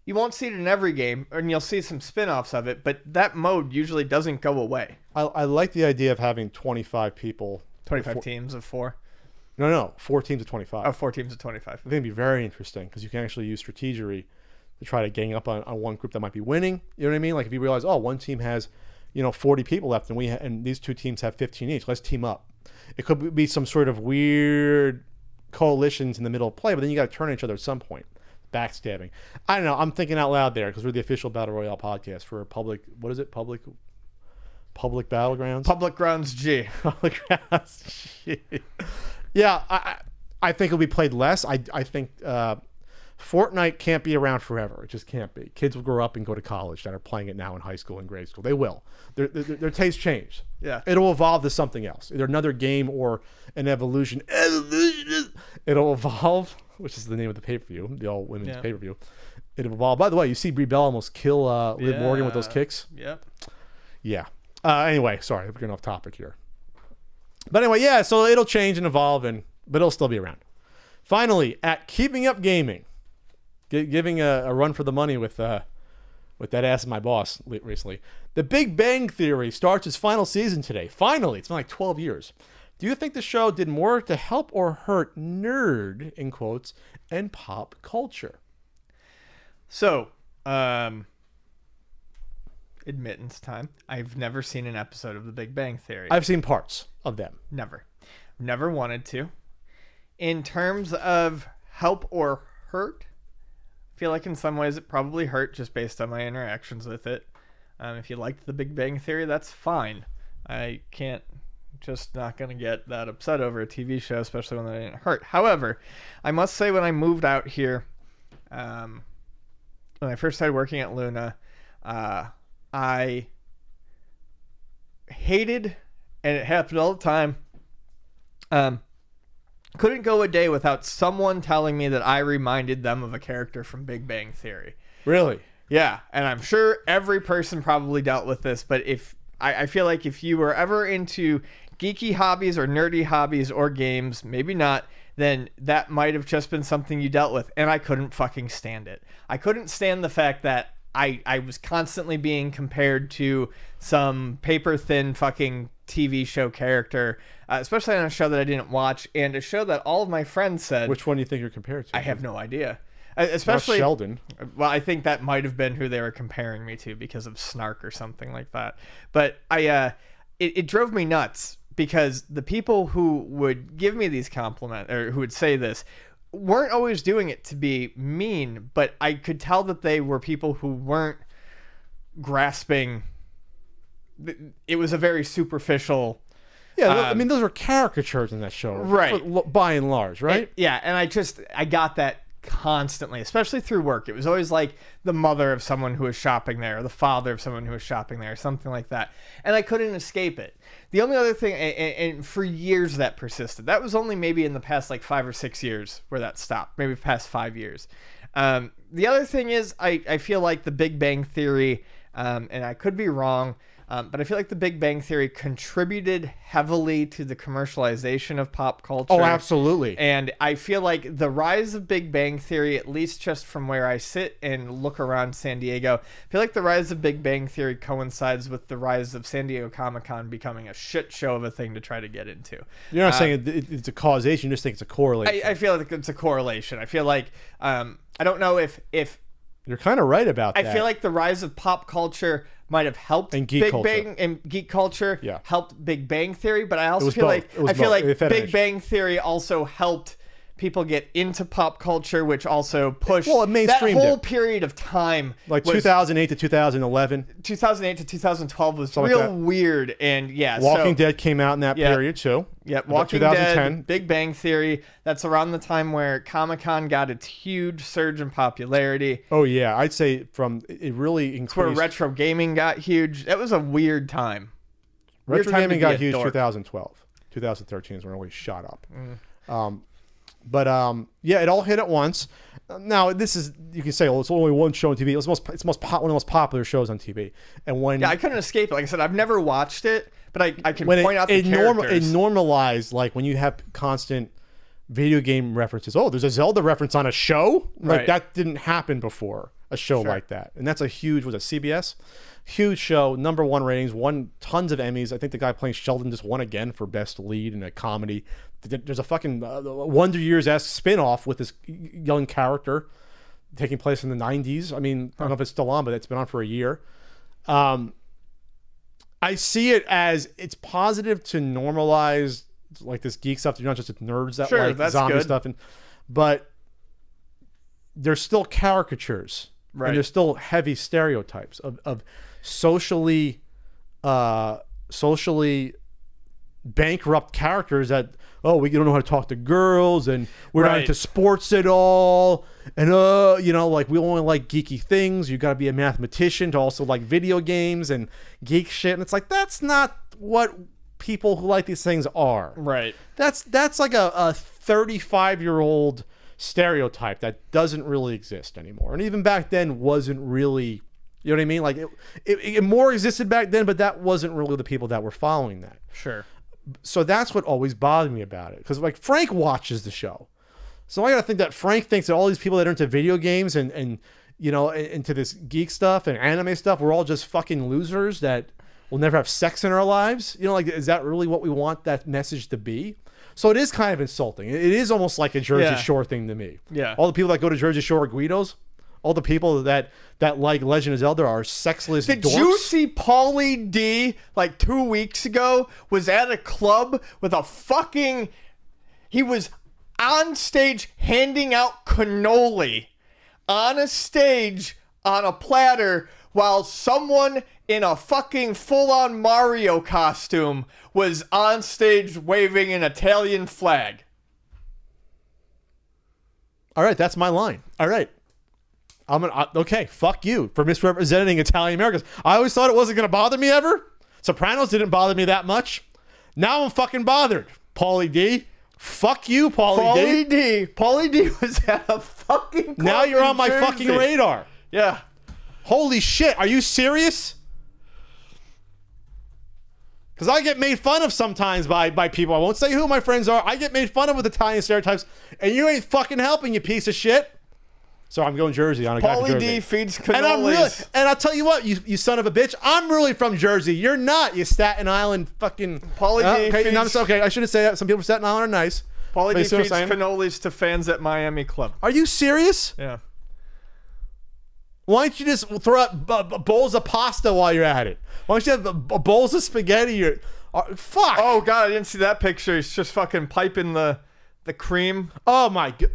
you won't see it in every game, and you'll see some spin-offs of it, but that mode usually doesn't go away. I like the idea of having 25 people. 25 teams of 4? No, 4 teams of 25. Oh, 4 teams of 25. I think it'd be very interesting because you can actually use strategery to try to gang up on one group that might be winning. You know what I mean? Like if you realize, one team has, 40 people left, and these 2 teams have 15 each. Let's team up. It could be some sort of weird coalitions in the middle of play, but then you got to turn on each other at some point. Backstabbing. I don't know. I'm thinking out loud there because we're the official Battle Royale podcast for public. What is it? Public Battlegrounds? Public Grounds G. Public Grounds G. Yeah, I think it'll be played less. I think Fortnite can't be around forever. It just can't be. Kids will grow up and go to college that are playing it now in high school and grade school. They will. Their tastes change. Yeah. It'll evolve to something else. Either another game or an evolution. It'll evolve, which is the name of the pay-per-view, the all-women's pay-per-view. It'll evolve. By the way, you see Brie Bell almost kill Liv Morgan with those kicks? Yep. Yeah. Anyway, sorry, we're getting off topic here. But anyway, yeah, so it'll change and evolve, but it'll still be around. Finally, at Keeping Up Gaming, giving a run for the money with that Ask My Boss recently. The Big Bang Theory starts its final season today. Finally, it's been like 12 years. Do you think the show did more to help or hurt nerd, in quotes, and pop culture? So, admittance time. I've never seen an episode of The Big Bang Theory. I've seen parts of them. Never wanted to. In terms of help or hurt, I feel like in some ways it probably hurt just based on my interactions with it. If you liked The Big Bang Theory, that's fine. I can't, just not going to get that upset over a TV show, especially when that didn't hurt. However, I must say when I moved out here, when I first started working at Luna, I hated, and it happened all the time, couldn't go a day without someone telling me that I reminded them of a character from Big Bang Theory. Really? Yeah, and I'm sure every person probably dealt with this, but I feel like if you were ever into geeky hobbies or nerdy hobbies or games, maybe not, then that might have just been something you dealt with, and I couldn't fucking stand it. I couldn't stand the fact that I was constantly being compared to some paper-thin fucking TV show character, especially on a show that I didn't watch, and a show that all of my friends said... Which one do you think you're compared to? I have no idea. Especially... Not Sheldon. Well, I think that might have been who they were comparing me to because of Snark or something like that. But it drove me nuts because the people who would give me these compliments, or who would say this, weren't always doing it to be mean, but I could tell that they were people who weren't grasping. It was a very superficial. Yeah, I mean, those are caricatures in that show, right? By and large, right? Yeah, and I got that constantly, especially through work. It was always like the mother of someone who was shopping there, or the father of someone who was shopping there, or something like that. And I couldn't escape it. The only other thing, and for years that persisted. That was only maybe in the past like 5 or 6 years where that stopped. Maybe past 5 years. The other thing is, I feel like the Big Bang Theory, and I could be wrong, but I feel like the Big Bang Theory contributed heavily to the commercialization of pop culture. Oh, absolutely. And I feel like the rise of Big Bang Theory, at least just from where I sit and look around San Diego, I feel like the rise of Big Bang Theory coincides with the rise of San Diego Comic-Con becoming a shit show of a thing to try to get into. You're not saying it's a causation, you just think it's a correlation. I feel like it's a correlation. I feel like, I don't know if You're kind of right about that. I feel like the rise of pop culture might have helped And geek Big culture. Bang and geek culture, Yeah. helped Big Bang Theory, but I also was feel both. like It was both. It fed Big edge. Bang Theory also helped people get into pop culture, which also pushed Well, it that mainstreamed whole it. period of time. Like was 2008 to 2011. 2008 to 2012 was Something like real that. weird, and yeah, Walking so, Dead came out in that Yeah. period too. Yep, About Walking 2010. Dead, Big Bang Theory. That's around the time where Comic-Con got its huge surge in popularity. Oh yeah, I'd say from it really It's where increased. retro gaming got huge. That was a weird time. Weird Retro time to gaming be got a huge. dork. 2012, 2013 is when it really shot up. Yeah, it all hit at once. Now this is, you can say, well, it's only one show on TV. It's one of the most popular shows on TV. And when Yeah, I couldn't escape it. Like I said, I've never watched it, but I can when point out the it characters. normalized, like when you have constant video game references. Oh, there's a Zelda reference on a show. Like Right. that didn't happen before a show like that. And that's a huge, was it CBS? Huge show, #1 ratings, won tons of Emmys. I think the guy playing Sheldon just won again for best lead in a comedy. There's a fucking Wonder Years-esque spin-off with this young character taking place in the 90s. I mean, I don't know if it's still on, but it's been on for a year. I see it as it's positive to normalize like this geek stuff. You're not just nerds that Sure, like that's zombie good. stuff, but there's still caricatures, Right. and there's still heavy stereotypes of socially bankrupt characters that, oh, we don't know how to talk to girls, and we're not Right. into sports at all, and like we only like geeky things. You got to be a mathematician to also like video games and geek shit, and it's like that's not what people who like these things are. Right. That's like a 35-year-old stereotype that doesn't really exist anymore, and even back then wasn't really. You know what I mean? Like it more existed back then, but that wasn't really the people that were following that. Sure. So that's what always bothered me about it, because like Frank watches the show, so I gotta think that Frank thinks that all these people that are into video games and into this geek stuff and anime stuff, we're all just fucking losers that will never have sex in our lives. Like, is that really what we want that message to be? So it is kind of insulting. It is almost like a Jersey Shore thing to me. Yeah. All the people that go to Jersey Shore are Guidos. All the people that like Legend of Zelda are sexless Did dorks. you see Paulie D like 2 weeks ago was at a club with a fucking... He was on stage handing out cannoli on a stage on a platter while someone in a fucking full-on Mario costume was on stage waving an Italian flag. All right, that's my line. All right. Okay, fuck you for misrepresenting Italian Americans. I always thought it wasn't going to bother me ever. Sopranos didn't bother me that much. Now I'm fucking bothered. Paulie D. Fuck you, Paulie D. Paulie D was at a fucking club Now you're in on my Jersey. fucking radar. Yeah. Holy shit, are you serious? Because I get made fun of sometimes by people. I won't say who my friends are. I get made fun of with Italian stereotypes, and you ain't fucking helping, you piece of shit. So I'm going Jersey on a guy from Paulie Jersey. D feeds And I'm really, cannolis. and I'll tell you what, you son of a bitch, I'm really from Jersey. You're not, you Staten Island fucking. Paulie D okay, no, feeds- okay, I shouldn't say that. Some people from Staten Island are nice. Paulie But D you see what I'm feeds saying? cannolis to fans at Miami Club. Are you serious? Yeah. Why don't you just throw out bowls of pasta while you're at it? Why don't you have bowls of spaghetti? Fuck. Oh god, I didn't see that picture. He's just fucking piping the cream. Oh my god.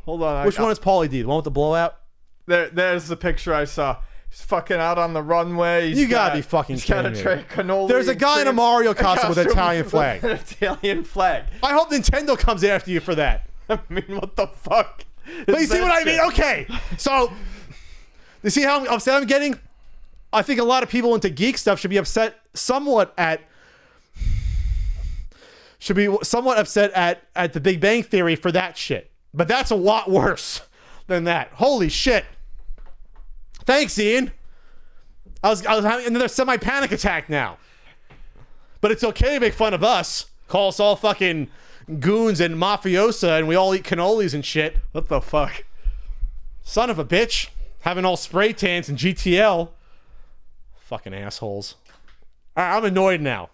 Hold on. Which one is Paulie D? The one with the blowout? There's the picture I saw. He's fucking out on the runway. You gotta be fucking He's got a kidding me. tray of cannoli. There's a and guy in a cream- Mario costume with an Italian with flag. an Italian flag. I hope Nintendo comes after you for that. I mean, what the fuck? But you see what I mean? Okay. So, you see how upset I'm getting? I think a lot of people into geek stuff should be upset somewhat at the Big Bang Theory for that shit. But that's a lot worse than that. Holy shit. Thanks, Ian. I was having another semi-panic attack now. But it's okay to make fun of us. Call us all fucking goons and mafiosa and we all eat cannolis and shit. What the fuck? Son of a bitch. Having all spray tans and GTL. Fucking assholes. All right, I'm annoyed now.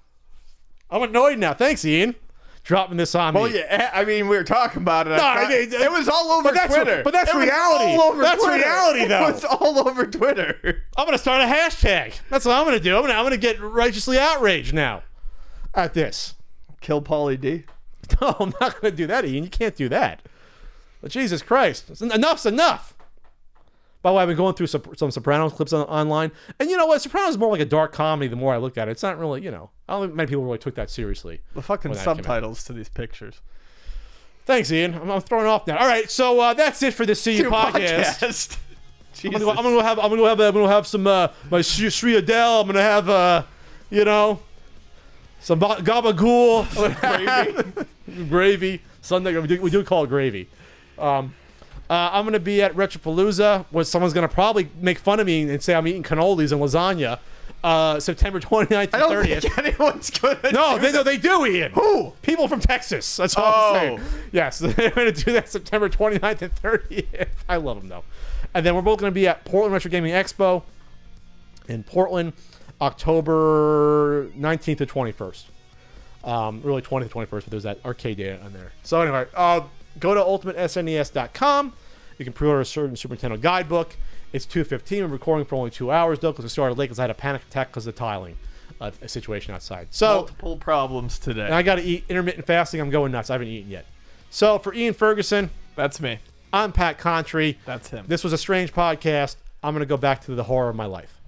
Thanks, Ian. Dropping this on me. Well, yeah, I mean, we were talking about it. It was all over Twitter. But that's reality. All over that's Twitter. reality, though. It was all over Twitter. I'm going to start a hashtag. That's what I'm going to do. I'm going to get righteously outraged now at this. Kill Pauly D. No, I'm not going to do that, Ian. You can't do that. But Jesus Christ. Enough's enough. By the way, I've been going through some Sopranos clips online. And you know what? Sopranos is more like a dark comedy the more I look at it. It's not really, I don't think many people really took that seriously. The fucking subtitles to these pictures. Thanks, Ian. I'm throwing off now. All right, so that's it for this CU podcast. I'm gonna have some my Sri Adele. I'm gonna have some gabagool, gravy. Sunday we do call it gravy. I'm going to be at Retropalooza, where someone's going to probably make fun of me and say I'm eating cannolis and lasagna, September 29th and 30th. I don't think anyone's going to They do, Ian. Who? People from Texas. That's all I'm saying. Yes, they're going to do that September 29th and 30th. I love them, though. And then we're both going to be at Portland Retro Gaming Expo in Portland, October 19th to 21st. Really 20th to 21st, but there's that arcade day on there. So anyway, go to ultimatesnes.com. You can pre-order a certain Super Nintendo guidebook. It's $2.15. We're recording for only 2 hours, though, because we started late because I had a panic attack because of the tiling situation outside. So multiple problems today. And I got to eat intermittent fasting. I'm going nuts. I haven't eaten yet. So for Ian Ferguson, that's me. I'm Pat Contry. That's him. This was a strange podcast. I'm going to go back to the horror of my life.